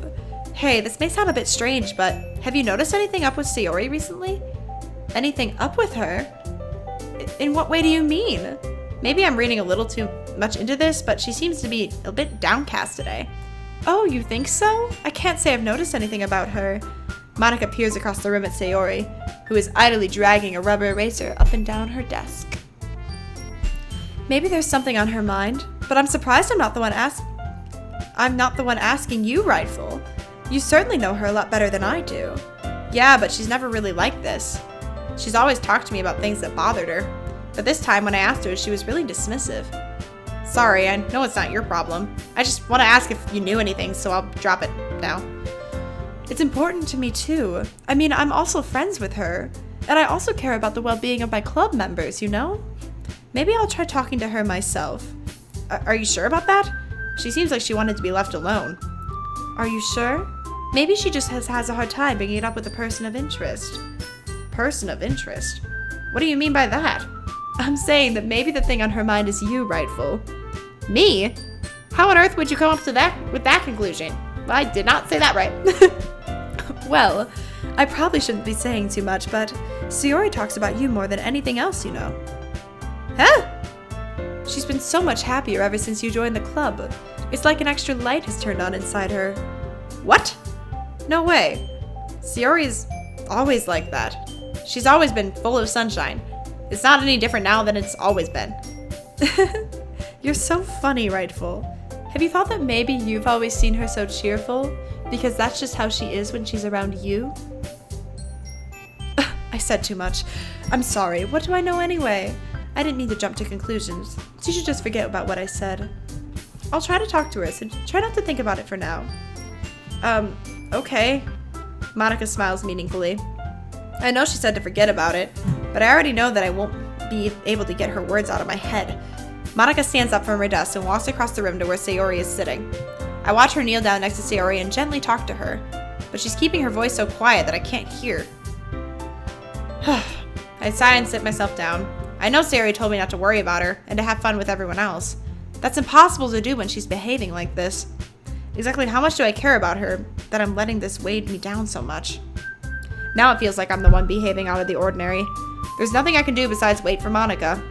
Hey, this may sound a bit strange, but have you noticed anything up with Sayori recently? Anything up with her? In what way do you mean? Maybe I'm reading a little too much into this, but she seems to be a bit downcast today. Oh, you think so? I can't say I've noticed anything about her. Monica peers across the room at Sayori, who is idly dragging a rubber eraser up and down her desk. Maybe there's something on her mind, but I'm surprised I'm not the one asking you, Rightful. You certainly know her a lot better than I do. Yeah, but she's never really like this. She's always talked to me about things that bothered her, but this time when I asked her, she was really dismissive. Sorry, I know it's not your problem. I just want to ask if you knew anything, so I'll drop it now. It's important to me too. I mean, I'm also friends with her, and I also care about the well-being of my club members, you know? Maybe I'll try talking to her myself. Are you sure about that? She seems like she wanted to be left alone. Are you sure? Maybe she just has a hard time bringing it up with a person of interest. Person of interest? What do you mean by that? I'm saying that maybe the thing on her mind is you, Rightful. Me? How on earth would you come up to that with that conclusion? Well, I did not say that right. Well, I probably shouldn't be saying too much, but Sayori talks about you more than anything else, you know. Huh? She's been so much happier ever since you joined the club. It's like an extra light has turned on inside her. What? No way. Sayori's always like that. She's always been full of sunshine. It's not any different now than it's always been. You're so funny, Rightful. Have you thought that maybe you've always seen her so cheerful? Because that's just how she is when she's around you? I said too much. I'm sorry. What do I know anyway? I didn't mean to jump to conclusions. You should just forget about what I said. I'll try to talk to her, so try not to think about it for now. Okay. Monica smiles meaningfully. I know she said to forget about it, but I already know that I won't be able to get her words out of my head. Monica stands up from her desk and walks across the room to where Sayori is sitting. I watch her kneel down next to Sayori and gently talk to her, but she's keeping her voice so quiet that I can't hear. I sigh and sit myself down. I know Sayori told me not to worry about her and to have fun with everyone else. That's impossible to do when she's behaving like this. Exactly how much do I care about her that I'm letting this weigh me down so much? Now it feels like I'm the one behaving out of the ordinary. There's nothing I can do besides wait for Monica.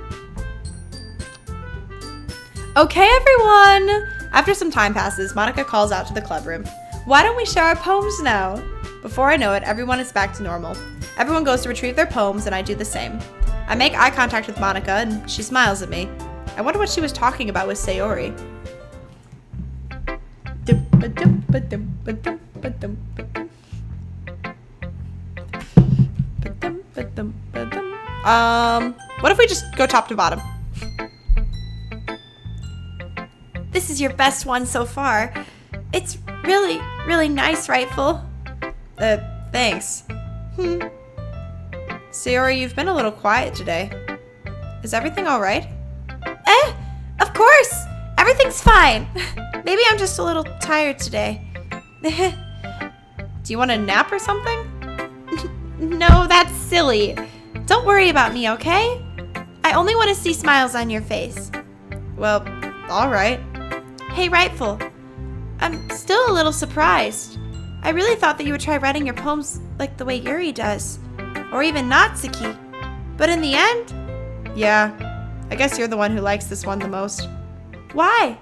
Okay, everyone! After some time passes, Monica calls out to the club room. Why don't we share our poems now? Before I know it, everyone is back to normal. Everyone goes to retrieve their poems, and I do the same. I make eye contact with Monica, and she smiles at me. I wonder what she was talking about with Sayori. What if we just go top to bottom? This is your best one so far. It's really, really nice, Rightful. Thanks. Sayori, you've been a little quiet today. Is everything alright? Of course! Everything's fine. Maybe I'm just a little tired today. Do you want a nap or something? No, that's silly. Don't worry about me, okay? I only want to see smiles on your face. Well, alright. Hey, Rightful. I'm still a little surprised. I really thought that you would try writing your poems like the way Yuri does. Or even Natsuki. But in the end... Yeah, I guess you're the one who likes this one the most. Why?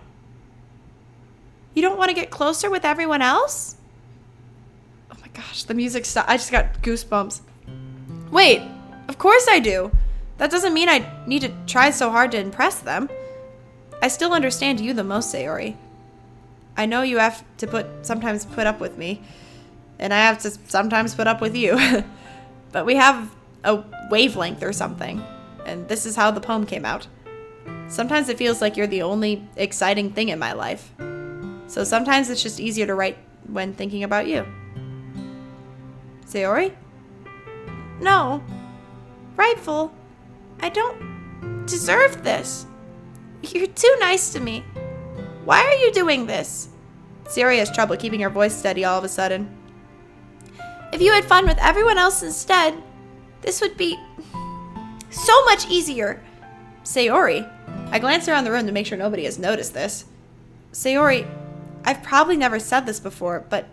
You don't want to get closer with everyone else? Oh my gosh, the music stopped. I just got goosebumps. Wait, of course I do. That doesn't mean I need to try so hard to impress them. I still understand you the most, Sayori. I know you have to sometimes put up with me, and I have to sometimes put up with you. But we have a wavelength or something, and this is how the poem came out. Sometimes it feels like you're the only exciting thing in my life. So sometimes it's just easier to write when thinking about you. Sayori? No. Rightful. I don't deserve this. You're too nice to me. Why are you doing this? Sayori has trouble keeping her voice steady all of a sudden. If you had fun with everyone else instead, this would be so much easier. Sayori? I glance around the room to make sure nobody has noticed this. Sayori, I've probably never said this before, but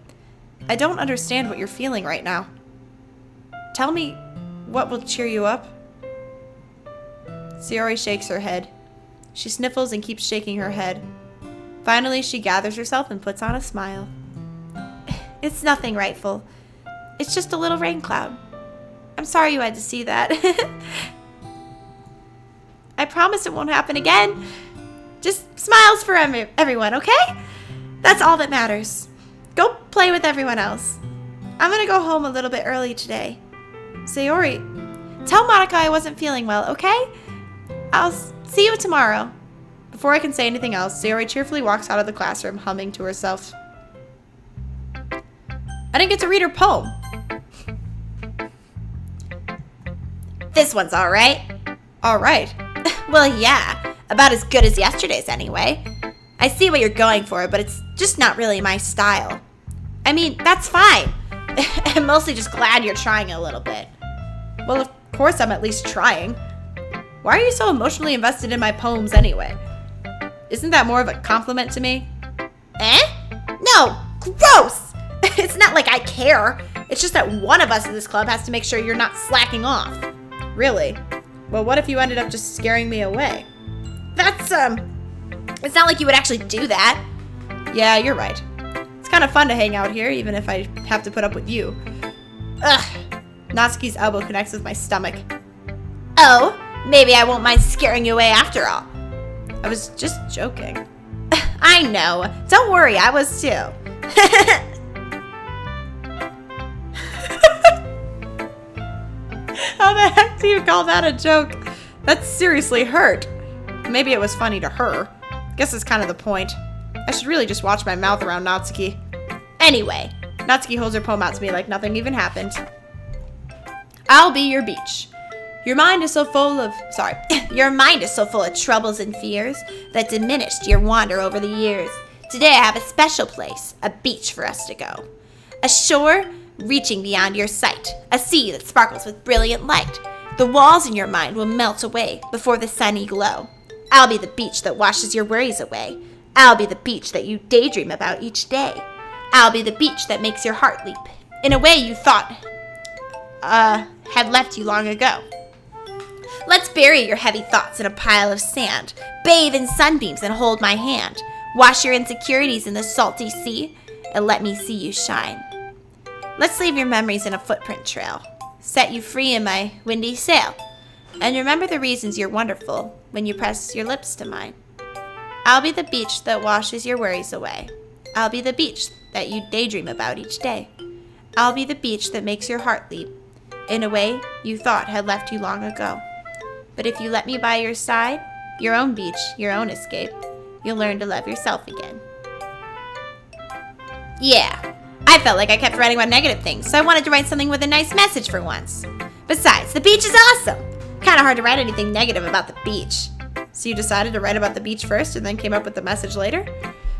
I don't understand what you're feeling right now. Tell me what will cheer you up. Sayori shakes her head. She sniffles and keeps shaking her head. Finally, she gathers herself and puts on a smile. It's nothing, Rightful. It's just a little rain cloud. I'm sorry you had to see that. I promise it won't happen again. Just smiles for everyone, okay? That's all that matters. Go play with everyone else. I'm gonna go home a little bit early today. Sayori, tell Monica I wasn't feeling well, okay? I'll see you tomorrow. Before I can say anything else, Sayori cheerfully walks out of the classroom, humming to herself. I didn't get to read her poem. This one's all right. All right. Well, yeah. About as good as yesterday's anyway. I see what you're going for, but it's just not really my style. I mean, that's fine. I'm mostly just glad you're trying a little bit. Well, of course I'm at least trying. Why are you so emotionally invested in my poems anyway? Isn't that more of a compliment to me? Eh? No! Gross! It's not like I care. It's just that one of us in this club has to make sure you're not slacking off. Really? Well, what if you ended up just scaring me away? That's, it's not like you would actually do that. Yeah, you're right. It's kind of fun to hang out here, even if I have to put up with you. Ugh. Natsuki's elbow connects with my stomach. Oh, maybe I won't mind scaring you away after all. I was just joking. I know. Don't worry, I was too. How the heck do you call that a joke? That seriously hurt. Maybe it was funny to her. Guess that's kind of the point. I should really just watch my mouth around Natsuki. Anyway, Natsuki holds her poem out to me like nothing even happened. I'll be your beach. Your mind is so full of troubles and fears that diminished your wander over the years. Today I have a special place, a beach for us to go. A shore reaching beyond your sight, a sea that sparkles with brilliant light. The walls in your mind will melt away before the sunny glow. I'll be the beach that washes your worries away. I'll be the beach that you daydream about each day. I'll be the beach that makes your heart leap in a way you thought had left you long ago. Let's bury your heavy thoughts in a pile of sand. Bathe in sunbeams and hold my hand. Wash your insecurities in the salty sea and let me see you shine. Let's leave your memories in a footprint trail. Set you free in my windy sail. And remember the reasons you're wonderful when you press your lips to mine. I'll be the beach that washes your worries away. I'll be the beach that you daydream about each day. I'll be the beach that makes your heart leap in a way you thought had left you long ago. But if you let me by your side, your own beach, your own escape, you'll learn to love yourself again. Yeah, I felt like I kept writing about negative things, so I wanted to write something with a nice message for once. Besides, the beach is awesome. Kind of hard to write anything negative about the beach. So you decided to write about the beach first and then came up with the message later?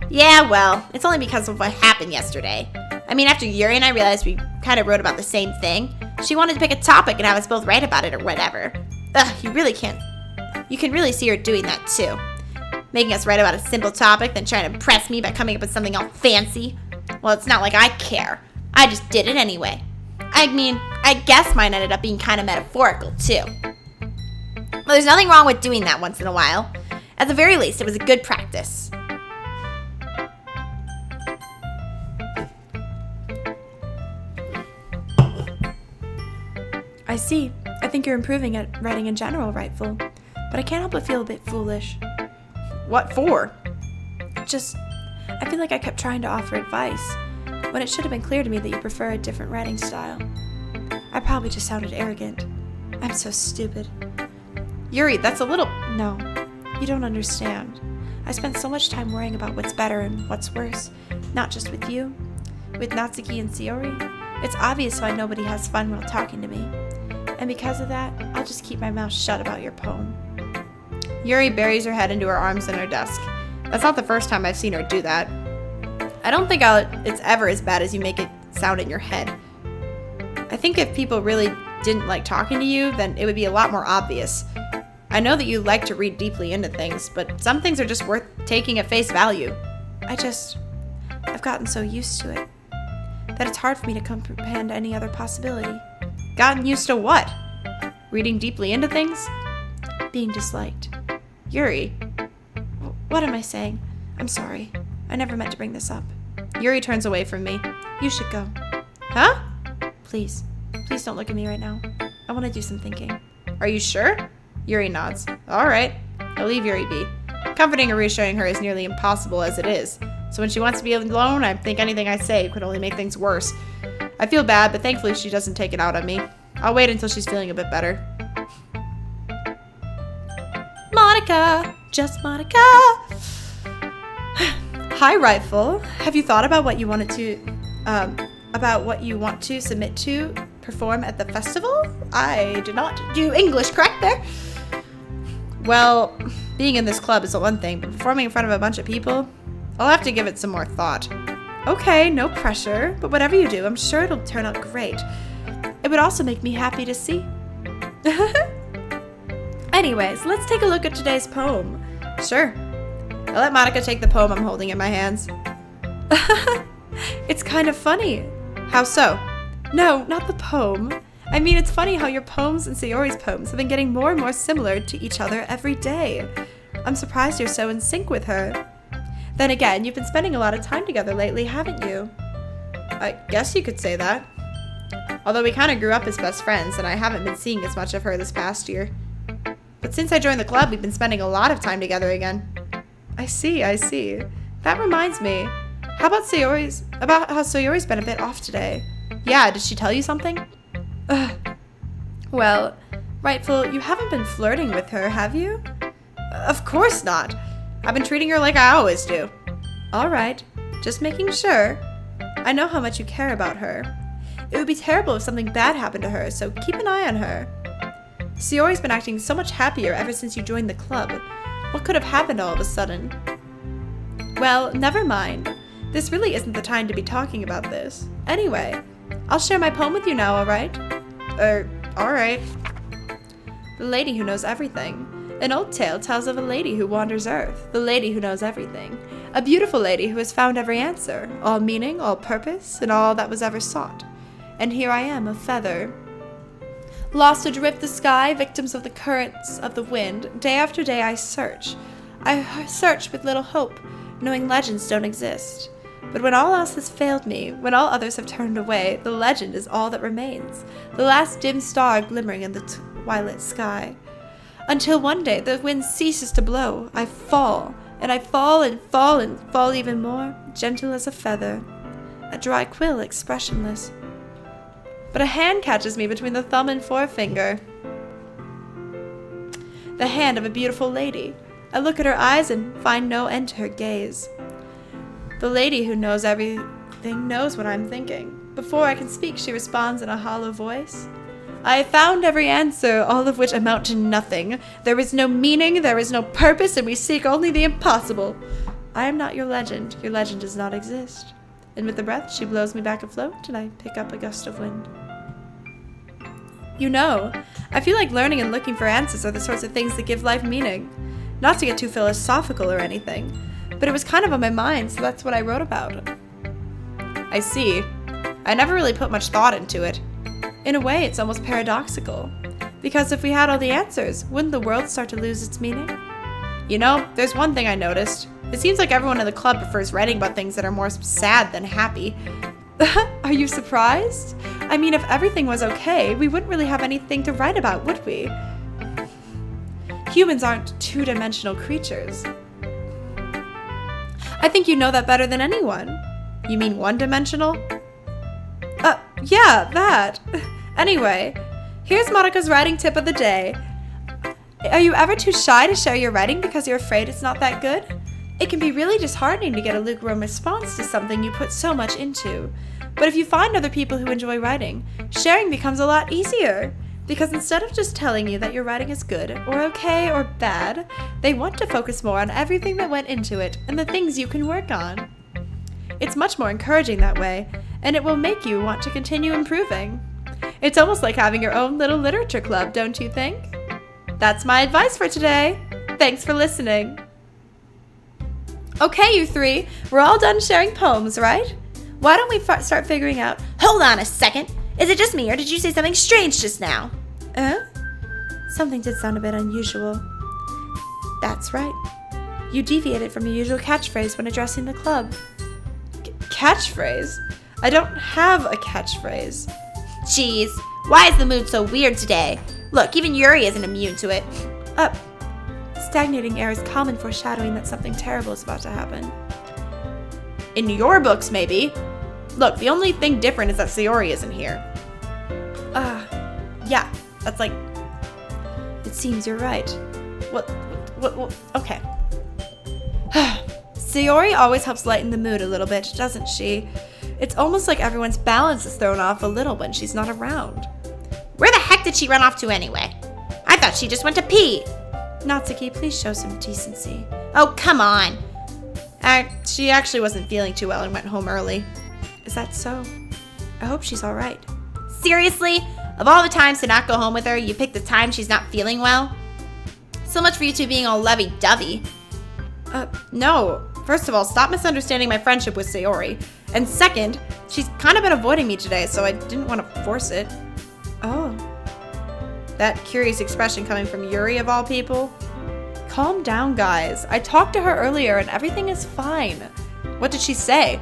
Yeah, well, it's only because of what happened yesterday. I mean, after Yuri and I realized we kind of wrote about the same thing, she wanted to pick a topic and have us both write about it or whatever. Ugh, you can really see her doing that too. Making us write about a simple topic, then trying to impress me by coming up with something all fancy. Well, it's not like I care. I just did it anyway. I mean, I guess mine ended up being kind of metaphorical too. Well, there's nothing wrong with doing that once in a while. At the very least, it was a good practice. I see. I think you're improving at writing in general, Rightful. But I can't help but feel a bit foolish. What for? Just, I feel like I kept trying to offer advice, when it should have been clear to me that you prefer a different writing style. I probably just sounded arrogant. I'm so stupid. Yuri, that's a little... No, you don't understand. I spent so much time worrying about what's better and what's worse, not just with you, with Natsuki and Sayori. It's obvious why nobody has fun while talking to me. And because of that, I'll just keep my mouth shut about your poem. Yuri buries her head into her arms in her desk. That's not the first time I've seen her do that. I don't think it's ever as bad as you make it sound in your head. I think if people really didn't like talking to you, then it would be a lot more obvious. I know that you like to read deeply into things, but some things are just worth taking at face value. I've gotten so used to it that it's hard for me to comprehend any other possibility. Gotten used to what? Reading deeply into things? Being disliked. Yuri. What am I saying? I'm sorry. I never meant to bring this up. Yuri turns away from me. You should go. Huh? Please. Please don't look at me right now. I want to do some thinking. Are you sure? Yuri nods. All right. I'll leave Yuri be. Comforting or reassuring her is nearly impossible as it is. So when she wants to be alone, I think anything I say could only make things worse. I feel bad, but thankfully she doesn't take it out on me. I'll wait until she's feeling a bit better. Monica! Just Monica! Hi, Rifle. Have you thought about what you wanted to, what you want to submit to perform at the festival? I did not do English correct there. Well, being in this club is one thing, but performing in front of a bunch of people, I'll have to give it some more thought. Okay, no pressure, but whatever you do, I'm sure it'll turn out great. It would also make me happy to see. Anyways, let's take a look at today's poem. Sure. I'll let Monica take the poem I'm holding in my hands. It's kind of funny. How so? No, not the poem. I mean, it's funny how your poems and Sayori's poems have been getting more and more similar to each other every day. I'm surprised you're so in sync with her. Then again, you've been spending a lot of time together lately, haven't you? I guess you could say that. Although we kind of grew up as best friends, and I haven't been seeing as much of her this past year. But since I joined the club, we've been spending a lot of time together again. I see. That reminds me. How about how Sayori's been a bit off today? Yeah, did she tell you something? Well, Rightful, you haven't been flirting with her, have you? Of course not. I've been treating her like I always do. All right, just making sure. I know how much you care about her. It would be terrible if something bad happened to her, so keep an eye on her. Sayori's been acting so much happier ever since you joined the club. What could have happened all of a sudden? Well, never mind. This really isn't the time to be talking about this. Anyway, I'll share my poem with you now, alright? Alright. The Lady Who Knows Everything. An old tale tells of a lady who wanders earth, the lady who knows everything. A beautiful lady who has found every answer, all meaning, all purpose, and all that was ever sought. And here I am, a feather. Lost adrift the sky, victims of the currents of the wind, day after day I search. I search with little hope, knowing legends don't exist. But when all else has failed me, when all others have turned away, the legend is all that remains, the last dim star glimmering in the twilight sky. Until one day the wind ceases to blow, I fall, and I fall and fall and fall even more, gentle as a feather, a dry quill expressionless. But a hand catches me between the thumb and forefinger. The hand of a beautiful lady. I look at her eyes and find no end to her gaze. The lady who knows everything knows what I'm thinking. Before I can speak, she responds in a hollow voice. I have found every answer, all of which amount to nothing. There is no meaning, there is no purpose, and we seek only the impossible. I am not your legend does not exist. And with a breath, she blows me back afloat, and I pick up a gust of wind. You know, I feel like learning and looking for answers are the sorts of things that give life meaning. Not to get too philosophical or anything, but it was kind of on my mind, so that's what I wrote about. I see. I never really put much thought into it. In a way, it's almost paradoxical. Because if we had all the answers, wouldn't the world start to lose its meaning? You know, there's one thing I noticed. It seems like everyone in the club prefers writing about things that are more sad than happy. Are you surprised? I mean, if everything was okay, we wouldn't really have anything to write about, would we? Humans aren't two-dimensional creatures. I think you know that better than anyone. You mean one-dimensional? Yeah, that. Anyway, here's Monica's writing tip of the day. Are you ever too shy to share your writing because you're afraid it's not that good? It can be really disheartening to get a lukewarm response to something you put so much into. But if you find other people who enjoy writing, sharing becomes a lot easier. Because instead of just telling you that your writing is good, or okay, or bad, they want to focus more on everything that went into it and the things you can work on. It's much more encouraging that way, and it will make you want to continue improving. It's almost like having your own little literature club, don't you think? That's my advice for today. Thanks for listening. Okay, you three, we're all done sharing poems, right? Why don't we start figuring out... Hold on a second. Is it just me, or did you say something strange just now? Something did sound a bit unusual. That's right. You deviated from your usual catchphrase when addressing the club. Catchphrase? I don't have a catchphrase. Jeez, why is the mood so weird today? Look, even Yuri isn't immune to it. Stagnating air is common foreshadowing that something terrible is about to happen. In your books, maybe. Look, the only thing different is that Sayori isn't here. Yeah, that's like... It seems you're right. What okay. Sayori always helps lighten the mood a little bit, doesn't she? It's almost like everyone's balance is thrown off a little when she's not around. Where the heck did she run off to anyway? I thought she just went to pee. Natsuki, please show some decency. Oh, come on. She actually wasn't feeling too well and went home early. Is that so? I hope she's all right. Seriously? Of all the times to not go home with her, you picked the time she's not feeling well? So much for you two being all lovey-dovey. No. First of all, stop misunderstanding my friendship with Sayori. And second, she's kind of been avoiding me today, so I didn't want to force it. Oh. That curious expression coming from Yuri of all people. Calm down, guys. I talked to her earlier and everything is fine. What did she say?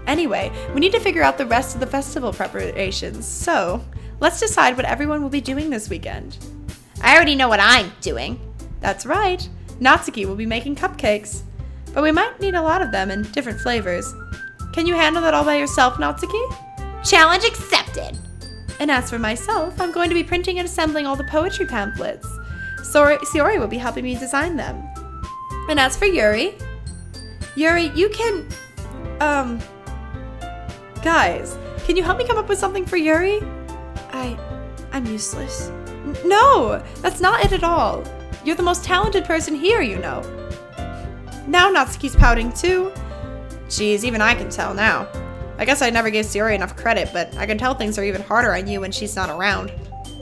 Anyway, we need to figure out the rest of the festival preparations, so let's decide what everyone will be doing this weekend. I already know what I'm doing. That's right. Natsuki will be making cupcakes. But we might need a lot of them in different flavors. Can you handle that all by yourself, Natsuki? Challenge accepted. And as for myself, I'm going to be printing and assembling all the poetry pamphlets. Sayori will be helping me design them. And as for Yuri, you can... Guys, can you help me come up with something for Yuri? I'm useless. No, that's not it at all. You're the most talented person here, you know. Now Natsuki's pouting too. Geez, even I can tell now. I guess I never gave Sayori enough credit, but I can tell things are even harder on you when she's not around.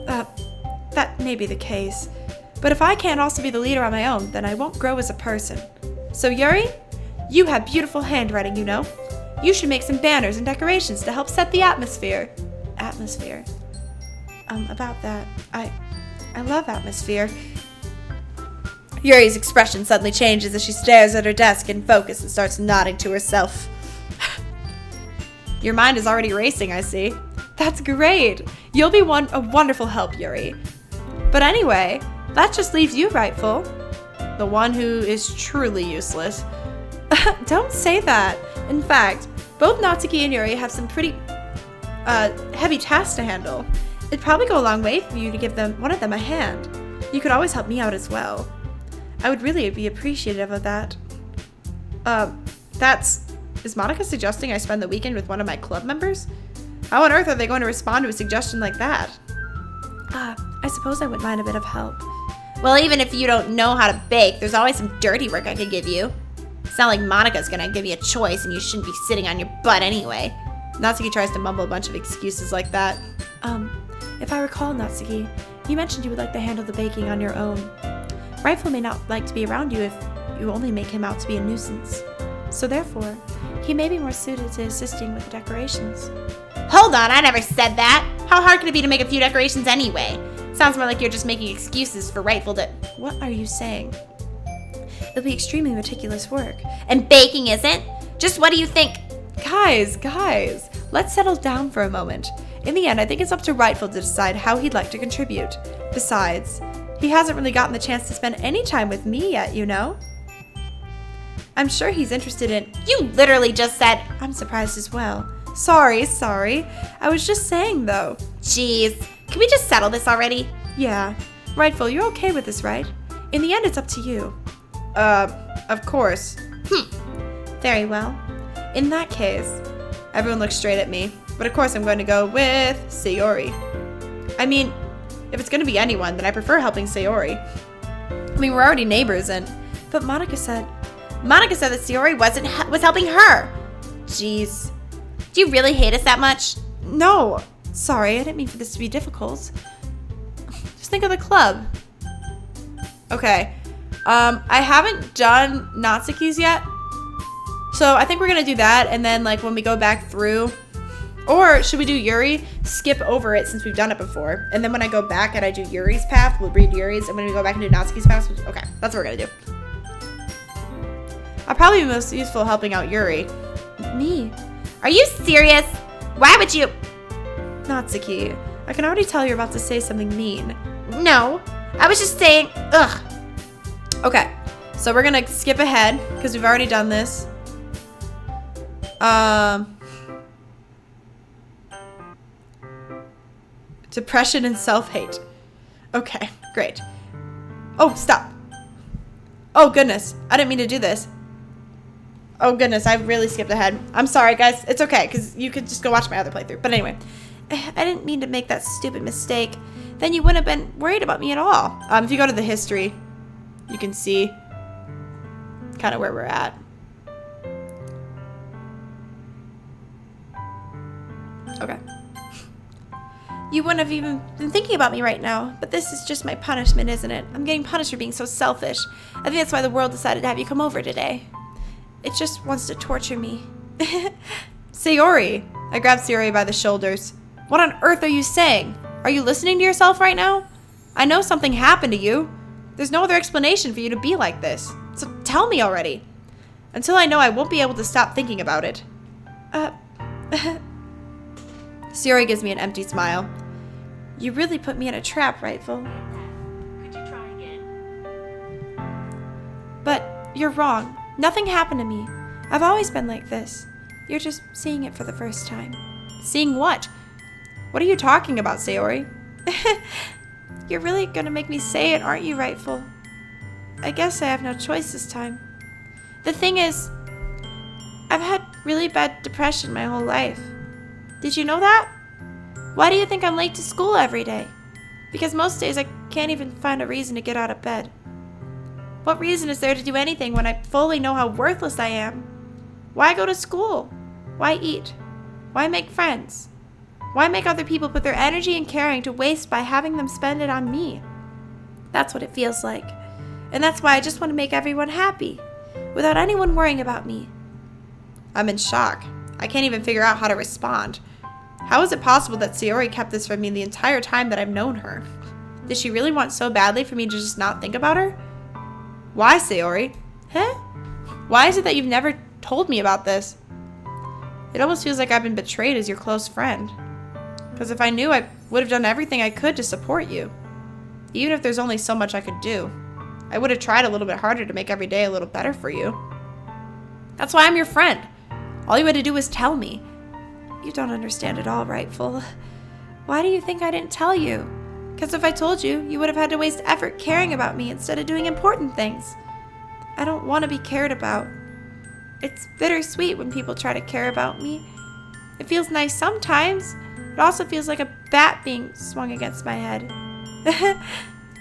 That may be the case. But if I can't also be the leader on my own, then I won't grow as a person. So Yuri, you have beautiful handwriting, you know. You should make some banners and decorations to help set the atmosphere. Atmosphere? About that, I love atmosphere. Yuri's expression suddenly changes as she stares at her desk in focus and starts nodding to herself. Your mind is already racing, I see. That's great. You'll be a wonderful help, Yuri. But anyway, that just leaves you, Rightful. The one who is truly useless. Don't say that. In fact, both Natsuki and Yuri have some pretty heavy tasks to handle. It'd probably go a long way for you to give one of them a hand. You could always help me out as well. I would really be appreciative of that. Is Monica suggesting I spend the weekend with one of my club members? How on earth are they going to respond to a suggestion like that? I suppose I wouldn't mind a bit of help. Well, even if you don't know how to bake, there's always some dirty work I could give you. It's not like Monica's gonna give you a choice and you shouldn't be sitting on your butt anyway. Natsuki tries to mumble a bunch of excuses like that. If I recall, Natsuki, you mentioned you would like to handle the baking on your own. Rightful may not like to be around you if you only make him out to be a nuisance. So therefore, he may be more suited to assisting with the decorations. Hold on, I never said that. How hard could it be to make a few decorations anyway? Sounds more like you're just making excuses for Rightful to... What are you saying? It'll be extremely meticulous work. And baking isn't? Just what do you think? Guys, let's settle down for a moment. In the end, I think it's up to Rightful to decide how he'd like to contribute. Besides, he hasn't really gotten the chance to spend any time with me yet, you know? I'm sure he's interested in... You literally just said, I'm surprised as well. Sorry. I was just saying, though. jeez. Can we just settle this already? Yeah. Rightful, you're okay with this, right? In the end, it's up to you. Of course. Very well. In that case, everyone looks straight at me. But of course, I'm going to go with Sayori. I mean, if it's going to be anyone, then I prefer helping Sayori. I mean, we're already neighbors, and... But Monica said that Sayori was helping her. Jeez. Do you really hate us that much? No. Sorry, I didn't mean for this to be difficult. Just think of the club. Okay. I haven't done Natsuki's yet. So I think we're going to do that, and then, like, when we go back through... Or should we do Yuri? Skip over it since we've done it before. And then when I go back and I do Yuri's path, we'll read Yuri's. And when we go back and do Natsuki's path, okay, that's what we're going to do. I'll probably be most useful helping out Yuri. Me? Are you serious? Why would you? Natsuki, I can already tell you're about to say something mean. No. I was just saying, ugh. Okay, so we're going to skip ahead because we've already done this. Depression and self-hate. Okay, great. Oh, stop. Oh, goodness. I didn't mean to do this. Oh, goodness. I really skipped ahead. I'm sorry, guys. It's okay, because you could just go watch my other playthrough. But anyway, I didn't mean to make that stupid mistake. Then you wouldn't have been worried about me at all. if you go to the history, you can see kind of where we're at. Okay. You wouldn't have even been thinking about me right now, but this is just my punishment, isn't it? I'm getting punished for being so selfish. I think that's why the world decided to have you come over today. It just wants to torture me. Sayori! I grabbed Sayori by the shoulders. What on earth are you saying? Are you listening to yourself right now? I know something happened to you. There's no other explanation for you to be like this. So tell me already. Until I know, I won't be able to stop thinking about it. Sayori gives me an empty smile. You really put me in a trap, Rightful. Could you try again? But you're wrong. Nothing happened to me. I've always been like this. You're just seeing it for the first time. Seeing what? What are you talking about, Sayori? You're really gonna make me say it, aren't you, Rightful? I guess I have no choice this time. The thing is, I've had really bad depression my whole life. Did you know that? Why do you think I'm late to school every day? Because most days I can't even find a reason to get out of bed. What reason is there to do anything when I fully know how worthless I am? Why go to school? Why eat? Why make friends? Why make other people put their energy and caring to waste by having them spend it on me? That's what it feels like. And that's why I just want to make everyone happy, without anyone worrying about me. I'm in shock. I can't even figure out how to respond. How is it possible that Sayori kept this from me the entire time that I've known her? Did she really want so badly for me to just not think about her? Why, Sayori? Huh? Why is it that you've never told me about this? It almost feels like I've been betrayed as your close friend. Because if I knew, I would have done everything I could to support you. Even if there's only so much I could do. I would have tried a little bit harder to make every day a little better for you. That's why I'm your friend. All you had to do was tell me. You don't understand at all, Rightful. Why do you think I didn't tell you? Because if I told you, you would have had to waste effort caring about me instead of doing important things. I don't want to be cared about. It's bittersweet when people try to care about me. It feels nice sometimes. It also feels like a bat being swung against my head.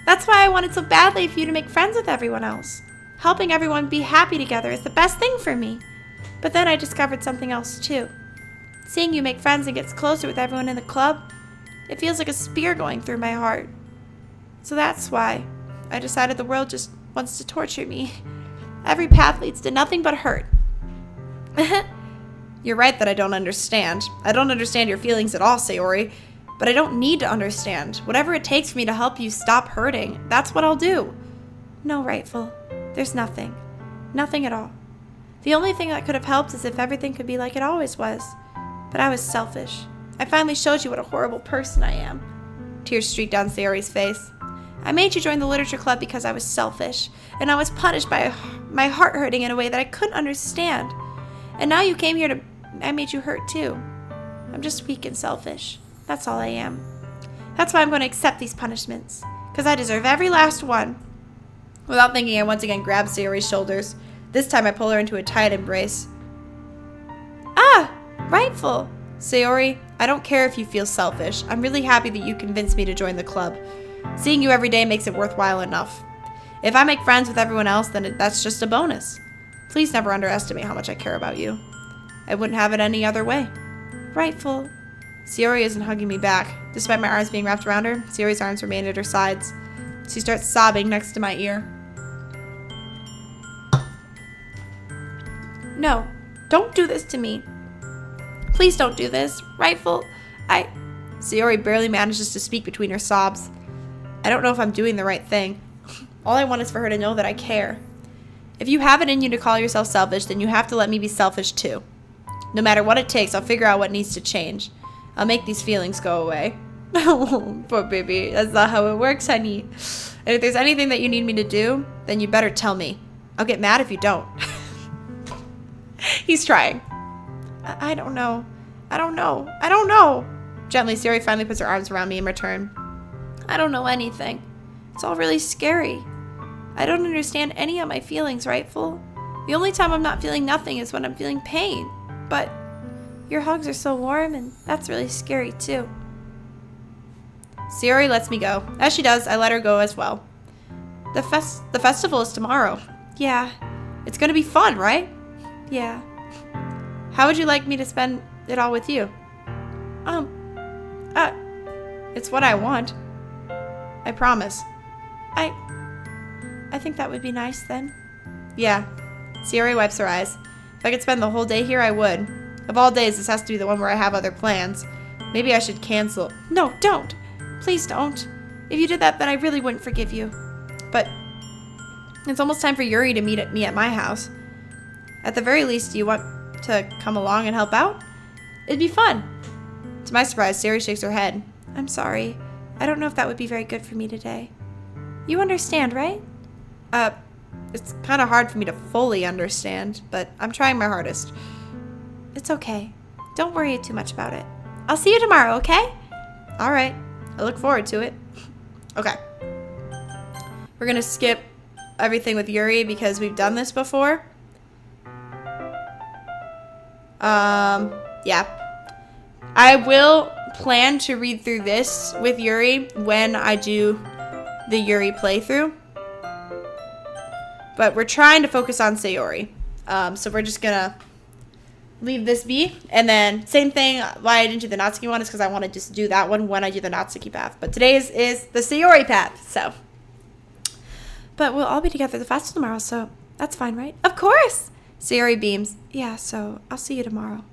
That's why I wanted so badly for you to make friends with everyone else. Helping everyone be happy together is the best thing for me. But then I discovered something else too. Seeing you make friends and get closer with everyone in the club, it feels like a spear going through my heart. So that's why I decided the world just wants to torture me. Every path leads to nothing but hurt. You're right that I don't understand. I don't understand your feelings at all, Sayori. But I don't need to understand. Whatever it takes for me to help you stop hurting, that's what I'll do. No, Rightful. There's nothing. Nothing at all. The only thing that could have helped is if everything could be like it always was. But I was selfish. I finally showed you what a horrible person I am. Tears streaked down Sayori's face. I made you join the literature club because I was selfish, and I was punished by my heart hurting in a way that I couldn't understand. And now you came here to... I made you hurt too. I'm just weak and selfish. That's all I am. That's why I'm going to accept these punishments, because I deserve every last one. Without thinking, I once again grab Sayori's shoulders. This time I pull her into a tight embrace. Ah, rightful. Sayori, I don't care if you feel selfish. I'm really happy that you convinced me to join the club. Seeing you every day makes it worthwhile enough. If I make friends with everyone else, then that's just a bonus. Please never underestimate how much I care about you. I wouldn't have it any other way. Rightful. Sayori isn't hugging me back. Despite my arms being wrapped around her, Sayori's arms remain at her sides. She starts sobbing next to my ear. No, don't do this to me. Please don't do this. Rightful. Sayori barely manages to speak between her sobs. I don't know if I'm doing the right thing. All I want is for her to know that I care. If you have it in you to call yourself selfish, then you have to let me be selfish too. No matter what it takes, I'll figure out what needs to change. I'll make these feelings go away. Oh, poor baby. That's not how it works, honey. And if there's anything that you need me to do, then you better tell me. I'll get mad if you don't. He's trying. I don't know. I don't know. Gently, Sayori finally puts her arms around me in return. I don't know anything. It's all really scary. I don't understand any of my feelings, Rightful. The only time I'm not feeling nothing is when I'm feeling pain. But your hugs are so warm, and that's really scary too. Sayori lets me go. As she does, I let her go as well. The festival is tomorrow. Yeah. It's gonna be fun, right? Yeah. How would you like me to spend it all with you? It's what I want. I promise. I think that would be nice then. Yeah. Sayori wipes her eyes. If I could spend the whole day here, I would. Of all days, this has to be the one where I have other plans. Maybe I should cancel. No, don't. Please don't. If you did that, then I really wouldn't forgive you. But it's almost time for Yuri to meet me at my house. At the very least, do you want to come along and help out? It'd be fun. To my surprise, Sayori shakes her head. I'm sorry. I don't know if that would be very good for me today. You understand, right? It's kind of hard for me to fully understand, but I'm trying my hardest. It's okay. Don't worry too much about it. I'll see you tomorrow, okay? All right. I look forward to it. Okay. We're going to skip everything with Yuri because we've done this before. Yeah. I will plan to read through this with Yuri when I do the Yuri playthrough. But we're trying to focus on Sayori. So we're just going to leave this be. And then same thing, why I didn't do the Natsuki one is because I want to just do that one when I do the Natsuki path. But today's is the Sayori path. So. But we'll all be together at the festival tomorrow, so that's fine, right? Of course! Sayori beams. Yeah, so I'll see you tomorrow.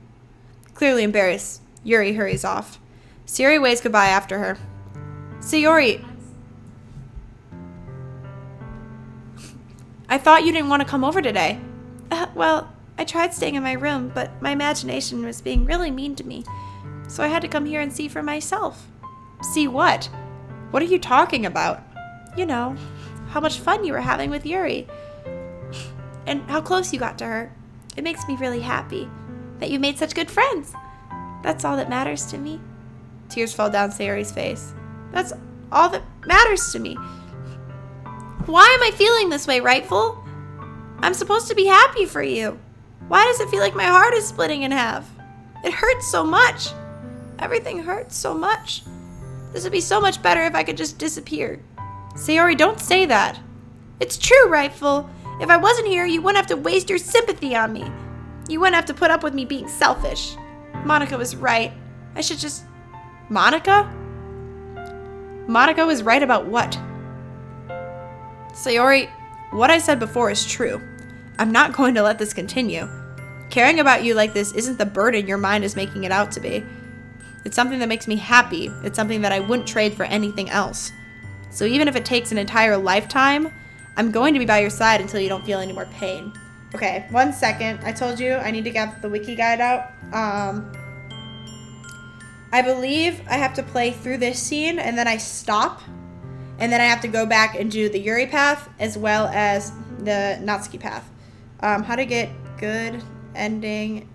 Clearly embarrassed, Yuri hurries off. Sayori waves goodbye after her. Sayori. I thought you didn't want to come over today. Well, I tried staying in my room, but my imagination was being really mean to me. So I had to come here and see for myself. See what? What are you talking about? You know, how much fun you were having with Yuri. And how close you got to her. It makes me really happy that you made such good friends. That's all that matters to me. Tears fall down Sayori's face. That's all that matters to me. Why am I feeling this way, Rightful? I'm supposed to be happy for you. Why does it feel like my heart is splitting in half? It hurts so much. Everything hurts so much. This would be so much better if I could just disappear. Sayori, don't say that. It's true, Rightful. If I wasn't here, you wouldn't have to waste your sympathy on me. You wouldn't have to put up with me being selfish. Monica was right. I should just... Monica? Monica was right about what? Sayori, what I said before is true. I'm not going to let this continue. Caring about you like this isn't the burden your mind is making it out to be. It's something that makes me happy. It's something that I wouldn't trade for anything else. So even if it takes an entire lifetime, I'm going to be by your side until you don't feel any more pain. Okay, 1 second. I told you I need to get the wiki guide out. I believe I have to play through this scene and then I stop. And then I have to go back and do the Yuri path as well as the Natsuki path. How to get good ending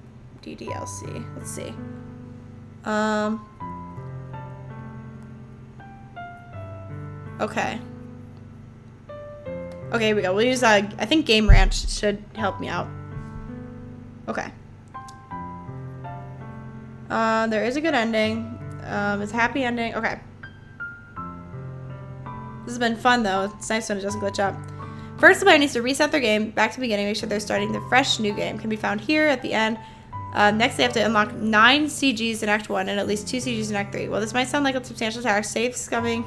DDLC. Let's see. Okay. Okay, here we go. We'll use, I think Game Ranch should help me out. Okay. There is a good ending. It's a happy ending. Okay. This has been fun, though. It's nice when it doesn't glitch out. First, the player needs to reset their game back to the beginning, make sure they're starting the fresh new game. Can be found here at the end. Next, they have to unlock 9 CGs in Act 1 and at least 2 CGs in Act 3. Well, this might sound like a substantial task. Saves, scumming,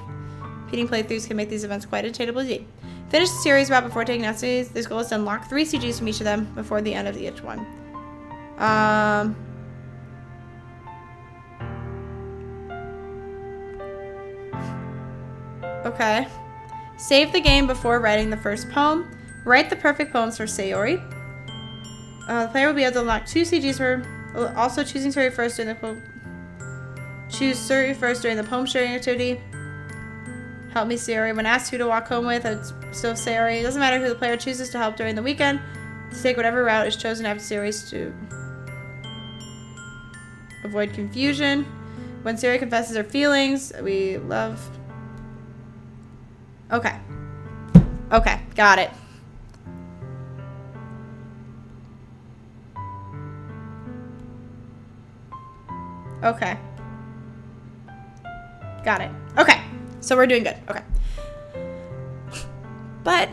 repeating playthroughs can make these events quite attainable. Finish the series route before taking Natsuki's. This goal is to unlock 3 CGs from each of them before the end of each one. Okay. Save the game before writing the first poem. Write the perfect poems for Sayori. The player will be able to unlock 2 CGs for also choosing Sayori first during the poem. Choose Sayori first during the poem sharing activity. Help me, Sayori. When asked who to walk home with, it's still Sayori. It doesn't matter who the player chooses to help during the weekend. To take whatever route is chosen after Sayori's to avoid confusion. When Sayori confesses her feelings, we love. Okay. Okay, got it. Okay. Got it. Okay. So we're doing good. Okay. But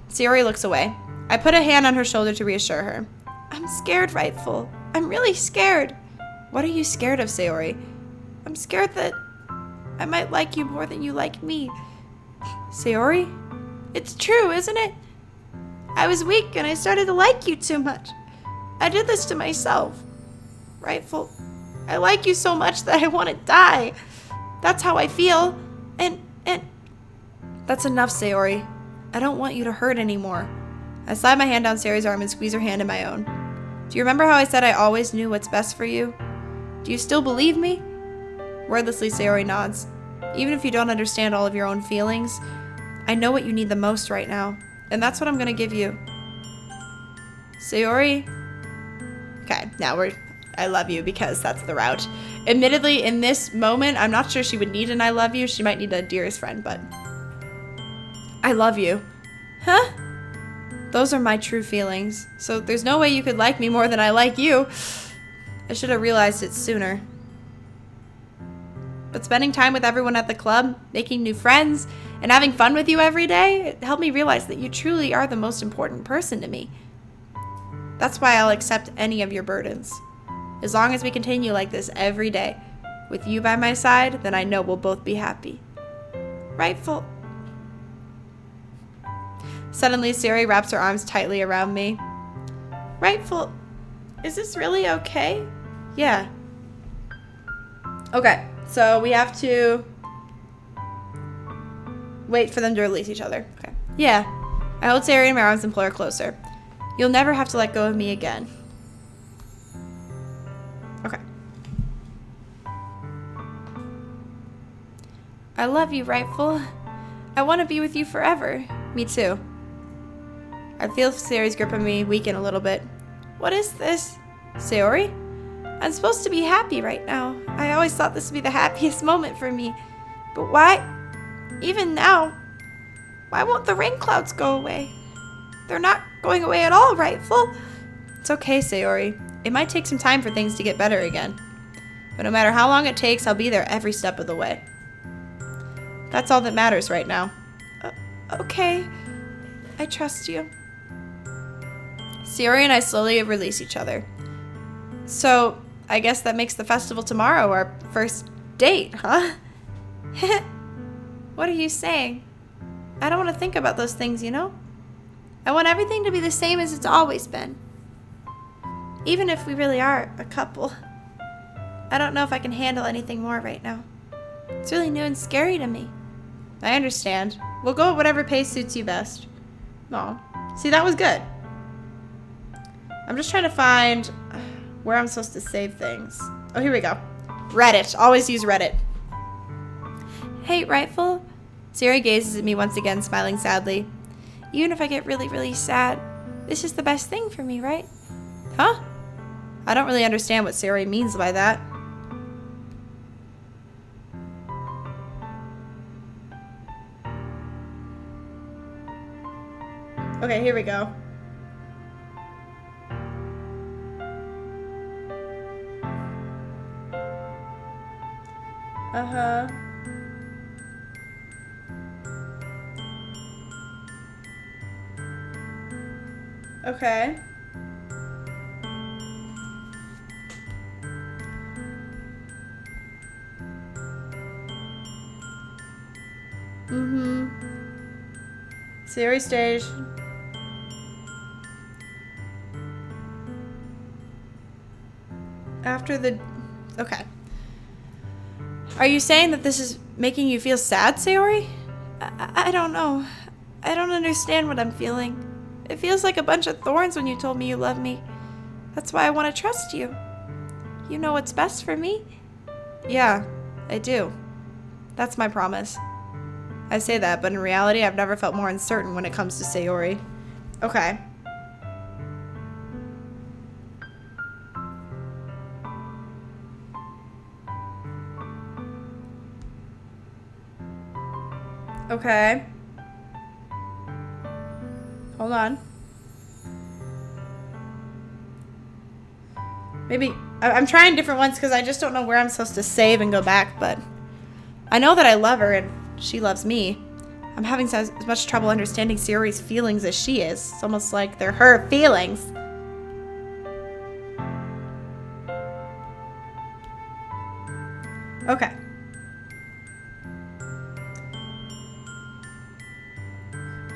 Sayori looks away. I put a hand on her shoulder to reassure her. I'm scared, Rightful. I'm really scared. What are you scared of, Sayori? I'm scared that I might like you more than you like me. Sayori? It's true, isn't it? I was weak and I started to like you too much. I did this to myself. Rightful. I like you so much that I want to die. That's how I feel. And that's enough, Sayori. I don't want you to hurt anymore. I slide my hand down Sayori's arm and squeeze her hand in my own. Do you remember how I said I always knew what's best for you? Do you still believe me? Wordlessly, Sayori nods. Even if you don't understand all of your own feelings, I know what you need the most right now, and that's what I'm gonna give you. Sayori? Okay, now I love you because that's the route. Admittedly, in this moment, I'm not sure she would need an I love you. She might need a dearest friend, but I love you. Huh? Those are my true feelings. So there's no way you could like me more than I like you. I should have realized it sooner. But spending time with everyone at the club, making new friends, and having fun with you every day, it helped me realize that you truly are the most important person to me. That's why I'll accept any of your burdens. As long as we continue like this every day, with you by my side, then I know we'll both be happy. Rightful. Suddenly, Sayori wraps her arms tightly around me. Rightful. Is this really okay? Yeah. Okay, so we have to wait for them to release each other. Okay. Yeah. I hold Sayori in my arms and pull her closer. You'll never have to let go of me again. Okay. I love you, Rightful. I want to be with you forever. Me too. I feel Sayori's grip on me weaken a little bit. What is this? Sayori? I'm supposed to be happy right now. I always thought this would be the happiest moment for me. But why? Even now, why won't the rain clouds go away? They're not going away at all, Rightful. It's okay, Sayori. It might take some time for things to get better again. But no matter how long it takes, I'll be there every step of the way. That's all that matters right now. Okay. I trust you. Sayori and I slowly release each other. So, I guess that makes the festival tomorrow our first date, huh? What are you saying? I don't want to think about those things, you know? I want everything to be the same as it's always been. Even if we really are a couple. I don't know if I can handle anything more right now. It's really new and scary to me. I understand. We'll go at whatever pace suits you best. Aw. See, that was good. I'm just trying to find where I'm supposed to save things. Oh, here we go. Reddit. Always use Reddit. Hey, Rightful. Sayori gazes at me once again, smiling sadly. Even if I get really, really sad, this is the best thing for me, right? Huh? I don't really understand what Sayori means by that. Okay, here we go. Uh-huh. Okay. Mm-hmm. Sayori stage. After the... Okay. Are you saying that this is making you feel sad, Sayori? I don't know. I don't understand what I'm feeling. It feels like a bunch of thorns when you told me you love me. That's why I want to trust you. You know what's best for me? Yeah, I do. That's my promise. I say that, but in reality, I've never felt more uncertain when it comes to Sayori. Okay. Okay. Hold on. Maybe I'm trying different ones because I just don't know where I'm supposed to save and go back, but I know that I love her and she loves me. I'm having as much trouble understanding Sayori's feelings as she is. It's almost like they're her feelings. Okay.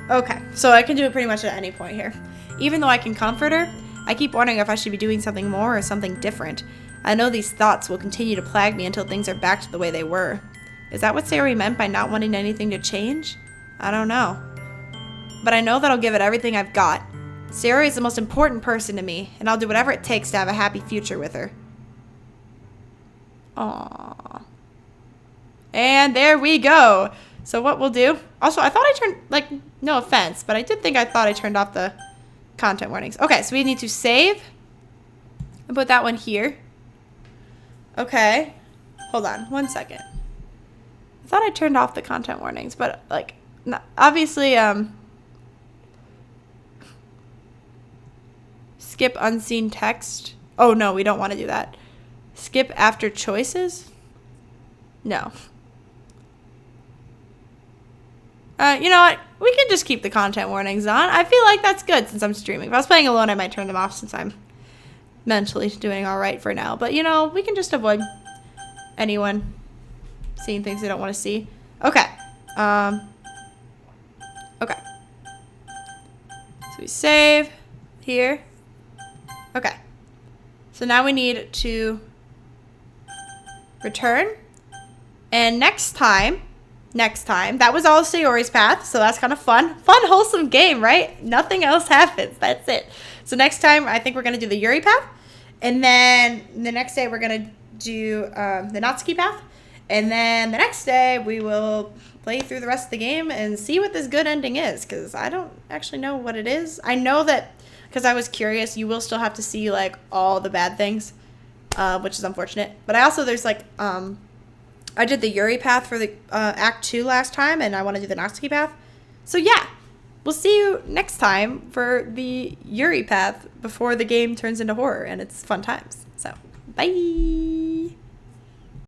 Okay, so I can do it pretty much at any point here. Even though I can comfort her, I keep wondering if I should be doing something more or something different. I know these thoughts will continue to plague me until things are back to the way they were. Is that what Sayori meant by not wanting anything to change? I don't know. But I know that I'll give it everything I've got. Sayori is the most important person to me, and I'll do whatever it takes to have a happy future with her. Aww. And there we go. So what we'll do... Also, I thought I turned... Like, no offense, but I thought I turned off the content warnings. Okay, so we need to save. And put that one here. Okay. Hold on. 1 second. I thought I turned off the content warnings, but, like... Obviously, skip unseen text. Oh, no, we don't want to do that. Skip after choices? No. You know what? We can just keep the content warnings on. I feel like that's good since I'm streaming. If I was playing alone, I might turn them off since I'm mentally doing all right for now. But, you know, we can just avoid anyone seeing things they don't want to see. Okay. Okay. So we save here. Okay. So now we need to return. And next time, that was all Sayori's path, so that's kind of fun. Fun, wholesome game, right? Nothing else happens. That's it. So next time, I think we're going to do the Yuri path. And then the next day, we're going to do the Natsuki path. And then the next day, we will play through the rest of the game and see what this good ending is, because I don't actually know what it is. I know that, because I was curious, you will still have to see, like, all the bad things, which is unfortunate. But I also, there's, like, I did the Yuri path for the Act 2 last time, and I want to do the Natsuki path. So, yeah. We'll see you next time for the Yuri path before the game turns into horror, and it's fun times. So, bye!